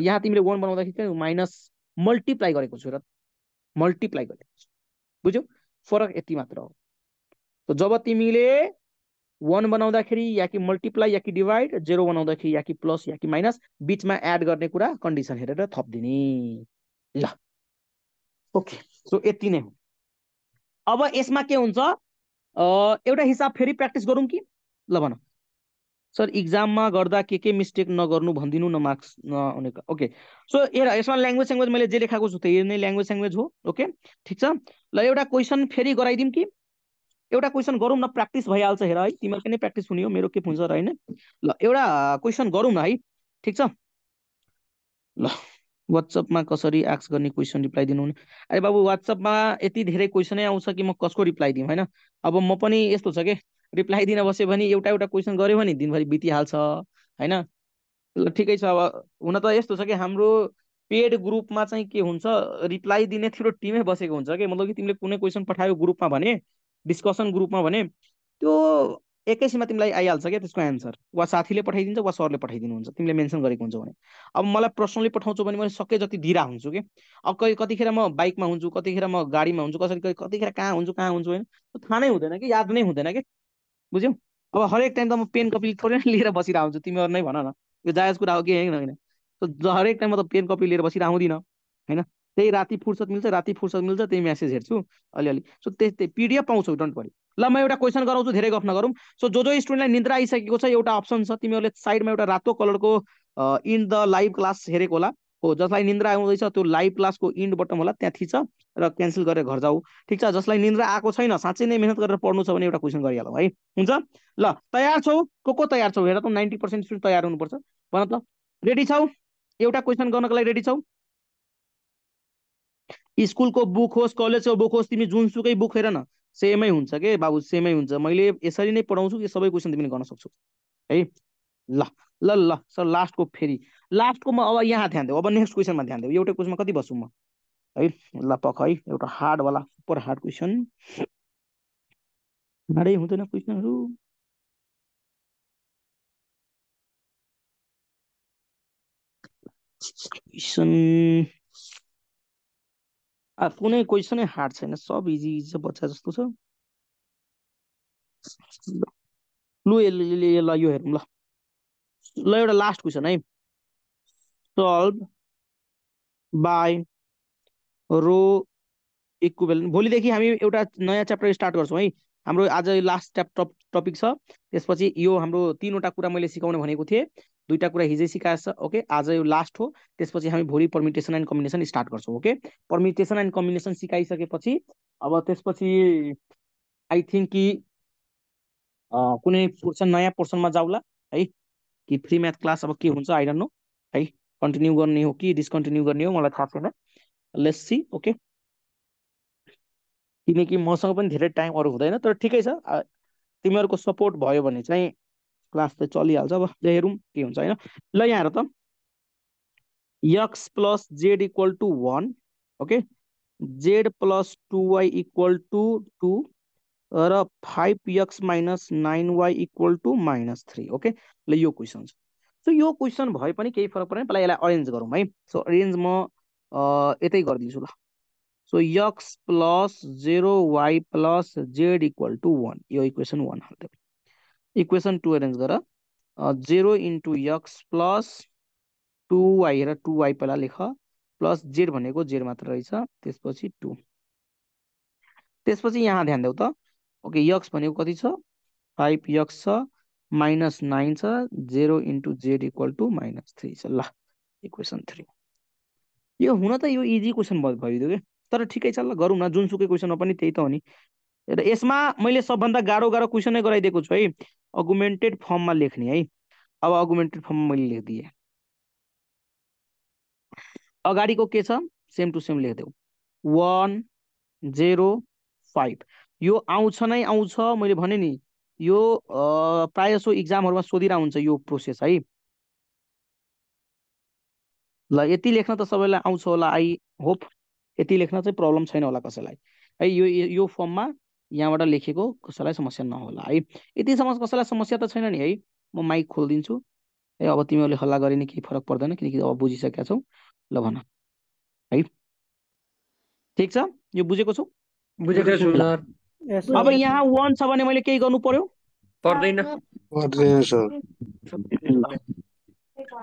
यहाँ तिमीले 1 बनाउँदाखेरि माइनस मल्टिप्लाई गरेको छु हेर मल्टिप्लाई गरेको छु बुझ्यौ फरक यति मात्र हो त जब तिमीले 1 बनाउँदाखेरि या कि मल्टिप्लाई या कि डिभाइड 0 बनाउँदाखेरि या कि प्लस या कि माइनस बीचमा एड गर्ने कुरा कन्डिसन हेरेर थप्दिने ल ओके सो यति नै हो अब यसमा के हुन्छ एउटा हिसाब फेरि प्र्याक्टिस गरौँ कि ल भन सर इक्जाममा गर्दा के मिस्टेक नगर्नु भनिदिनु न मार्क्स नआउने ओके सो हेर यसमा ल्याङ्ग्वेज मैले जे लेखाएको छु त्यही नै ल्याङ्ग्वेज हो ओके ठिक छ ल एउटा क्वेसन फेरि गराइदिउँ कि एउटा क्वेसन गरौँ न प्र्याक्टिस भइहाल्छ हेर है तिमीहरूको नै प्र्याक्टिस हुने हो मेरो के हुन्छ र हैन ल एउटा क्वेसन गरौँ न है ठिक छ ल वाट्सएपमा कसरी आस्क गर्ने क्वेसन रिप्लाई दिनु अरे बाबु वाट्सएपमा यति धेरै क्वेसनै आउँछ कि म कसको रिप्लाई दिउँ हैन अब म पनि यस्तो छ के रिप्लाई दिन बस्यो भने एउटा क्वेसन गऱ्यो भने दिनभरि बितिहाल्छ हैन ल ठिकै छ अब हुन त यस्तो छ कि हाम्रो पेड ग्रुपमा चाहिँ के हुन्छ रिप्लाई दिने थियो टिमै बसेको हुन्छ कि मतलब कि तिमीले कुनै क्वेसन पठायो ग्रुपमा भने डिस्कसन ग्रुपमा भने त्यो एकैछिनमा तिमीलाई आइहाल्छ क्या त्यसको एन्सर वा साथीले पठाइदिन्छ वा सरले पठाइदिनुहुन्छ तिमीले मेन्सन गरेको हुन्छ भने अब मलाई पर्सनली पठाउँछु भने मैले सके जति दिइरा हुन्छु कि अब कतिखेर म बाइकमा हुन्छु कतिखेर म गाडीमा हुन्छु कतिखेर कहाँ हुन्छु होइन थाहा नै हुँदैन कि याद नै हुँदैन कि बुझ्यौ अब हरेक टाइम त म पेन कपी थोरै लिएर बसिरहेको हुन्छु तिमीहरू नै भन न यो जायज कुरा हो कि होइन हरेक टाइम म त पेन कपी लिएर बसिरहेको हुँदिनँ होइन त्यही राति फुर्सद मिल्छ त्यही मेसेज हेर्छु अलिअलि सो त्यही पिडिएफ पाउँछौ डोन्ट वरी ल म एउटा क्वेसन गराउँछु धेरै गफ नगरौँ सो जो स्टुडेन्टलाई निद्रा आइसकेको छ एउटा अप्सन छ तिमीहरूले साइडमा एउटा रातो कलरको इन द लाइभ क्लास हेरेको होला हो जसलाई निन्द्रा आउँदैछ त्यो लाइभ क्लासको इन्ड बटन होला त्यहाँ थिच र क्यान्सल गरेर घर जाऊ ठिक छ जसलाई निन्द्रा आएको छैन साँच्चै नै मेहनत गरेर पढ्नु छ भने एउटा क्वेसन गरिहालौँ है हुन्छ ल तयार छौ को तयार छौ हेर त 90% स्टुडेन्ट तयार हुनुपर्छ भन त रेडी छौ एउटा क्वेसन गर्नको लागि रेडी छौ स्कुलको बुक होस् कलेजको बुक होस् तिमी जुनसुकै बुक हेर न सेमै हुन्छ के बाबु सेमै हुन्छ मैले यसरी नै पढाउँछु कि सबै क्वेसन तिमीले गर्न सक्छौ है ल ल ल सर लास्टको फेरि लास्टको म अब यहाँ ध्यान देऊ अब नेक्स्ट क्वेसनमा ध्यान देऊ एउटै क्वेसनमा कति बस्छु म है ल पख है एउटा हार्ड वाला सुपर हार्ड क्वेसन हार्डै हुँदैन क्वेसनहरू क्वेसन कुनै क्वेसनै हार्ड छैन सब इजी इजी बच्चा जस्तो छ लु ल यो हेरौँ ल एउटा लास्ट क्वेसन है सल्भ बाई रो इक्विभ्यालेन्ट भोलिदेखि हामी एउटा नयाँ च्याप्टर स्टार्ट गर्छौँ है हाम्रो आज लास्ट टपिक छ त्यसपछि यो हाम्रो 3वटा कुरा मैले सिकाउने भनेको थिएँ 2टा कुरा हिजै सिकाएछ ओके आज यो लास्ट हो त्यसपछि हामी भोलि पर्मिटेसन एन्ड कम्बिनेसन स्टार्ट गर्छौँ ओके पर्मिटेसन एन्ड कम्बिनेसन सिकाइसकेपछि अब त्यसपछि आई थिङ्क कि कुनै पोर्सन नयाँ पोर्सनमा जाउला है कि फ्री म्याथ क्लास अब के हुन्छ आई डोन्ट नो है कन्टिन्यू गर्ने हो कि डिस्कन्टिन्यू गर्ने हो मलाई थाहा छैन लेट्स सी ओके किनकि मसँग पनि धेरै टाइम अरू हुँदैन तर ठिकै छ तिमीहरूको सपोर्ट भयो भने चाहिँ क्लास त चलिहाल्छ अब हेरौँ के हुन्छ होइन ल यहाँ हेर त x plus z equal to 1 okay z plus 2y equal to 2 र 5x minus 9y equal to -3 okay ल यो क्वेसन छ सो यो क्वेसन भए पनि केही फरक पर्दैन पहिला यसलाई अरेन्ज गरौँ है सो अरेन्ज म यतै गरिदिन्छु ल so x plus 0y plus z equal to 1 यो इक्वेसन 1 हाल्थ्यो इक्वेसन 2 अरेन्ज गर 0 इन्टु x प्लस 2y र 2y पहिला लेख प्लस जेड भनेको जेड मात्र रहेछ त्यसपछि 2 त्यसपछि यहाँ ध्यान देऊ त ओके x भनेको कति छ 5x छ -9 छ 0 इन्टु जेड इक्वल टु -3 छ ल इक्वेसन 3 यो हुन त यो इजी क्वेसन भइदियो कि तर ठिकै छ ल गरौँ न जुनसुकै क्वेसनमा पनि त्यही त हो नि र यसमा मैले सबभन्दा गाह्रो क्वेसनै गराइदिएको छु है अगुमेन्टेड फर्ममा लेख्ने है अब अगुमेन्टेड फर्ममा मैले लेखिदिएँ अगाडिको के छ सेम टु सेम लेखिदेऊ 1 0 5 यो आउँछ नै आउँछ मैले भने नि यो प्रायः सो इक्जामहरूमा सोधिरहेको हुन्छ यो प्रोसेस है ल यति लेख्न त सबैलाई आउँछ होला आई होप यति लेख्न चाहिँ प्रब्लम छैन होला कसैलाई है यो फर्ममा यहाँबाट लेखेको कसैलाई समस्या नहोला है यतिसम्म कसैलाई समस्या त छैन नि है म माइक खोलिदिन्छु है अब तिमीहरूले हल्ला गरे नि केही फरक पर्दैन किनकि अब बुझिसकेका छौ ल भन है ठिक छ यो बुझेको छौ बुझेको छु सर Yes, अब sir. यहाँ 1 छ भने मैले केही गर्नु पर्यो पर्दैन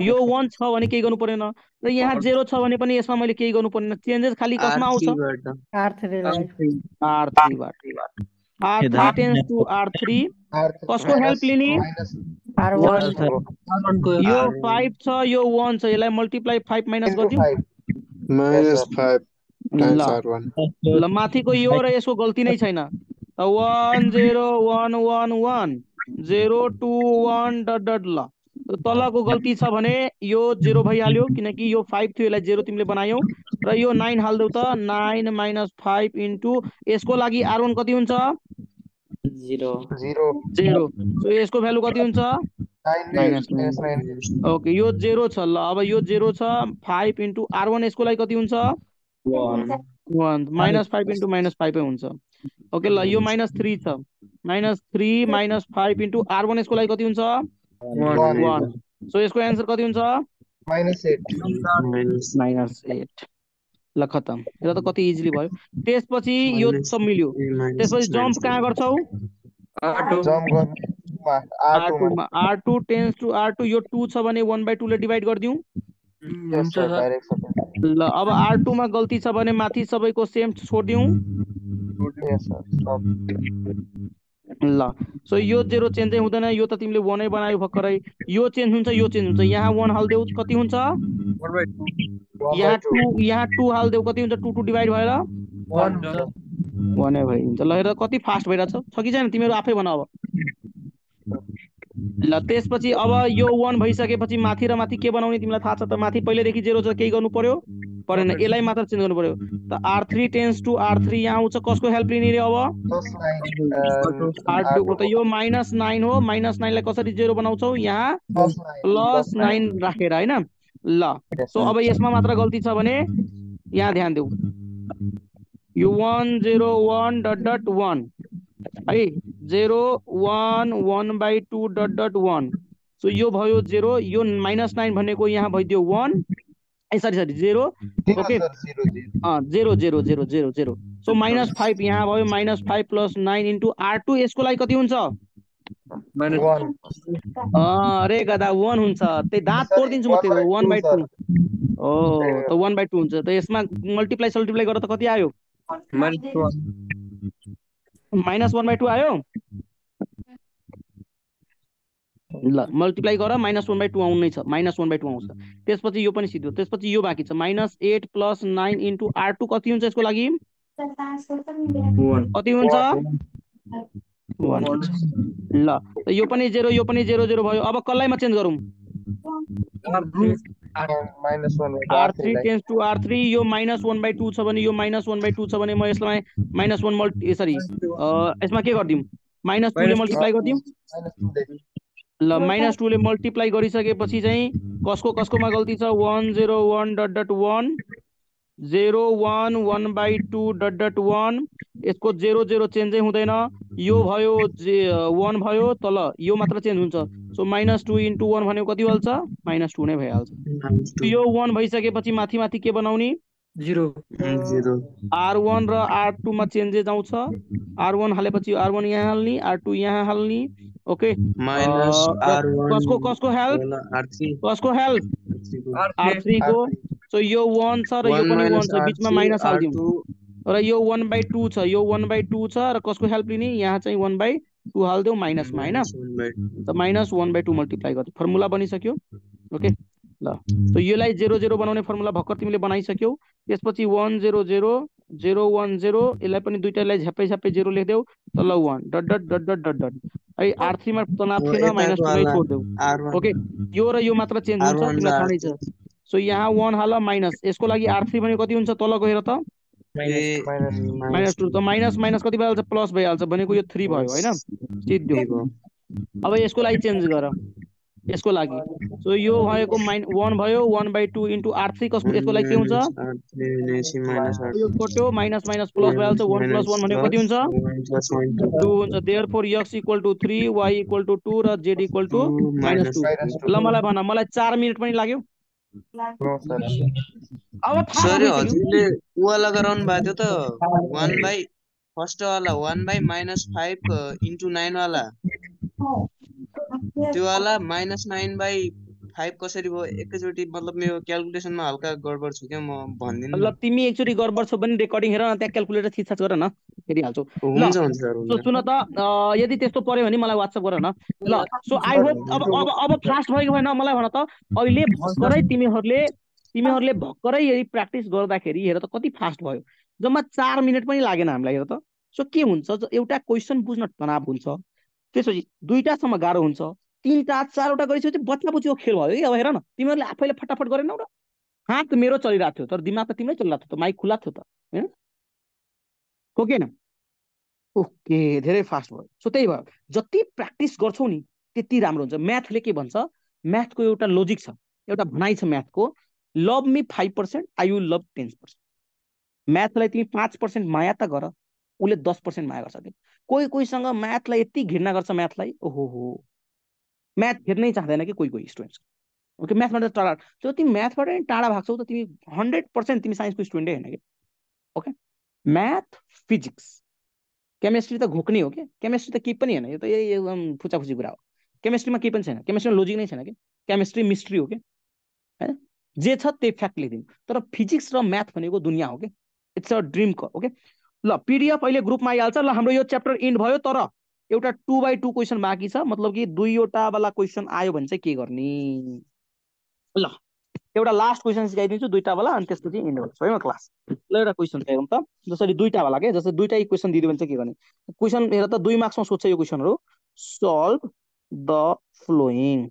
यो 1 छ भने केही गर्नु परेन र यहाँ 0 छ भने पनि यसमा मैले केही गर्नु परेन चेन्जेस खाली कसमा आउँछ R3 लाई R3 बाट R3 टेन्स टु R3 कसको हेल्प लिने R1 यो 5 छ यो 1 छ यसलाई मल्टिप्लाई 5 माइनस गरिदिऊ -5 times R1 ल माथिको यो र यसको गल्ती नै छैन 1 0 1 1 1 0 2 1 डट डट ल तलको गल्ती छ भने यो 0 भइहाल्यो किनकि यो 5 थियो यसलाई 0 तिमीले बनायौ र यो 9 हाल्देऊ त 9 माइनस 5 इन्टु यसको लागि R1 कति हुन्छ 0 सो यसको भ्यालु कति हुन्छ -9 ओके यो 0 छ ल अब यो 0 छ 5 इन्टु R1 यसको लागि कति हुन्छ 1 -5 इन्टु -5 हुन्छ ओके ल यो -3 छ -3 -5 इन्टु R1 यसको लागि कति हुन्छ 1 सो यसको एन्सर कति हुन्छ -8 ल खतम यो त कति इजिली भयो त्यसपछि यो सब मिल्यो त्यसपछि जम्प कहाँ गर्छौ R2 टेन्स टु R2 यो 2 छ भने 1/2 ले डिवाइड गरिदिऊ ल अब R2 मा गल्ती छ भने माथि सबैको सेम छोडिदिऊ ल सो यो 0 चेन्जै हुँदैन यो त तिमीले 1 नै बनायो भर्खरै यो चेन्ज हुन्छ यहाँ 1 हाल्देऊ कति हुन्छ यहाँ 2 हाल्देऊ कति हुन्छ 2 डिभाइड भएर 1 भइ हुन्छ। ल हेर कति फास्ट भइरहेछ छ कि छैन तिमीहरू आफै भन अब। ल त्यसपछि अब यो 1 भइसकेपछि माथि र माथि के बनाउने तिमीलाई थाहा छ त, माथि पहिलेदेखि 0 छ केही गर्नु पर्यो परेन, यसलाई मात्र चेन्ज गर्नु पर्यो। त R3 टेन्स टु R3 यहाँ आउँछ, कसको हेल्प लिने रे अब R2 को। त यो -9 हो, -9 लाई कसरी 0 बनाउँछौ यहाँ +9 राखेर हैन। ल सो अब यसमा मात्र गल्ती छ भने यहाँ ध्यान देऊ, यो 1 0 1 डट डट 1 है 0 1 1/2 ... सो यो भयो 0, यो -9 भनेको यहाँ भइदियो 1 सरी 0 ओके 0 0 0 0 0। सो -5 यहाँ भयो, -5 + 9 इन्टु R2 यसको लागि कति हुन्छ अरे गदा 1 हुन्छ, त्यही दाँत तोड्दिन्छु म तेरो 1/2। ओ त 1/2 हुन्छ, त यसमा मल्टिप्लाई गरेर त कति आयो -1/2 आयो। ल मल्टिप्लाई गर -1/2 आउनै छ, -1/2 आउँछ। त्यसपछि यो पनि सिधो, त्यसपछि यो बाँकी छ -8 + 9 इन्टु R2 कति हुन्छ यसको लागि कति हुन्छ 1 हुन्छ। ल त यो पनि 0 0 भयो। अब कसलाई चेन्ज गरौँ R3 टेन्स टु R3, यो -1/2 छ भने यो -1/2 छ भने म यसलाई -1 सरी यसमा के गर्दिम -2 ले मल्टिप्लाई गर्दिम। ल -2 ले मल्टिप्लाई गरिसकेपछि चाहिँ कसकोमा गल्ती छ 1 0 1 डट डट 1 0 1 1/2 डट डट 1 यसको 0 0 चेन्जै हुँदैन, यो भयो 1 भयो तल यो मात्र चेन्ज हुन्छ। सो -2 इन्टु 1 भनेको कति हाल्छ -2 नै भइहाल्छ। यो 1 भइसकेपछि माथि माथि के बनाउने 0 R1 र R2 मा चेन्जेस आउँछ। R1 हालेपछि R1 यहाँ हाल्ने, R2 यहाँ हाल्ने ओके। कसको हेल्प R3 को। सो यो 1 छ र यो पनि 1 छ, बिचमा माइनस हाल्दियौ र यो 1/2 छ, यो 1/2 छ र कसको हेल्प लिने यहाँ चाहिँ 1/2 हाल्दियौ माइनसमा हैन। त -1/2 मल्टिप्लाई गर्दै फर्मुला बनिसक्यो ओके। ल त यसलाई 0 0 बनाउने फर्मुला भर्खर तिमीले बनाइसक्यौ। त्यसपछि 1 0 0 0 1 0 यसलाई पनि दुईटालाई झ्याप्पै 0 लेख्देऊ तल 1 dot dot dot dot dot dot है। R3 मा तनाव थिएन -2 नै छोड्देऊ ओके। यो र यो मात्र चेन्ज हुन्छ तिमीलाई थाहा नै छ। सो यहाँ 1 हाल माइनस, यसको लागि R3 भने कति हुन्छ तल गएर त -2 त माइनस कति भइहाल्छ प्लस भइहाल्छ भनेको यो 3 भयो हैन सिद्धो। अब यसको लागि चेन्ज गर यसको लागि। सो यो भएको 1 भयो 1/2 इन्टु R3 कसको यसको लागि के हुन्छ यो कट्यो माइनस प्लस भइहाल्छ 1 + 1 भनेको कति हुन्छ 2 हुन्छ। देयरफोर x = 3 y = 2 र z = -2। ल मलाई भन मलाई 4 मिनेट पनि लाग्यो। अब सर हजुरले वाला गराउनु भएको थियो त 1 फर्स्ट वाला 1/-5 इन्टु 9 वाला त्यो वाला -9/5 कसरी भयो एकैचोटी, मतलब मेरो क्याल्कुलेसनमा हल्का गडबड छ क्या, म भन्दिन। ल तिमी एकचोटी गडबड छ भने रेकर्डिङ हेर न, त्यहाँ क्याल्कुलेटर थिचहाच गर न हेरिहाल्छौ। हुन्छ सर सो सुन त यदि त्यस्तो पर्यो भने मलाई WhatsApp गर न ल। सो आई होप अब फास्ट भयो कि भएन मलाई भन त। अहिले भर्खरै तिमीहरूले भर्खरै यदि प्र्याक्टिस गर्दाखेरि हेर त कति फास्ट भयो, जम्मा 4 मिनेट पनि लागेन हामीलाई हेर त। सो के हुन्छ एउटा क्वेसन बुझ्न तनाव हुन्छ, त्यसपछि 2टासम्म गाह्रो हुन्छ, 3टा 4वटा गरिसकेपछि बच्चा बुच्चीको खेल भयो कि। अब हेर न तिमीहरूले आफैले फटाफट गरेनौ र, हात मेरो चलिरहेको थियो तर दिमाग त तिमीलाई चलिरहेको थियो त, माइक खुला थियो त हैन हो कि हैन। ओके धेरै फास्ट भयो। सो त्यही भयो जति प्र्याक्टिस गर्छौ नि त्यति राम्रो हुन्छ। म्याथले के भन्छ, म्याथको एउटा लोजिक छ, एउटा भनाइ छ म्याथको, love me 5% I will love 10%। म्याथलाई तिमी 5% माया त गर, उसले 10% माया गर्छ। कोहीसँग म्याथलाई यति घृणा गर्छ, म्याथलाई ओहो म्याथ हेर्नै चाहँदैन कि कोही स्टुडेन्ट्स ओके। म्याथबाट टाढा, जो तिमी म्याथबाट नि टाढा भाग्छौ त तिमी 100% तिमी साइन्सको स्टुडेन्टै होइन कि ओके। म्याथ फिजिक्स केमिस्ट्री त घोक्ने हो कि, केमिस्ट्री त केही पनि होइन, यो त यही एकदम फुचाफुची कुरा हो। केमिस्ट्रीमा केही पनि छैन, केमिस्ट्रीमा लोजिक नै छैन कि, केमिस्ट्री मिस्ट्री हो कि हैन, जे छ त्यही फ्याक्ट लेखिदिनु। तर फिजिक्स र म्याथ भनेको दुनियाँ हो कि, इट्स अ ड्रिम ओके। ल PDF अहिले ग्रुपमा आइहाल्छ। ल हाम्रो यो च्याप्टर इन्ड भयो, तर एउटा 2/2 क्वेसन बाँकी छ, मतलब कि 2वटा वाला क्वेसन आयो भने चाहिँ के गर्ने। ल एउटा लास्ट क्वेसन सिकाइदिन्छु दुईटा वाला अनि त्यसपछि इन्ड गर्छु है म क्लास। ल एउटा क्वेसन हेरौँ त, जसरी दुईटा वाला के, जस्तै दुईटा इक्वेसन दिदियो भने चाहिँ के गर्ने, क्वेसन हेर त 2 मार्क्समा सोध्छ यो क्वेसनहरु। सल्भ द फ्लोइङ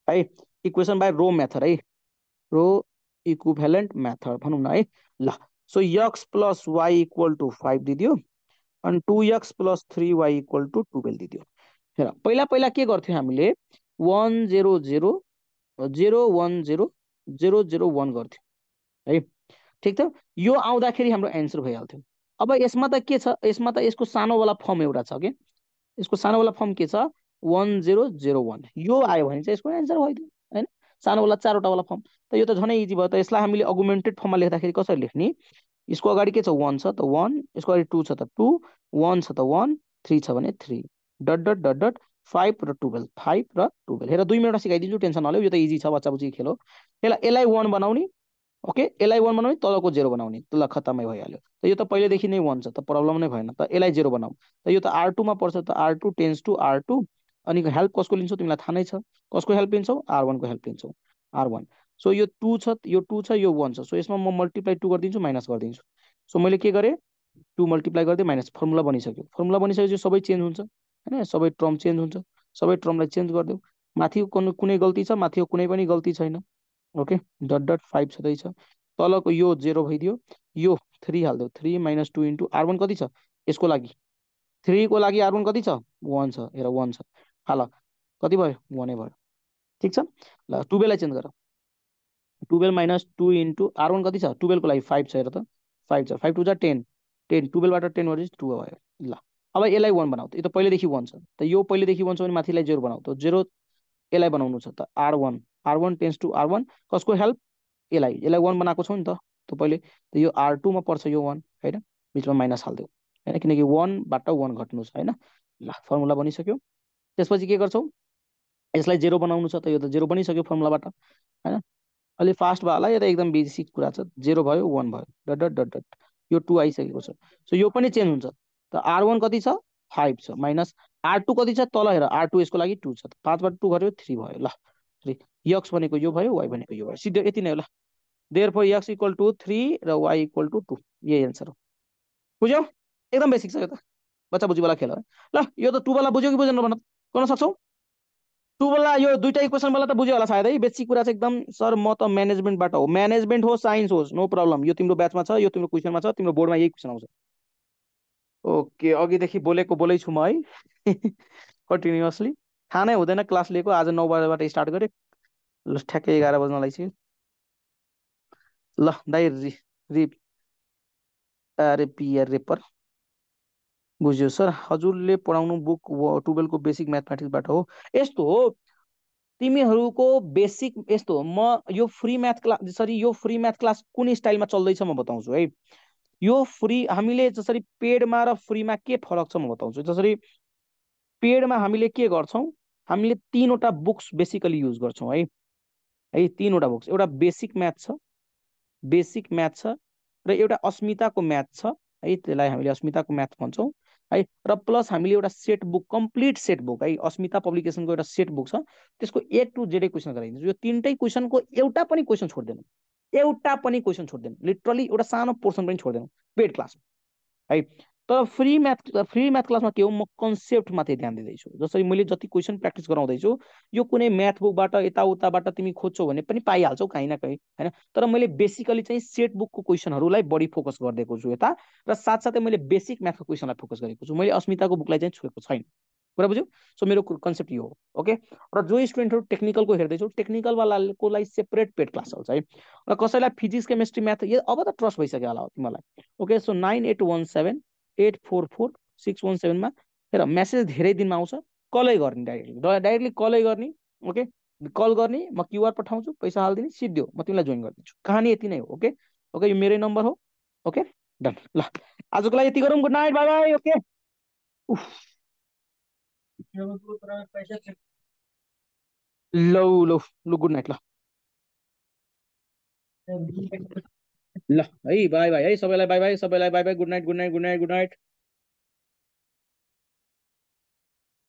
है, इक्वेसन बाइ रो मेथड है, रो इक्विभ्यालेन्ट मेथड भनौँ न है। ल सो x + y = 5 दिदियो अनि 2x + 3y = 12 दिदियो। हेर पहिला पहिला के गर्थ्यो हामीले 1 0 0 0 1 0 0 0 1 गर्थ्यो है, ठिक छ। यो आउँदाखेरि हाम्रो एन्सर भइहाल्थ्यो। अब यसमा त के छ, यसमा त यसको सानोवाला फर्म एउटा छ के, यसको सानोवाला फर्म के छ 1 0 0 1, यो आयो भने चाहिँ यसको एन्सर भइदियो हैन। सानोवाला चारवटा वाला फर्म त यो त झनै इजी भयो त। यसलाई हामीले अगुमेन्टेड फर्ममा लेख्दाखेरि कसरी लेख्ने, यसको अगाडि के छ 1 छ त 1, यसको अगाडि 2 छ त 2, 1 छ त 1, 3 छ भने 3, डट डट डट डट 5 र 12, 5 र 12। हेर 2 मिनेटमा सिकाइदिन्छु, टेन्सन नलिऊ, यो त इजी छ, बच्चा बुच्ची खेल हो। यसलाई 1 बनाउने, ओके, यसलाई 1 बनाउने, तलको 0 बनाउने, ल खत्तमै भइहाल्यो। त यो त पहिलेदेखि नै 1 छ त प्रब्लम नै भएन। त यसलाई 0 बनाऊ, त यो त R2 मा पर्छ, त R2 टेन्स टु R2। अनि हेल्प कसको लिन्छौ तिमीलाई थाहा नै छ, कसको हेल्प लिन्छौ R1 को हेल्प लिन्छौ, R1। सो यो 2 छ, यो 2 छ, यो 1 छ, सो यसमा म मल्टिप्लाई 2 गरिदिन्छु, माइनस गरिदिन्छु। सो मैले के गरेँ 2 मल्टिप्लाई गरिदिएँ माइनस, फर्मुला बनिसक्यो। फर्मुला बनिसकेपछि सबै चेन्ज हुन्छ हैन, सबै टर्म चेन्ज हुन्छ, सबै टर्मलाई चेन्ज गरिदेऊ। माथिको कुनै गल्ती छ, माथिको कुनै पनि गल्ती छैन, ओके, डट डट 5 छँदैछ, तलको यो 0 भइदियो, यो 3 हाल्दियो, 3 - 2 * R1 कति छ, यसको लागि 3 को लागि R1 कति छ 1 छ, हेर 1 छ, हाल कति भयो 1 नै भयो, ठिक छ। ल 12 लाई चेन्ज गर, 12 - 2 * R1 कति छ, 12 को लागि 5 छ, हेर त 5 छ, 5 2 जा 10, 10 12 बाट 10 गरेपछि 2 भयो। ल अब यसलाई 1 बनाऊ, त यो त पहिलेदेखि 1 छ, त यो पहिलेदेखि 1 छ भने माथिलाई 0 बनाऊ, त 0 यसलाई बनाउनु छ त R1, R1 tense to R1, कसको हेल्प, यसलाई 1 बनाएको छौ नि त पहिले, त यो R2 मा पर्छ यो 1 हैन, बिचमा माइनस हाल्दियो हैन, किनकि 1 बाट 1 घट्नु छ हैन। ल फर्मुला बनिसक्यो। त्यसपछि के गर्छौ, यसलाई 0 बनाउनु छ, त यो त 0 बनिसक्यो फर्मुलाबाट हैन। अलि फास्ट भयो होला, यो त एकदम बेसिक कुरा छ, 0 भयो 1 भयो, डट डट डट डट, यो 2 आइसकेको छ, सो यो पनि चेन्ज हुन्छ। त R1 कति छ 5 छ, माइनस R2 कति छ, तल हेर R2 यसको लागि 2 छ, 5 बाट 2 गर्यो 3 भयो। ल 3, x भनेको यो भयो, y भनेको यो भयो, सिधै यति नै हो। ल देयरफोर x = 3 र y = 2, यही एन्सर हो। बुझ्यौ, एकदम बेसिक छ यो त, बच्चा बुझी वाला खेल हो। ल यो त 2 वाला बुझ्यौ कि बुझेन भन, गर्न सक्छौ 2 वाला, यो दुईटा इक्वेसन वाला त बुझ्यो होला सायदै, बेसिक कुरा चाहिँ एकदम सर म त म्यानेजमेन्टबाट हो, म्यानेजमेन्ट हो साइन्स होस् नो प्रब्लम, यो तिम्रो ब्याचमा छ, यो तिम्रो क्वेसनमा छ, तिम्रो बोर्डमा यही क्वेसन आउँछ। ओके, अघिदेखि बोलेको बोलै छु म है कन्टिन्युअसली, थाहा नै हुँदैन क्लास लिएको, आज 9 बजेबाट स्टार्ट गरेँ, ल ठ्याक्कै 11 बज्न लागिसक्यो। ल दाइ अरे पियर रेपर, बुझ्यो सर, हजुरले पढाउनु बुक 12 को बेसिक म्याथमेटिक्सबाट हो। यस्तो हो तिमीहरूको बेसिक, यस्तो हो, म यो फ्री म्याथ क्लास, सरी यो फ्री म्याथ क्लास कुन स्टाइलमा चल्दैछ म बताउँछु है। यो फ्री, हामीले जसरी पेडमा र फ्रीमा के फरक छ म बताउँछु। जसरी पेडमा हामीले के गर्छौँ, हामीले 3वटा बुक्स बेसिकली युज गर्छौँ है, 3वटा बुक्स, एउटा बेसिक म्याथ छ, बेसिक म्याथ छ, र एउटा अस्मिताको म्याथ छ है, त्यसलाई हामीले अस्मिताको म्याथ भन्छौँ है, र प्लस हामीले एउटा set book, complete set book है, अस्मिता पब्लिकेसनको एउटा सेट बुक छ, त्यसको A to Z क्वेसन गराइदिन्छ। यो 3टै क्वेसनको एउटा पनि क्वेसन छोड्दैन, एउटा पनि क्वेसन छोड्दैन, लिटरली एउटा सानो पोर्सन पनि छोड्दैन पेड क्लास है। तर फ्री म्याथ क्लासमा के हो, म कन्सेप्ट मात्रै ध्यान दिँदैछु। जसरी मैले जति क्वेसन प्र्याक्टिस गराउँदैछु, यो कुनै म्याथ बुकबाट यताउताबाट तिमी खोज्छौ भने पनि पाइहाल्छौ कहीँ न कहीँ हैन, तर मैले बेसिकली चाहिँ सेट बुकको क्वेसनहरूलाई बढी फोकस गरिदिएको छु यता, र साथसाथै मैले बेसिक म्याथको क्वेसनलाई फोकस गरेको छु, मैले अस्मिताको बुकलाई चाहिँ छोएको छैन, कुरा बुझ्यौ। सो मेरो कन्सेप्ट यो हो, ओके। र जो स्टुडेन्टहरू टेक्निकलको हेर्दैछौ, टेक्निकलवालाको लागि सेपरेट पेड क्लास चल्छ है, र कसैलाई फिजिक्स केमिस्ट्री म्याथ यो अब त ट्रस्ट भइसक्यो होला तिमीलाई, ओके। सो 9817 844 617 मा हेर, मेसेज धेरै दिनमा आउँछ, कलै गर्ने, डाइरेक्टली कलै गर्ने, ओके, कल गर्ने, म क्युआर पठाउँछु, पैसा हालिदिने, सिद्धो म तिमीलाई जोइन गरिदिन्छु, कहानी यति नै हो, ओके ओके, यो मेरै नम्बर हो, ओके डन। ल आजको लागि यति गरौँ, good night, by by, okay. लौ लौ लु, गुड नाइट, ल ल है, बाई बाई है सबैलाई, बाई बाई सबैलाई, by by, good night good night good night good night.